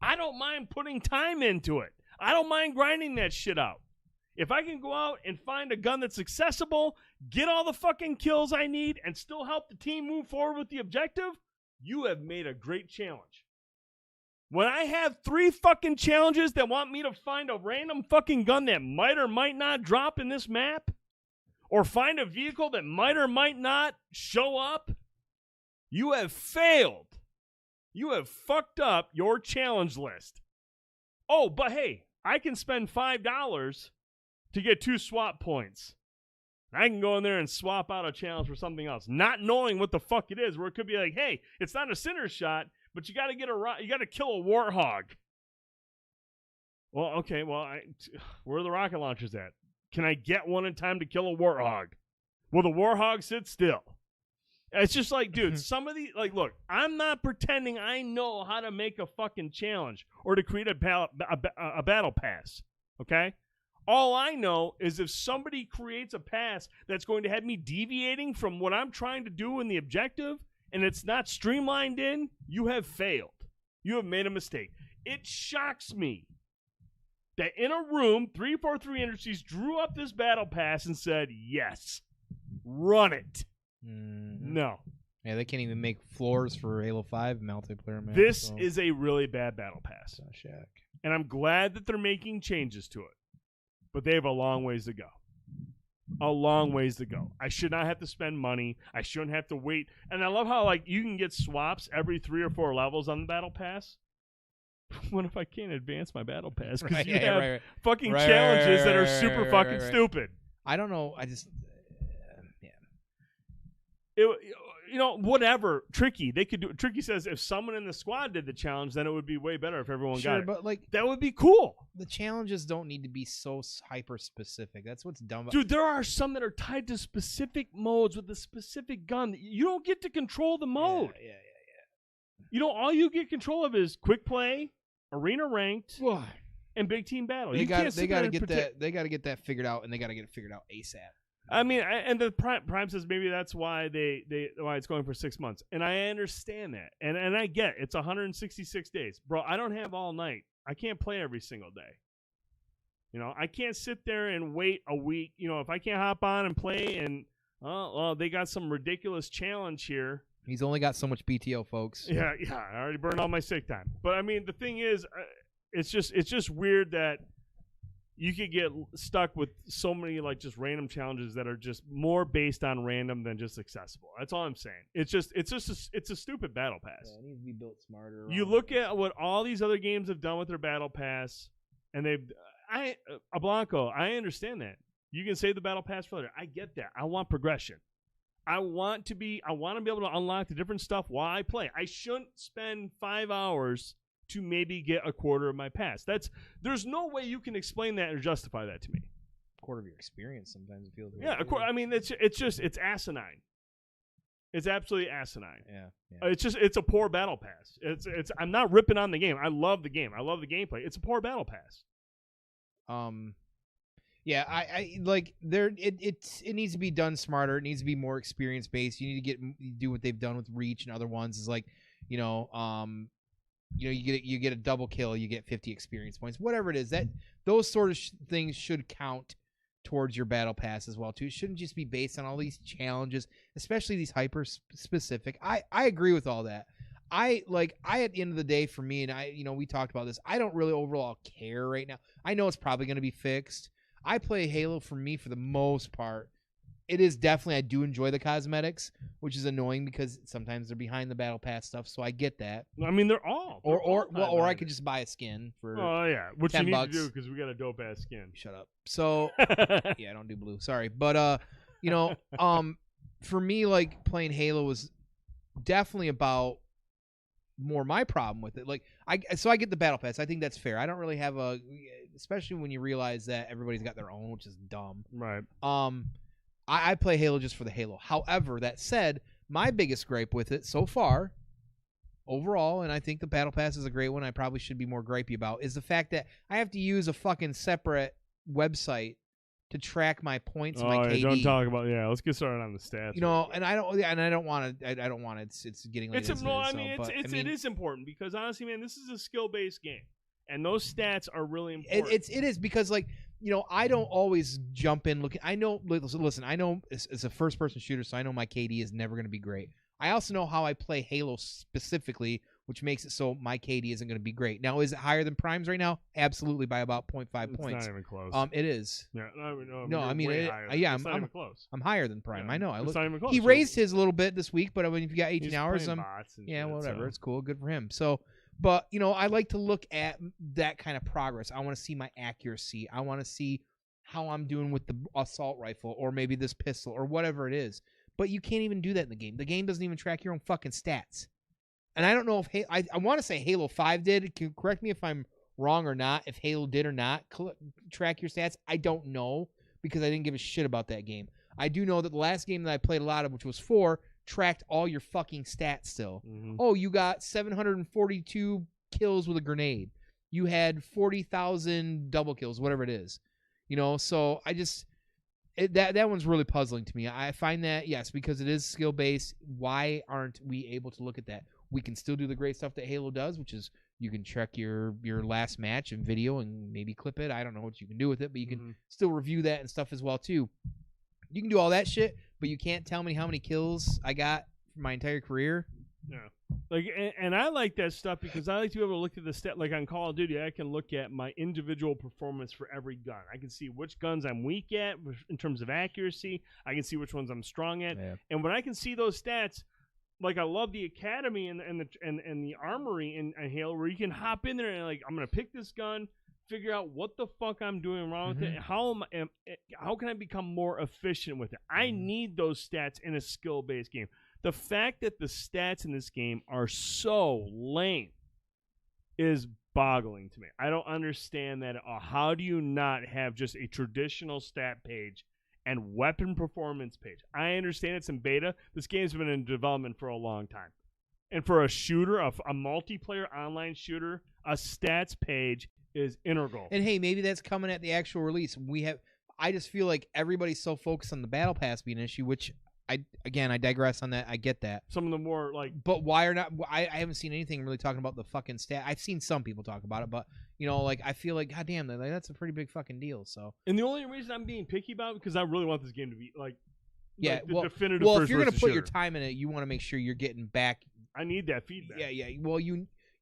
I don't mind putting time into it. I don't mind grinding that shit out. If I can go out and find a gun that's accessible, get all the fucking kills I need, and still help the team move forward with the objective, you have made a great challenge. When I have 3 fucking challenges that want me to find a random fucking gun that might or might not drop in this map, or find a vehicle that might or might not show up, you have failed. You have fucked up your challenge list. Oh, but hey, I can spend $5 to get 2 swap points. I can go in there and swap out a challenge for something else, not knowing what the fuck it is, where it could be like, hey, it's not a Cinder Shot, but you got to kill a Warthog. Well, okay, where are the rocket launchers at? Can I get one in time to kill a Warthog? Will the Warthog sit still? It's just like, dude, some of these, like, look, I'm not pretending I know how to make a fucking challenge or to create a battle pass, okay? All I know is if somebody creates a pass that's going to have me deviating from what I'm trying to do in the objective and it's not streamlined in, you have failed. You have made a mistake. It shocks me that in a room, 343 Industries drew up this battle pass and said, yes, run it. Mm-hmm. No. Yeah, they can't even make floors for Halo 5 multiplayer maps. This is a really bad battle pass. Shack. And I'm glad that they're making changes to it. But they have a long ways to go. A long ways to go. I should not have to spend money. I shouldn't have to wait. And I love how, like, you can get swaps every 3 or 4 levels on the battle pass. What if I can't advance my battle pass? Because you have fucking challenges that are super fucking stupid. I don't know. I just... whatever. Tricky. They could do. Tricky says if someone in the squad did the challenge, then it would be way better if everyone got it. But like that would be cool. The challenges don't need to be so hyper specific. That's what's dumb. Dude, there are some that are tied to specific modes with a specific gun. You don't get to control the mode. Yeah. All you get control of is quick play, arena ranked, and big team battle. They got to get that. They got to get that figured out, and they got to get it figured out ASAP. I mean, and the Prime says maybe that's why why it's going for 6 months, and I understand that, and I get it. It's 166 days, bro. I don't have all night. I can't play every single day. I can't sit there and wait a week. If I can't hop on and play, and they got some ridiculous challenge here. He's only got so much PTO, folks. Yeah. I already burned all my sick time, but I mean, the thing is, it's just weird that you could get stuck with so many like just random challenges that are just more based on random than just accessible. That's all I'm saying. It's a stupid battle pass. Yeah, it needs to be built smarter. You look at what all these other games have done with their battle pass, and Blanco, I understand that. You can save the battle pass for later. I get that. I want progression. I want to be able to unlock the different stuff while I play. I shouldn't spend 5 hours to maybe get a quarter of my pass. There's no way you can explain that or justify that to me. A quarter of your experience sometimes it feels. Yeah, I mean it's asinine. It's absolutely asinine. Yeah. It's a poor battle pass. I'm not ripping on the game. I love the game. I love the gameplay. It's a poor battle pass. Yeah, I like there. It needs to be done smarter. It needs to be more experience based. You need to do what they've done with Reach and other ones. Is like, you get a double kill, you get 50 experience points. Whatever it is, that those sort of things should count towards your battle pass as well too. It shouldn't just be based on all these challenges, especially these hyper specific. I agree with all that. I at the end of the day, for me, and we talked about this, I don't really overall care right now. I know it's probably going to be fixed. I play Halo for me for the most part. It is definitely, I do enjoy the cosmetics, which is annoying because sometimes they're behind the battle pass stuff, so I get that. I mean, they're all. Or I could just buy a skin for which you need $10. to do because we got a dope ass skin. Shut up. So yeah, I don't do blue. Sorry, but for me, like playing Halo was definitely about more my problem with it. Like I get the battle pass. I think that's fair. I don't really have especially when you realize that everybody's got their own, which is dumb. Right. I play Halo just for the Halo. However, that said, my biggest gripe with it so far, overall, and I think the battle pass is a great one, I probably should be more gripey about, is the fact that I have to use a fucking separate website to track my points and my KD. Don't talk about let's get started on the stats. And I don't want to. I don't want it. It's getting late. It is important because honestly, man, this is a skill-based game, and those stats are really important. It is because I don't always jump in looking. I know. Listen, I know it's a first-person shooter, so I know my KD is never going to be great. I also know how I play Halo specifically, which makes it so my KD isn't going to be great. Now, is it higher than Prime's right now? Absolutely, by about 0.5 points. It's not even close. It is. Yeah, I'm not even close. I'm higher than Prime. Yeah, I know. It's not even close. He raised his a little bit this week, but if you got 18 He's hours, playing bots and shit, whatever. so. It's cool. Good for him. So, but I like to look at that kind of progress. I want to see my accuracy. I want to see how I'm doing with the assault rifle or maybe this pistol or whatever it is. But you can't even do that in the game. The game doesn't even track your own fucking stats. And I don't know if I want to say Halo 5 did. Correct me if I'm wrong or not. If Halo did or not track your stats, I don't know because I didn't give a shit about that game. I do know that the last game that I played a lot of, which was 4, tracked all your fucking stats still. Mm-hmm. Oh, you got 742 kills with a grenade. You had 40,000 double kills, whatever it is. So I just that one's really puzzling to me. I find that, yes, because it is skill based. Why aren't we able to look at that? We can still do the great stuff that Halo does, which is you can check your last match and video and maybe clip it. I don't know what you can do with it, but you can still review that and stuff as well too. You can do all that shit, but you can't tell me how many kills I got for my entire career. Yeah. And I like that stuff because I like to be able to look at the stat. Like on Call of Duty, I can look at my individual performance for every gun. I can see which guns I'm weak at in terms of accuracy. I can see which ones I'm strong at. Yeah. And when I can see those stats, like I love the academy and the armory in Halo, where you can hop in there and I'm gonna pick this gun, figure out what the fuck I'm doing wrong with it, and how can I become more efficient with it. I need those stats in a skill-based game. The fact that the stats in this game are so lame is boggling to me. I don't understand that at all. How do you not have just a traditional stat page and weapon performance page? I understand it's in beta. This game's been in development for a long time. And for a shooter, a multiplayer online shooter, a stats page is integral. And hey, maybe that's coming at the actual release. I just feel like everybody's so focused on the battle pass being an issue, which I digress on that. I get that. Some of the more but why are not? I haven't seen anything really talking about the fucking stat. I've seen some people talk about it, but I feel like, goddamn, that's a pretty big fucking deal. So. And the only reason I'm being picky about it because I really want this game to be the definitive. Well, if you're gonna put shooter. your time in it, you want to make sure you're getting back. I need that feedback. Yeah. Well,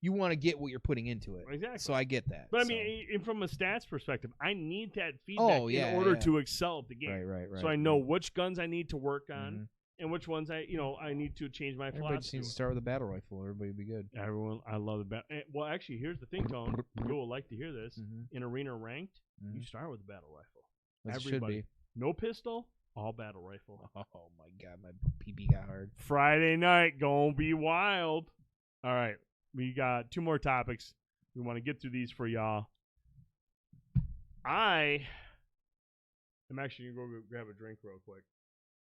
you want to get what you're putting into it. Exactly. So I get that. But I mean, from a stats perspective, I need that feedback in order to excel at the game. Right. So I know which guns I need to work on and which ones I need to change my philosophy. Everybody just needs to start with a battle rifle. Everybody would be good. Everyone, I love the battle. Well, actually, here's the thing, Tone. You will like to hear this. In Arena Ranked, you start with a battle rifle. As it should be. No pistol, all battle rifle. Oh, my God. My PB got hard. Friday night, gonna be wild. All right. We got 2 more topics. We want to get through these for y'all. I am actually going to go grab a drink real quick.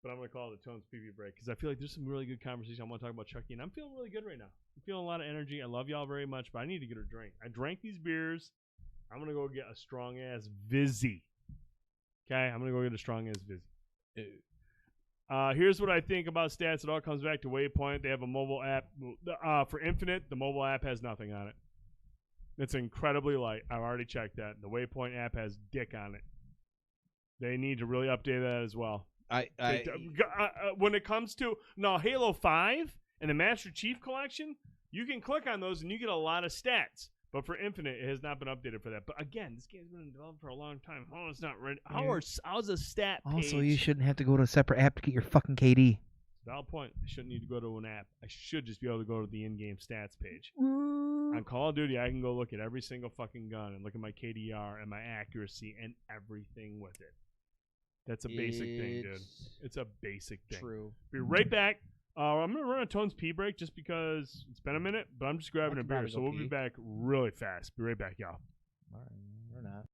But I'm going to call it a Tones preview break because I feel like there's some really good conversation. I want to talk about Chucky, and I'm feeling really good right now. I'm feeling a lot of energy. I love y'all very much, but I need to get a drink. I drank these beers. I'm going to go get a strong-ass Vizzy. Okay? I'm going to go get a strong-ass Vizzy. Here's what I think about stats. It all comes back to Waypoint. They have a mobile app. For Infinite, the mobile app has nothing on it. It's incredibly light. I've already checked that. The Waypoint app has dick on it. They need to really update that as well. When it comes to Halo 5 and the Master Chief Collection, you can click on those and you get a lot of stats. But for Infinite, it has not been updated for that. But again, this game's been developed for a long time. How it's not ready? How's a stat page? Also, you shouldn't have to go to a separate app to get your fucking KD. Valid point. I shouldn't need to go to an app. I should just be able to go to the in-game stats page. On Call of Duty, I can go look at every single fucking gun and look at my KDR and my accuracy and everything with it. That's a basic thing, dude. It's a basic thing. True. Be right back. I'm going to run a Tones pee break just because it's been a minute, but I'm just grabbing a beer, so we'll be back really fast. Be right back, y'all. All right, we're not.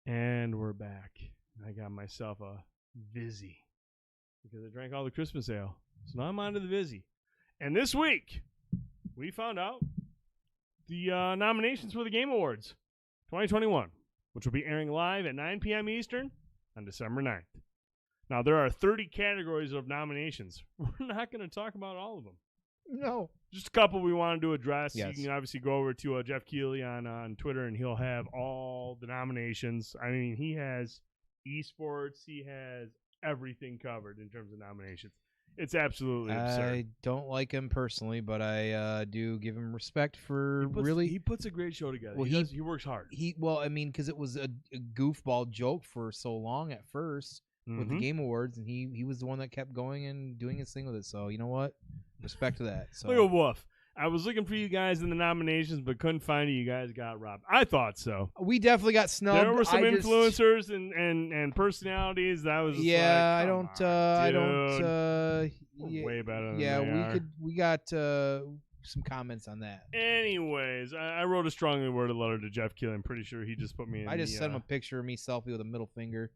And we're back. I got myself a Vizzy because I drank all the Christmas ale. So now I'm on to the Vizzy. And this week, we found out the nominations for the Game Awards 2021, which will be airing live at 9 p.m. Eastern on December 9th. Now, there are 30 categories of nominations. We're not going to talk about all of them. No. Just a couple we wanted to address. Yes. You can obviously go over to Jeff Keighley on Twitter, and he'll have all the nominations. I mean, he has esports. He has everything covered in terms of nominations. It's absolutely absurd. I don't like him personally, but I do give him respect for He puts a great show together. Well, he works hard. Because it was a goofball joke for so long at first with the Game Awards, and he was the one that kept going and doing his thing with it. So, you know what? Respect to that. So. Look at Wolf. I was looking for you guys in the nominations, but couldn't find you. You guys got robbed. I thought so. We definitely got snubbed. There were some influencers and personalities that I was just way better than they are. We got some comments on that. Anyways, I wrote a strongly worded letter to Jeff Keighley. I'm pretty sure he just put me in. I just sent him a picture of me selfie with a middle finger.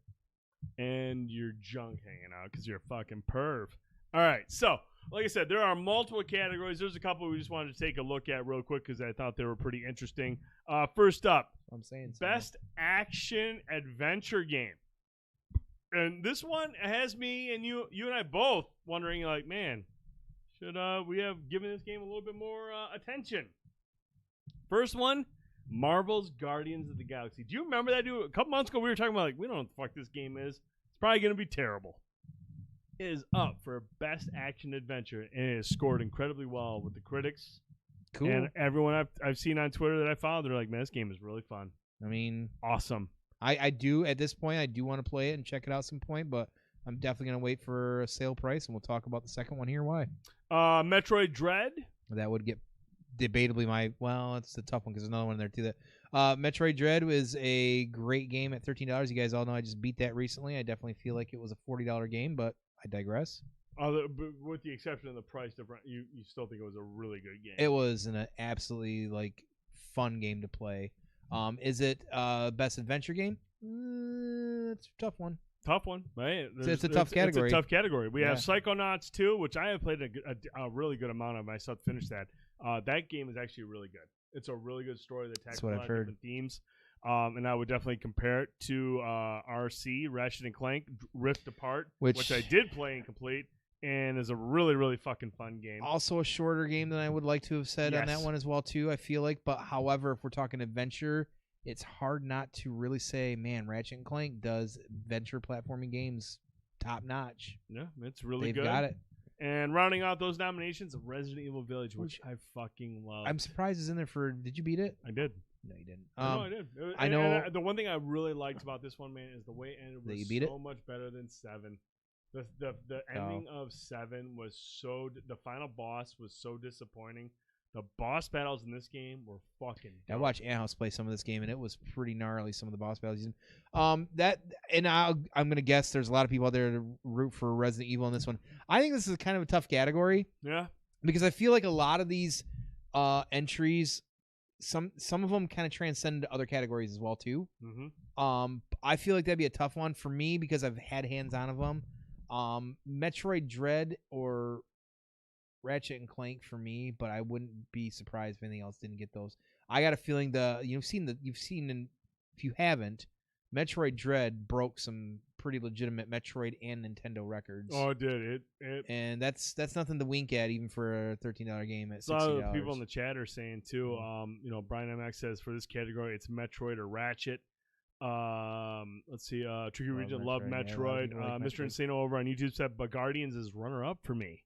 And your junk hanging out because you're a fucking perv. All right, so like I said, there are multiple categories. There's a couple we just wanted to take a look at real quick because I thought they were pretty interesting. First up, I'm saying best action adventure game, and this one has me and you and I both wondering, like, man, should we have given this game a little bit more attention? First one, Marvel's Guardians of the Galaxy. Do you remember that, dude? A couple months ago, we were talking about, like, we don't know what the fuck this game is. It's probably going to be terrible. It is up for best action adventure, and it has scored incredibly well with the critics. Cool. And everyone I've seen on Twitter that I follow, they're like, man, this game is really fun. I mean, awesome. I do, at this point, I do want to play it and check it out some point, but I'm definitely going to wait for a sale price, and we'll talk about the second one here. Why? Metroid Dread. That would get debatably it's a tough one because there's another one in there too. That Metroid Dread was a great game at $13. You guys all know I just beat that recently. I definitely feel like it was a $40 game, but I digress. With the exception of the price difference, you still think it was a really good game. It was an absolutely fun game to play. Is it best adventure game? It's a tough one. Tough one, right? It's a tough category. It's a tough category. We have Psychonauts 2, which I have played a really good amount of. I still finished that. That game is actually really good. It's a really good story that tackles a lot of different themes. And I would definitely compare it to RC, Ratchet and Clank Rift Apart, which I did play and complete, and is a really, really fucking fun game. Also a shorter game than I would like to have said on that one as well, too, I feel like. But, however, if we're talking adventure, it's hard not to really say, man, Ratchet and Clank does adventure platforming games top-notch. Yeah, it's really good. They've got it. And rounding out those nominations, Resident Evil Village, which I fucking love. I'm surprised it's in there for... Did you beat it? I did. No, you didn't. No, I did. I know. And the one thing I really liked about this one, man, is the way it ended was so much better than 7. The ending of 7 was so... The final boss was so disappointing. The boss battles in this game were fucking dope. I watched Anhouse play some of this game, and it was pretty gnarly, some of the boss battles. I'm going to guess there's a lot of people out there to root for Resident Evil in this one. I think this is kind of a tough category. Yeah. Because I feel like a lot of these entries, some of them kind of transcend other categories as well, too. Mm-hmm. I feel like that'd be a tough one for me because I've had hands-on of them. Metroid Dread or Ratchet and Clank for me, but I wouldn't be surprised if anything else didn't get those. I got a feeling if you haven't, Metroid Dread broke some pretty legitimate Metroid and Nintendo records. Oh, it did. And that's nothing to wink at, even for a $13 game at $60. A lot of people in the chat are saying too. Brian MX says for this category, it's Metroid or Ratchet. Let's see. Tricky Region love Metroid. Mr. Insano over on YouTube said, but Guardians is runner up for me.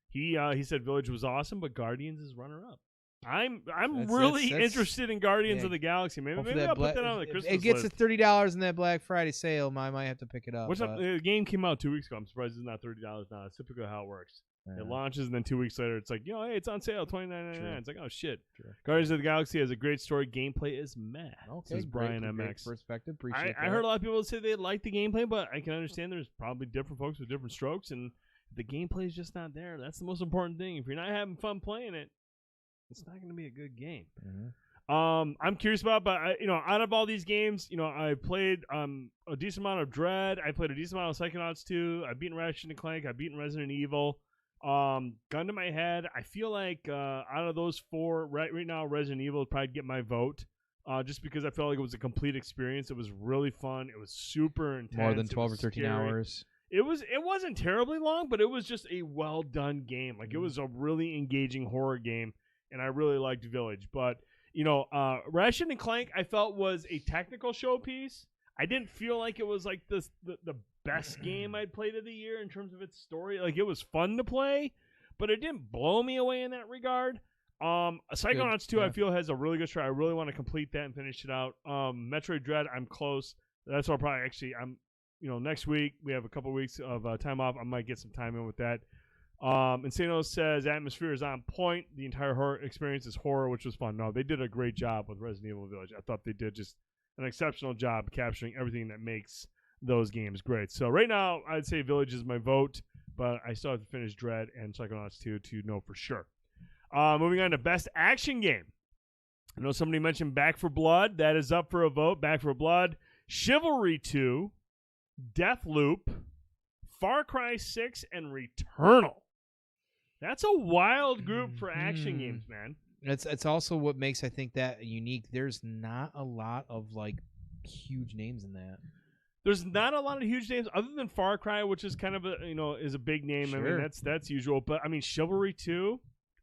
He said Village was awesome, but Guardians is runner up. I'm really interested in Guardians of the Galaxy. Maybe I'll put that on the Christmas list. It gets to $30 in that Black Friday sale. I might have to pick it up. The game came out 2 weeks ago. I'm surprised it's not $30 now. That's typically how it works. It launches, and then 2 weeks later, it's like, hey, it's on sale, $29.99. It's like, oh shit. Guardians of the Galaxy has a great story. Gameplay is meh. Says Brian MX. Perspective. Appreciate that. I heard a lot of people say they like the gameplay, but I can understand there's probably different folks with different strokes, and the gameplay is just not there. That's the most important thing. If you're not having fun playing it, it's not going to be a good game. Mm-hmm. I'm curious about, but out of all these games, I played a decent amount of Dread. I played a decent amount of Psychonauts 2. I've beaten Ratchet and Clank. I've beaten Resident Evil. Gun to my head, I feel like out of those 4, right now, Resident Evil would probably get my vote. Just because I felt like it was a complete experience. It was really fun. It was super intense. More than 12 or 13 hours. It wasn't terribly long, but it was just a well done game. Like it was a really engaging horror game, and I really liked Village. But Ratchet and Clank, I felt was a technical showpiece. I didn't feel like it was like the best game I'd played of the year in terms of its story. Like it was fun to play, but it didn't blow me away in that regard. Psychonauts 2, I feel has a really good story. I really want to complete that and finish it out. Metroid Dread, I'm close. That's what I'm next week we have a couple weeks of time off. I might get some time in with that. Insano says atmosphere is on point. The entire horror experience is horror, which was fun. No, they did a great job with Resident Evil Village. I thought they did just an exceptional job capturing everything that makes those games great. So right now, I'd say Village is my vote, but I still have to finish Dread and Psychonauts 2 to know for sure. Moving on to Best Action Game. I know somebody mentioned Back 4 Blood. That is up for a vote. Back 4 Blood, Chivalry 2, Deathloop, Far Cry 6, and Returnal. That's a wild group for action games, man. It's also what makes, I think, that unique. There's not a lot of like huge names in that. There's not a lot of huge names other than Far Cry, which is kind of is a big name. Sure. I mean, that's usual. But I mean, Chivalry 2,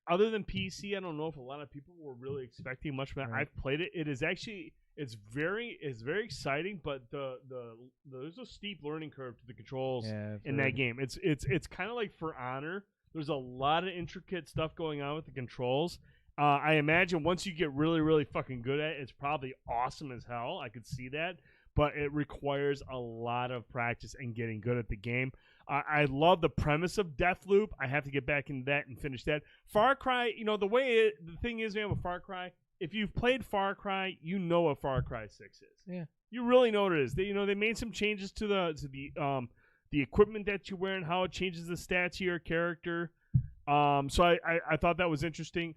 other than PC, I don't know if a lot of people were really expecting much from that. I've played it. It is actually it's very exciting, but there's a steep learning curve to the controls in that game. It's kind of like For Honor. There's a lot of intricate stuff going on with the controls. I imagine once you get really, really fucking good at it, it's probably awesome as hell. I could see that. But it requires a lot of practice and getting good at the game. I love the premise of Deathloop. I have to get back into that and finish that. Far Cry, the thing is, man, with Far Cry, if you've played Far Cry, you know what Far Cry 6 is. Yeah. You really know what it is. They made some changes to the equipment that you wear and how it changes the stats of your character. So I thought that was interesting.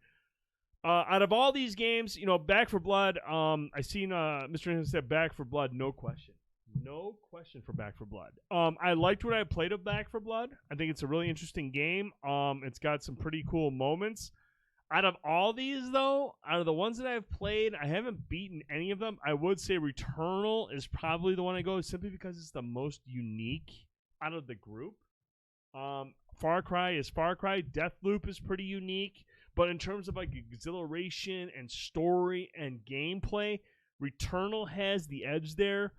Out of all these games, Back 4 Blood, I seen Mr. Anderson said Back 4 Blood, no question. No question for Back 4 Blood. I liked what I played of Back 4 Blood. I think it's a really interesting game. It's got some pretty cool moments. Out of all these, though, out of the ones that I've played, I haven't beaten any of them. I would say Returnal is probably the one I go simply because it's the most unique out of the group. Far Cry is Far Cry. Deathloop is pretty unique. But in terms of like exhilaration and story and gameplay, Returnal has the edge there.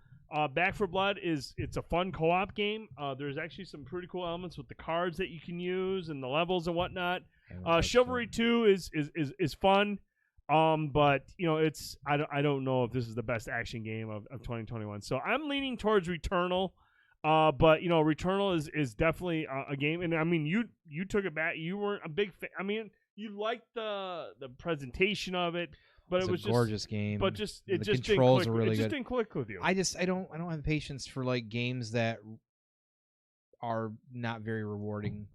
Back 4 Blood it's a fun co-op game. There's actually some pretty cool elements with the cards that you can use and the levels and whatnot. Chivalry 2 is fun, but it's I don't know if this is the best action game of 2021. So I'm leaning towards Returnal, but Returnal is definitely a game. And I mean, you took it back. You weren't a big fan. I mean, you liked the presentation of it, but it was a gorgeous game. But it just controls didn't click. are really It just good. didn't click with you. I don't have patience for like games that are not very rewarding.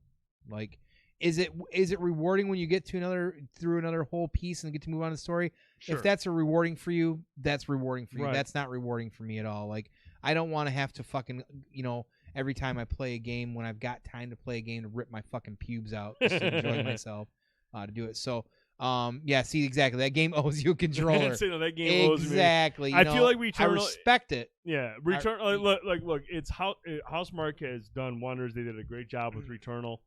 Like, is it rewarding when you get to through another whole piece and get to move on to the story? Sure. If that's rewarding for you, that's rewarding for you. Right. That's not rewarding for me at all. Like, I don't want to have to fucking every time I play a game when I've got time to play a game to rip my fucking pubes out just to enjoy myself to do it. So. Yeah, see, exactly. That game owes you a controller. That game owes me. Exactly. I feel like Returnal. I respect it. Yeah, look. It's Housemarque has done wonders. They did a great job with Returnal.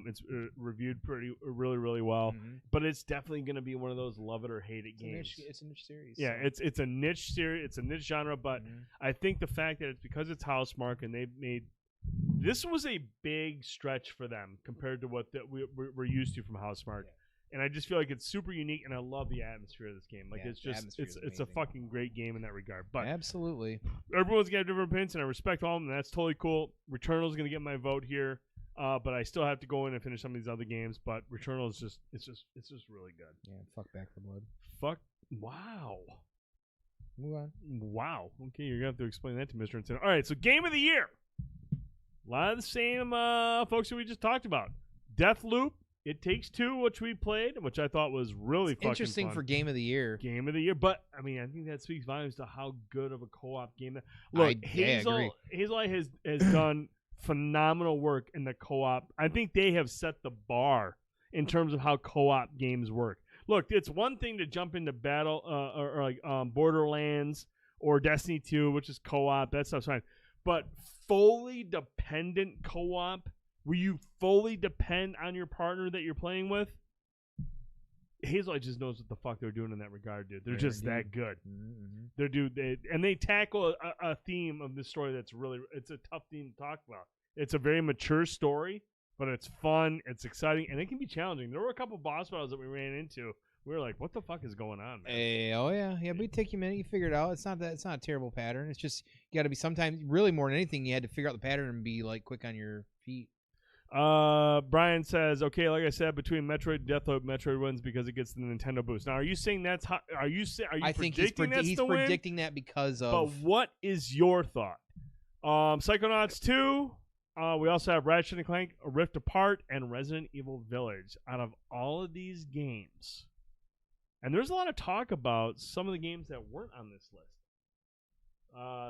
It's reviewed really, really well. Mm-hmm. But it's definitely going to be one of those love it or hate it games. It's a niche series. Yeah, so. it's a niche series. It's a niche genre. But I think the fact that it's because it's Housemarque and they've made this was a big stretch for them compared to what we're used to from Housemarque. Yeah. And I just feel like it's super unique, and I love the atmosphere of this game. Like it's a fucking great game in that regard. But absolutely, everyone's got different opinions, and I respect all of them. And that's totally cool. Returnal's going to get my vote here, but I still have to go in and finish some of these other games. But Returnal is just really good. Yeah, fuck Back 4 Blood. Fuck. Wow. Move on. Wow. Okay, you're gonna have to explain that to Mr. Incident. All right, so game of the year. A lot of the same folks that we just talked about. Deathloop. It Takes Two, which we played, which I thought was really fucking interesting fun. for Game of the Year. Game of the Year, but I mean, I think that speaks volumes to how good of a co-op game that. Look, Hazel has done phenomenal work in the co-op. I think they have set the bar in terms of how co-op games work. Look, it's one thing to jump into battle or like Borderlands or Destiny 2, which is co-op. That stuff's fine, but fully dependent co-op. Where you fully depend on your partner that you're playing with, Hazelight just knows what the fuck they're doing in that regard, dude. They're just that good. Mm-hmm. They tackle a theme of this story that's it's a tough theme to talk about. It's a very mature story, but it's fun, it's exciting, and it can be challenging. There were a couple boss battles that we ran into. We were like, what the fuck is going on, man? Oh, yeah. Yeah, but it take you a minute. You figure it out. It's not a terrible pattern. It's just, you got to be sometimes, really more than anything, you had to figure out the pattern and be, like, quick on your feet. Brian says, okay, like I said, between Metroid and Deathloop, Metroid wins because it gets the Nintendo boost. Now, are you saying that's how? Are you predicting that's he's the win? predicting that because of. But what is your thought? Psychonauts 2. We also have Ratchet and Clank, Rift Apart, and Resident Evil Village. Out of all of these games, and there's a lot of talk about some of the games that weren't on this list.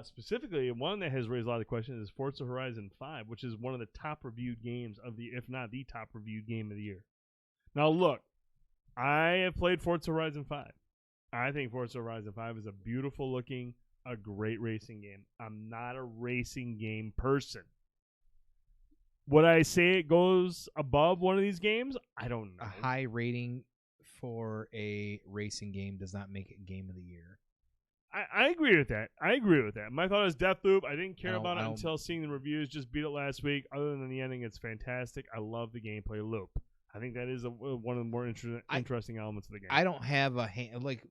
Specifically, one that has raised a lot of questions is Forza Horizon 5, which is one of the top reviewed games of the, if not the top reviewed game of the year. Now, look, I have played Forza Horizon 5. I think Forza Horizon 5 is a beautiful looking, a great racing game. I'm not a racing game person. Would I say it goes above one of these games? I don't know. A high rating for a racing game does not make it game of the year. I agree with that. My thought is Deathloop. I didn't care about it until seeing the reviews. Just beat it last week. Other than the ending, it's fantastic. I love the gameplay loop. I think that is one of the more interesting elements of the game. I don't have a hand. Like,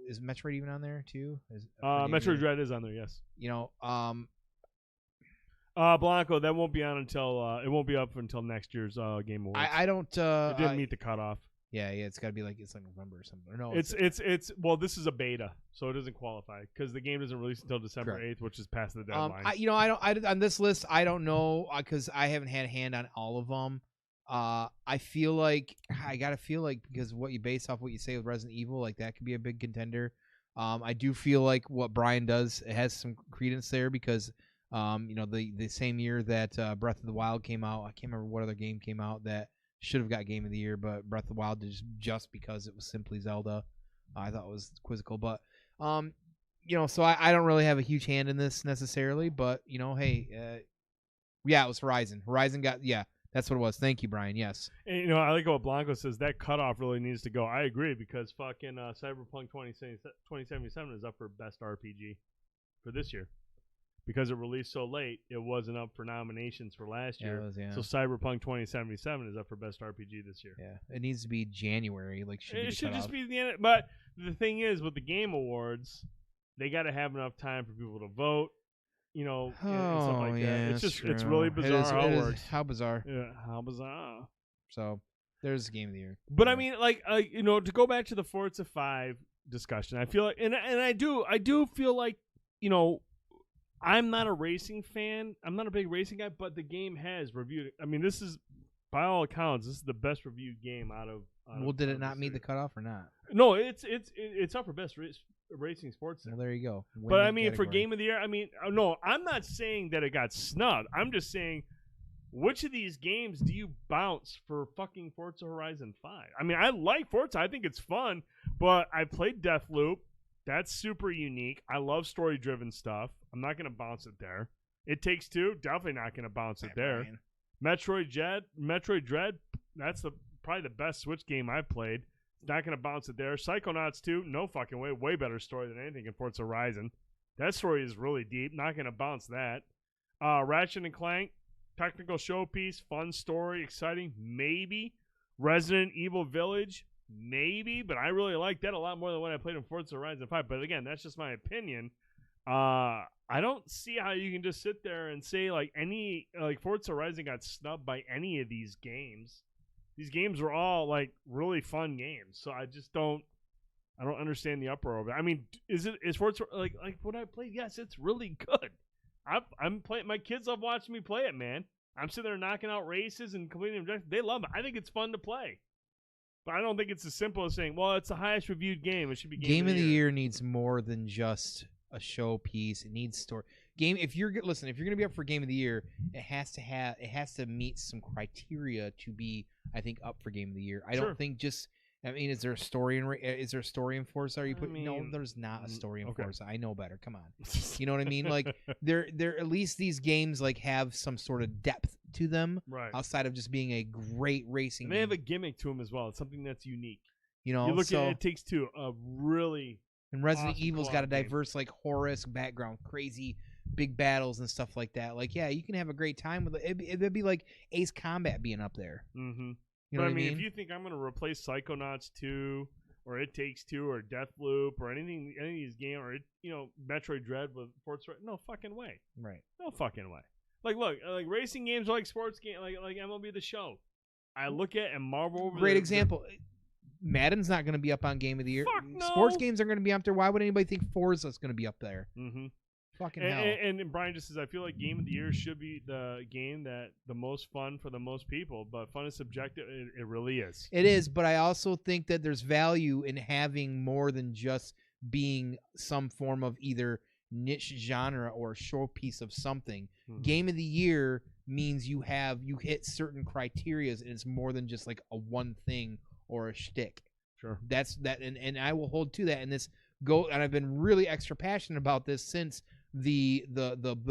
is Metroid even on there too? Metroid Dread is on there. Yes. Blanco, that won't be on until it won't be up until next year's Game Awards. I don't. It didn't meet the cutoff. Yeah, it's got to be like November or something. Or no, it's well, this is a beta, so it doesn't qualify because the game doesn't release until December 8th, which is past the deadline. On this list, I don't know because I haven't had a hand on all of them. I feel like because what you base off what you say with Resident Evil, like that could be a big contender. I do feel like what Brian does, it has some credence there because the same year that Breath of the Wild came out, I can't remember what other game came out that should have got Game of the Year, but Breath of the Wild just because it was simply Zelda. I thought it was quizzical, but so I don't really have a huge hand in this necessarily, but hey, yeah, it was Horizon. Horizon got that's what it was. Thank you, Brian. Yes. And, I like what Blanco says. That cutoff really needs to go. I agree because fucking Cyberpunk 2077 is up for best RPG for this year. Because it released so late, it wasn't up for nominations for last year. It was, yeah. So Cyberpunk 2077 is up for best RPG this year. Yeah, it needs to be January. It should just be the end. But the thing is, with the Game Awards, they got to have enough time for people to vote. And stuff like that. It's really bizarre how it works. How bizarre. Yeah, how bizarre. So there's Game of the Year. But I mean, to go back to the Forza 5 discussion, I feel like, and I do feel like, I'm not a racing fan. I'm not a big racing guy, but the game has reviewed. I mean, this is, by all accounts, this is the best reviewed game out of. Well, did it not meet the cutoff or not? No, it's up for best racing sports. Well, there you go. But I mean, for Game of the Year, I mean, no, I'm not saying that it got snubbed. I'm just saying, which of these games do you bounce for fucking Forza Horizon 5? I mean, I like Forza. I think it's fun, but I played Deathloop. That's super unique. I love story-driven stuff. I'm not going to bounce it there. It Takes Two, definitely not going to bounce it there. Metroid Dread, that's probably the best Switch game I've played. Not going to bounce it there. Psychonauts 2, no fucking way. Way better story than anything in Forza Horizon. That story is really deep. Not going to bounce that. Ratchet & Clank, technical showpiece, fun story, exciting, maybe. Resident Evil Village, maybe. But I really like that a lot more than when I played in Forza Horizon 5. But again, that's just my opinion. I don't see how you can just sit there and say Forza Horizon got snubbed by any of these games. These games are all really fun games, so I just don't understand the uproar of it. I mean, is Forza like what I played? Yes, it's really good. I'm playing. My kids love watching me play it, man. I'm sitting there knocking out races and completing objectives. They love it. I think it's fun to play, but I don't think it's as simple as saying, "Well, it's the highest reviewed game. It should be Game of the Year." Needs more than just a showpiece. It needs story. If you're going to be up for Game of the Year, it has to meet some criteria to be, I think, up for Game of the Year. I don't think just. I mean, is there a story in Forza? Are you putting? No, there's not a story in Forza. I know better. Come on, you know what I mean? Like they're at least these games have some sort of depth to them, right? Outside of just being a great racing. And they have a gimmick to them as well. It's something that's unique. You look at It Takes Two, a really. And Resident Evil's got a diverse Horus background, crazy big battles and stuff like that. You can have a great time with it. It'd be like Ace Combat being up there. Mm-hmm. But I mean, if you think I'm going to replace Psychonauts 2 or It Takes Two or Deathloop or any of these games or Metroid Dread with Forza, no fucking way. Right. No fucking way. Look, racing games are like sports games, like MLB The Show. I look at and marvel over. Great example. Madden's not going to be up on Game of the Year. Fuck no. Sports games are going to be up there. Why would anybody think Forza's going to be up there? Mm-hmm. Fucking hell. And Brian just says, I feel like Game of the Year should be the game that the most fun for the most people, but fun is subjective. It really is. It is, but I also think that there's value in having more than just being some form of either niche genre or showpiece of something. Mm-hmm. Game of the Year means you hit certain criterias, and it's more than just a one thing or a shtick. Sure. That's that, and I will hold to that. And and I've been really extra passionate about this since the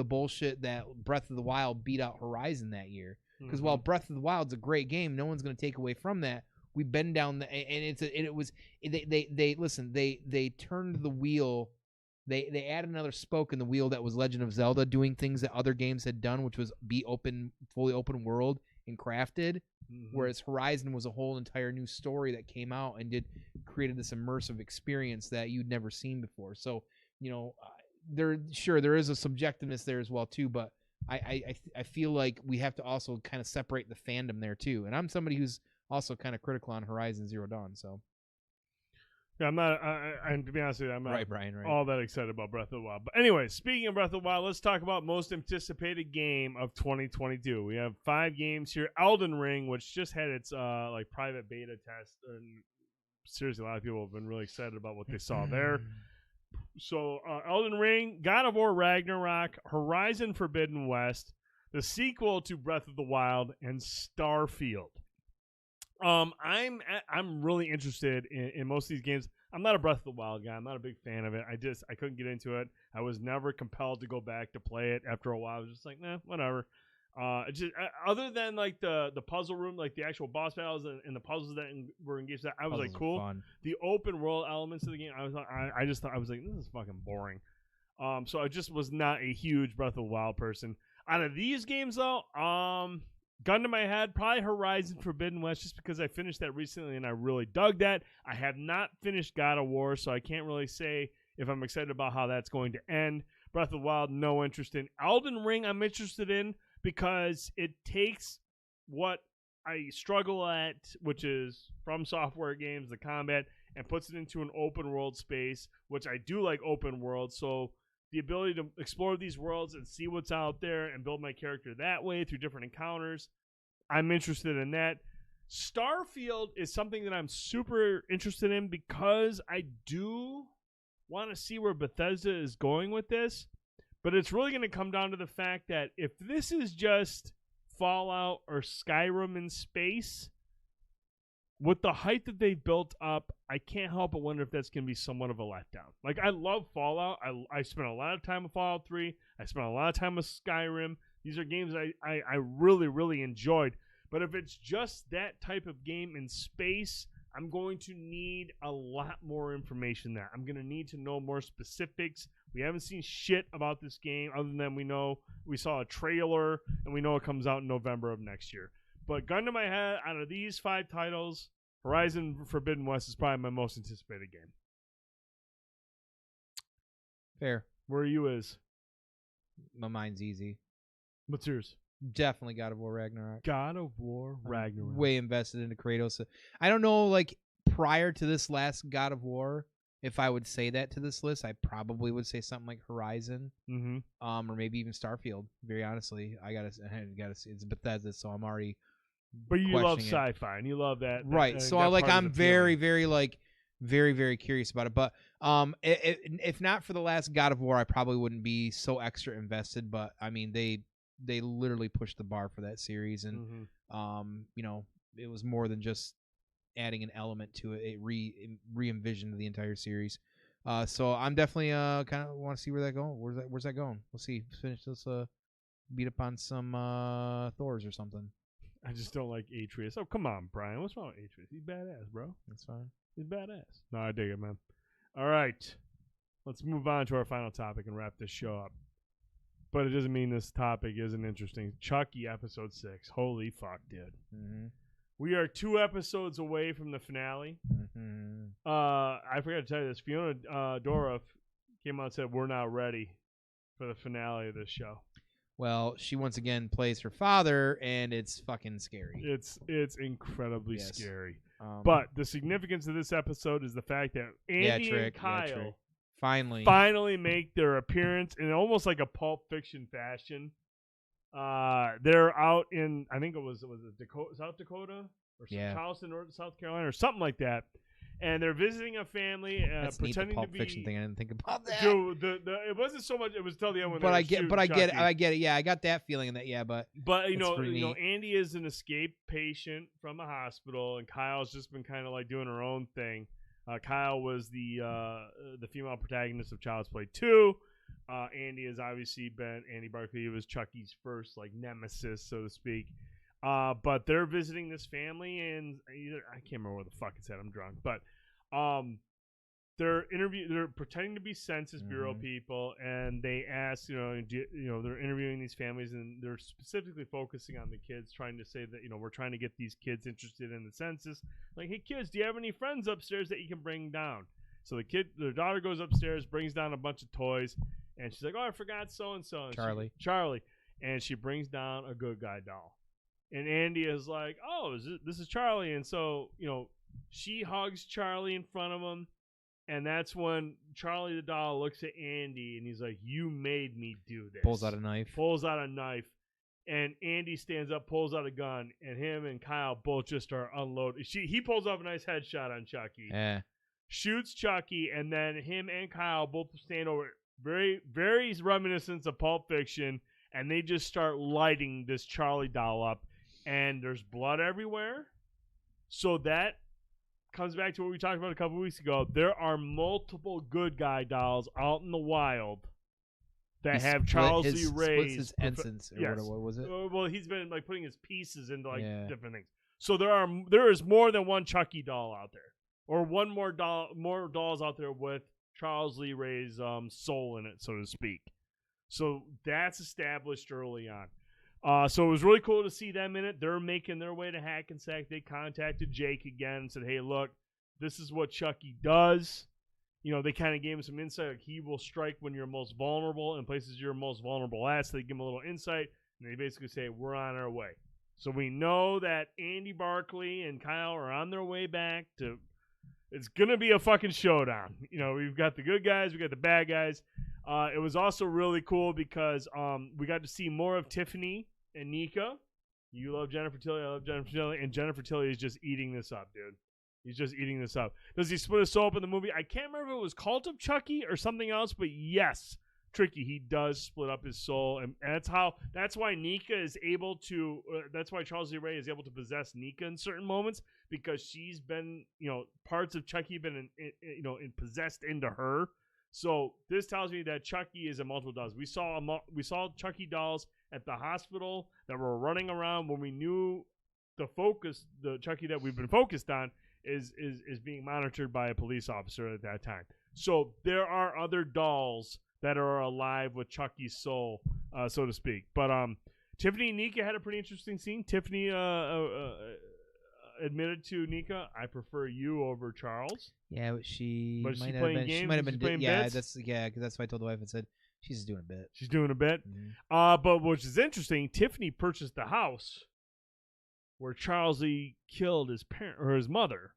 bullshit that Breath of the Wild beat out Horizon that year. Because while Breath of the Wild's a great game, no one's going to take away from that. We've been down they turned the wheel. They added another spoke in the wheel that was Legend of Zelda, doing things that other games had done, which was be fully open world and crafted. Whereas Horizon was a whole entire new story that came out and created this immersive experience that you'd never seen before. So, there is a subjectiveness there as well too, but I feel like we have to also kind of separate the fandom there too. And I'm somebody who's also kind of critical on Horizon Zero Dawn. So yeah, I'm not. And to be honest with you, I'm not right, Brian, all that excited about Breath of the Wild. But anyway, speaking of Breath of the Wild, let's talk about most anticipated game of 2022. We have 5 games here. Elden Ring, which just had its private beta test, and seriously, a lot of people have been really excited about what they saw there. So, Elden Ring, God of War Ragnarok, Horizon Forbidden West, the sequel to Breath of the Wild, and Starfield. I'm really interested in most of these games. I'm not a Breath of the Wild guy. I'm not a big fan of it. I couldn't get into it. I was never compelled to go back to play it. After a while, I was just like, nah, whatever. Other than like the puzzle room, like the actual boss battles and the puzzles that were engaged, that I was like, cool. Fun. The open world elements of the game, I just thought, I was like, this is fucking boring. So I just was not a huge Breath of the Wild person. Out of these games, though, gun to my head, probably Horizon Forbidden West, just because I finished that recently and I really dug that. I have not finished God of War, so I can't really say if I'm excited about how that's going to end. Breath of the Wild, no interest in. Elden Ring, I'm interested in because it takes what I struggle at, which is From Software games, the combat, and puts it into an open world space, which I do like open world, so the ability to explore these worlds and see what's out there and build my character that way through different encounters, I'm interested in that. Starfield is something that I'm super interested in because I do want to see where Bethesda is going with this, but it's really going to come down to the fact that if this is just Fallout or Skyrim in space, with the hype that they've built up, I can't help but wonder if that's going to be somewhat of a letdown. Like, I love Fallout. I spent a lot of time with Fallout 3. I spent a lot of time with Skyrim. These are games I really, really enjoyed. But if it's just that type of game in space, I'm going to need a lot more information there. I'm going to need to know more specifics. We haven't seen shit about this game other than we saw a trailer, and we know it comes out in November of next year. But gun to my head, out of these 5 titles, Horizon Forbidden West is probably my most anticipated game. Fair. Where are you is? My mind's easy. What's yours? Definitely God of War Ragnarok. God of War Ragnarok. I'm way invested into Kratos. I don't know, like, prior to this last God of War, if I would say that to this list, I probably would say something like Horizon, or maybe even Starfield. Very honestly, I gotta see it's Bethesda, so I'm already. But you love sci-fi, and you love that, right? So I'm very, very curious about it. But if not for the last God of War, I probably wouldn't be so extra invested. But I mean, they literally pushed the bar for that series, and you know, it was more than just adding an element to it. It re-envisioned the entire series. So I'm definitely kind of want to see where that going. Where's that going? We'll see. Finish this. Beat up on some Thors or something. I just don't like Atreus. Oh, come on, Brian. What's wrong with Atreus? He's badass, bro. That's fine. He's badass. No, I dig it, man. All right. Let's move on to our final topic and wrap this show up. But it doesn't mean this topic isn't interesting. Chucky, episode 6. Holy fuck, dude. Mm-hmm. We are 2 episodes away from the finale. Mm-hmm. I forgot to tell you this. Fiona Dourif came out and said, we're not ready for the finale of this show. Well, she once again plays her father, and it's fucking scary. It's incredibly scary. But the significance of this episode is the fact that Andy and Kyle finally make their appearance in almost like a Pulp Fiction fashion. They're out in, I think it was Dakota, South Dakota or Charleston, South Carolina, or something like that. And they're visiting a family, That's pretending neat, the Pulp to be. Fiction thing. I didn't think about that. Dude, it wasn't so much. It was till the end when. But I get it. Yeah, I got that feeling in that. Yeah, but you know, Andy is an escaped patient from a hospital, and Kyle's just been kind of like doing her own thing. Kyle was the female protagonist of Child's Play 2. Andy has obviously been Andy Barkley. He was Chucky's first like nemesis, so to speak. But they're visiting this family, and I can't remember where the fuck it's at. I'm drunk, but they're pretending to be Census Bureau people, and they ask, they're interviewing these families, and they're specifically focusing on the kids, trying to say that we're trying to get these kids interested in the census. Like, hey kids, do you have any friends upstairs that you can bring down? So their daughter goes upstairs, brings down a bunch of toys, and she's like, oh, I forgot so and so, Charlie, and she brings down a good guy doll. And Andy is like, oh, this is Charlie. And so, she hugs Charlie in front of him. And that's when Charlie the doll looks at Andy and he's like, you made me do this. Pulls out a knife. And Andy stands up, pulls out a gun. And him and Kyle both just are unloaded. He pulls off a nice headshot on Chucky. Yeah. Shoots Chucky. And then him and Kyle both stand over. Very, very reminiscent of Pulp Fiction. And they just start lighting this Charlie doll up. And there's blood everywhere. So that comes back to what we talked about a couple weeks ago. There are multiple good guy dolls out in the wild that have Charles Lee Ray's his essence. Or yes. what was it? Well, he's been like putting his pieces into like different things. So there is more than one Chucky doll out there, or one more dolls out there with Charles Lee Ray's soul in it, so to speak. So that's established early on. So it was really cool to see them in it. They're making their way to Hackensack. They contacted Jake again and said, hey, look, this is what Chucky does. You know, they kind of gave him some insight. Like, he will strike when you're most vulnerable in places you're most vulnerable at. So they give him a little insight, and they basically say, we're on our way. So we know that Andy Barkley and Kyle are on their way back to – it's going to be a fucking showdown. You know, we've got the good guys. We got the bad guys. It was also really cool because we got to see more of Tiffany and Nika. You love Jennifer Tilly. I love Jennifer Tilly. And Jennifer Tilly is just eating this up, dude. He's just eating this up. Does he split his soul up in the movie? I can't remember if it was Cult of Chucky or something else, but yes, Tricky, he does split up his soul. And that's why Nika is able to, that's why Charles Lee Ray is able to possess Nika in certain moments, because she's been, you know, parts of Chucky have been, possessed into her. So this tells me that Chucky is a multiple dolls. We saw Chucky dolls at the hospital that were running around when we knew the Chucky that we've been focused on is being monitored by a police officer at that time. So there are other dolls that are alive with Chucky's soul, so to speak. But Tiffany and Nika had a pretty interesting scene. Tiffany admitted to Nika, I prefer you over Charles. Yeah, but she But might she have playing been. games? She might have She's been. playing Yeah, bits? that's why I told the wife and said she's just doing a bit. She's doing a bit. Mm-hmm. But which is interesting, Tiffany purchased the house where Charles Lee killed his parent or his mother.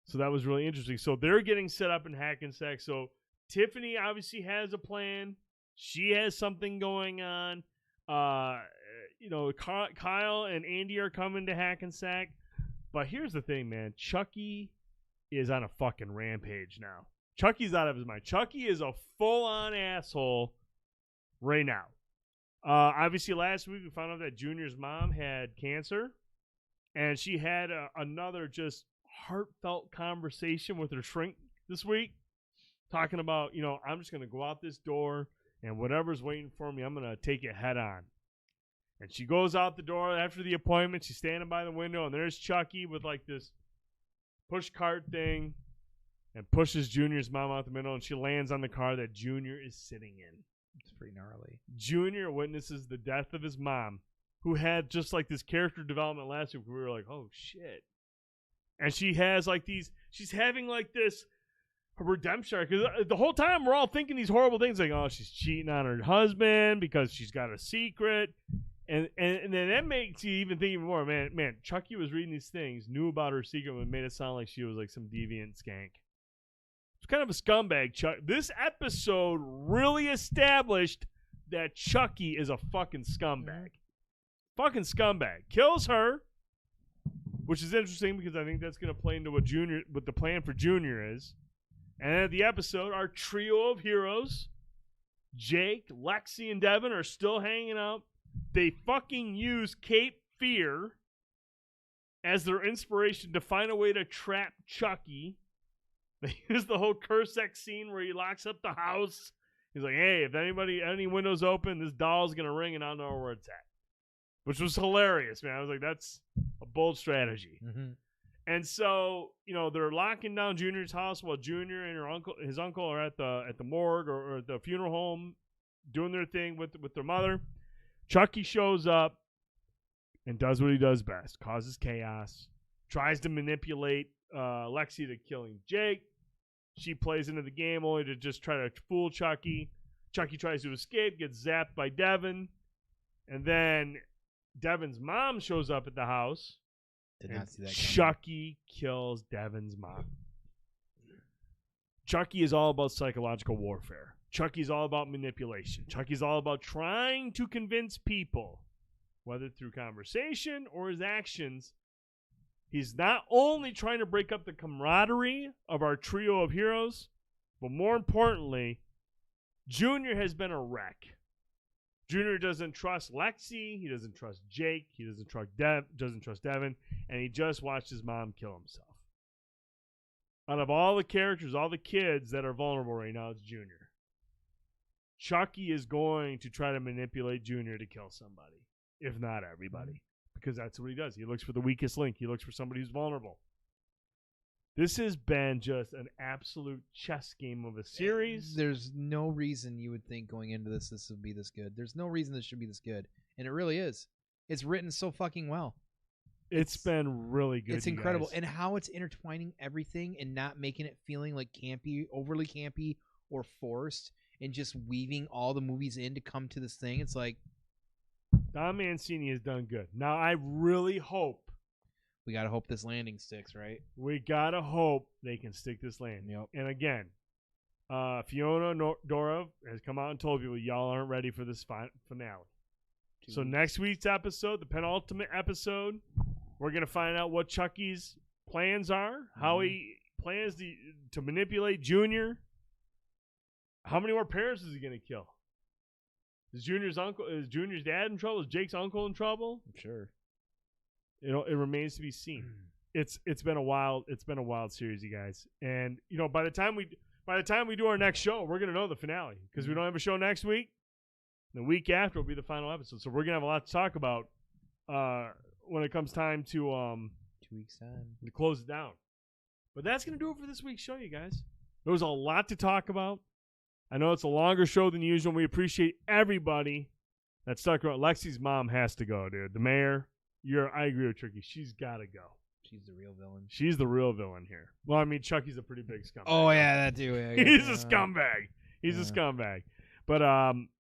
So that was really interesting. So they're getting set up in Hackensack. So Tiffany obviously has a plan. She has something going on. Kyle and Andy are coming to Hackensack. But here's the thing, man. Chucky is on a fucking rampage now. Chucky's out of his mind. Chucky is a full-on asshole right now. Obviously, last week we found out that Junior's mom had cancer. And she had another just heartfelt conversation with her shrink this week, talking about, I'm just going to go out this door, and whatever's waiting for me, I'm going to take it head on. And she goes out the door after the appointment. She's standing by the window, and there's Chucky with like this push cart thing and pushes Junior's mom out the window, and she lands on the car that Junior is sitting in. It's pretty gnarly. Junior witnesses the death of his mom, who had just like this character development last week. We were like, oh shit. And she has like she's having like this redemption arc. Because the whole time we're all thinking these horrible things like, oh, she's cheating on her husband because she's got a secret. And then that makes you even think even more, man, Chucky was reading these things, knew about her secret, and made it sound like she was like some deviant skank. It's kind of a scumbag, Chuck. This episode really established that Chucky is a fucking scumbag. Fucking scumbag. Kills her, which is interesting because I think that's going to play into what the plan for Junior is. And at the episode, our trio of heroes, Jake, Lexi, and Devin, are still hanging out. They fucking use Cape Fear as their inspiration to find a way to trap Chucky. They use the whole curse X scene where he locks up the house. He's like, hey, if any windows open, this doll's going to ring and I'll know where it's at. Which was hilarious, man. I was like, that's a bold strategy. Mm-hmm. And so, they're locking down Junior's house while Junior and his uncle are at the morgue or at the funeral home doing their thing with their mother. Chucky shows up and does what he does best. Causes chaos. Tries to manipulate Lexi to killing Jake. She plays into the game only to just try to fool Chucky. Chucky tries to escape, gets zapped by Devin. And then Devin's mom shows up at the house. Did not see that coming. Chucky kills Devin's mom. Chucky is all about psychological warfare. Chucky's all about manipulation. Chucky's all about trying to convince people, whether through conversation or his actions. He's not only trying to break up the camaraderie of our trio of heroes, but more importantly, Junior has been a wreck. Junior doesn't trust Lexi. He doesn't trust Jake. He doesn't trust Devin. And he just watched his mom kill himself. Out of all the characters, all the kids that are vulnerable right now, it's Junior. Chucky is going to try to manipulate Junior to kill somebody, if not everybody, because that's what he does. He looks for the weakest link. He looks for somebody who's vulnerable. This has been just an absolute chess game of a series. There's no reason you would think going into this would be this good. There's no reason this should be this good. And it really is. It's written so fucking well. It's been really good. It's incredible. Guys. And how it's intertwining everything and not making it feeling like campy, overly campy or forced, and just weaving all the movies in to come to this thing. It's like Don Mancini has done good. Now, I really hope. We got to hope this landing sticks, right? We got to hope they can stick this landing. Yep. And again, Fiona Dora has come out and told people y'all aren't ready for this finale. So next week's episode, the penultimate episode, we're going to find out what Chucky's plans are, how he plans to manipulate Junior. How many more parents is he going to kill? Is Junior's dad in trouble? Is Jake's uncle in trouble? I'm sure. It remains to be seen. It's been a wild series, you guys. And by the time we do our next show, we're gonna know the finale because we don't have a show next week. The week after will be the final episode, so we're gonna have a lot to talk about when it comes time to 2 weeks time to close it down. But that's gonna do it for this week's show, you guys. There was a lot to talk about. I know it's a longer show than usual. We appreciate everybody that stuck around. Lexi's mom has to go, dude. The mayor. I agree with Tricky. She's got to go. She's the real villain. She's the real villain here. Well, I mean, Chucky's a pretty big scumbag. Oh, yeah, that too. Yeah, He's a scumbag. He's a scumbag. But,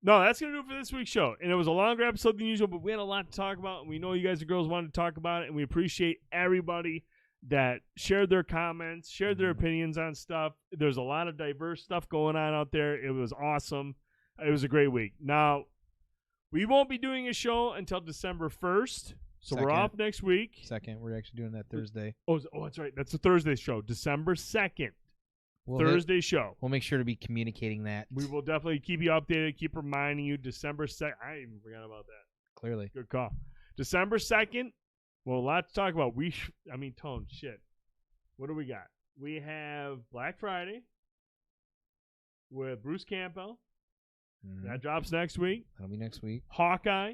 no, that's going to do it for this week's show. And it was a longer episode than usual, but we had a lot to talk about. And we know you guys and girls wanted to talk about it. And we appreciate everybody that shared their comments, shared their opinions on stuff. There's a lot of diverse stuff going on out there. It was awesome. It was a great week. Now, we won't be doing a show until December 1st. So we're off next week. Second, we're actually doing that Thursday. Oh, that's right. That's a Thursday show. December 2nd. Thursday show. We'll make sure to be communicating that. We will definitely keep you updated, keep reminding you. December 2nd. I even forgot about that. Clearly. Good call. December 2nd. Well, a lot to talk about. Tone, shit. What do we got? We have Black Friday with Bruce Campbell. That drops next week. That'll be next week. Hawkeye.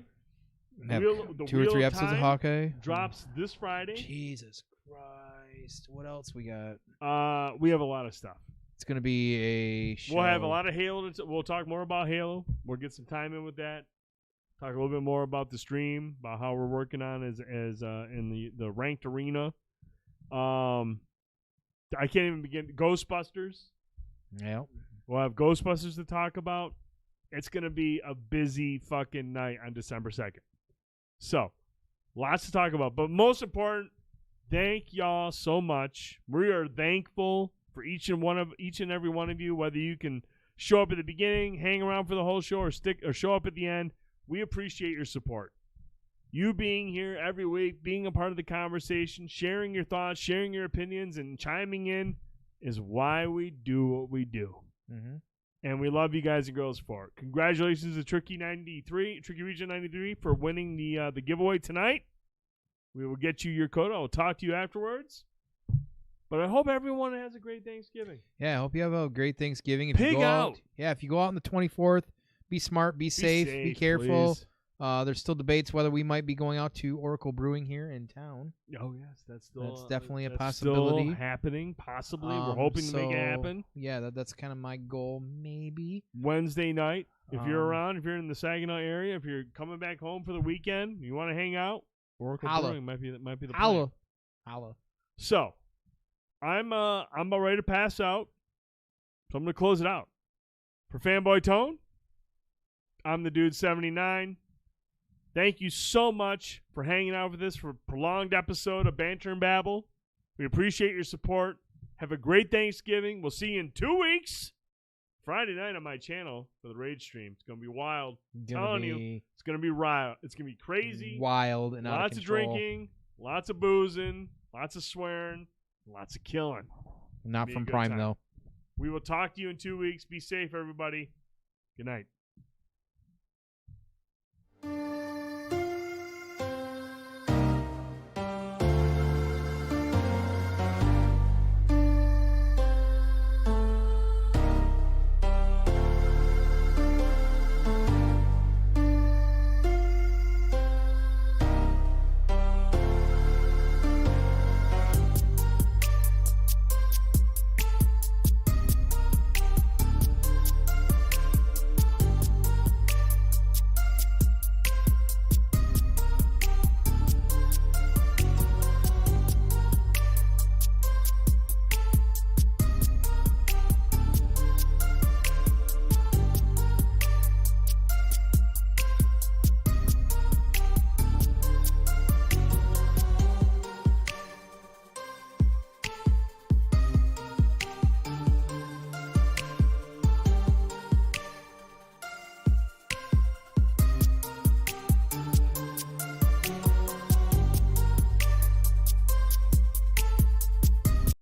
Have 2 or 3 episodes of Hawkeye. Drops this Friday. Jesus Christ. What else we got? We have a lot of stuff. It's going to be a show. We'll have a lot of Halo. We'll talk more about Halo. We'll get some time in with that. Talk a little bit more about the stream, about how we're working on as in the ranked arena. I can't even begin. Ghostbusters. Yeah. We'll have Ghostbusters to talk about. It's going to be a busy fucking night on December 2nd. So, lots to talk about. But most important, thank y'all so much. We are thankful for each and every one of you, whether you can show up at the beginning, hang around for the whole show, or show up at the end. We appreciate your support. You being here every week, being a part of the conversation, sharing your thoughts, sharing your opinions, and chiming in is why we do what we do. Mm-hmm. And we love you guys and girls for it. Congratulations to Tricky Region 93 for winning the giveaway tonight. We will get you your code. I will talk to you afterwards. But I hope everyone has a great Thanksgiving. Yeah, I hope you have a great Thanksgiving. If Pig you go out. If you go out on the 24th, be smart, be safe, be careful. Please. There's still debates whether we might be going out to Oracle Brewing here in town. Oh, yes. That's definitely a that's possibility. Still happening, possibly. We're hoping to make it happen. Yeah, that's kind of my goal, maybe. Wednesday night, if you're around, if you're in the Saginaw area, if you're coming back home for the weekend, you want to hang out, Oracle Brewing might be the plan. Holla. So, I'm about ready to pass out, so I'm going to close it out. For Fanboytone, I'm the Dude79. Thank you so much for hanging out with us for a prolonged episode of Banter and Babble. We appreciate your support. Have a great Thanksgiving. We'll see you in 2 weeks. Friday night on my channel for the Rage stream. It's going to be wild. I'm telling you, it's going to be wild. It's going to be crazy. Wild and lots of drinking, lots of boozing, lots of swearing, lots of killing. Not from Prime, though. We will talk to you in 2 weeks. Be safe, everybody. Good night. you.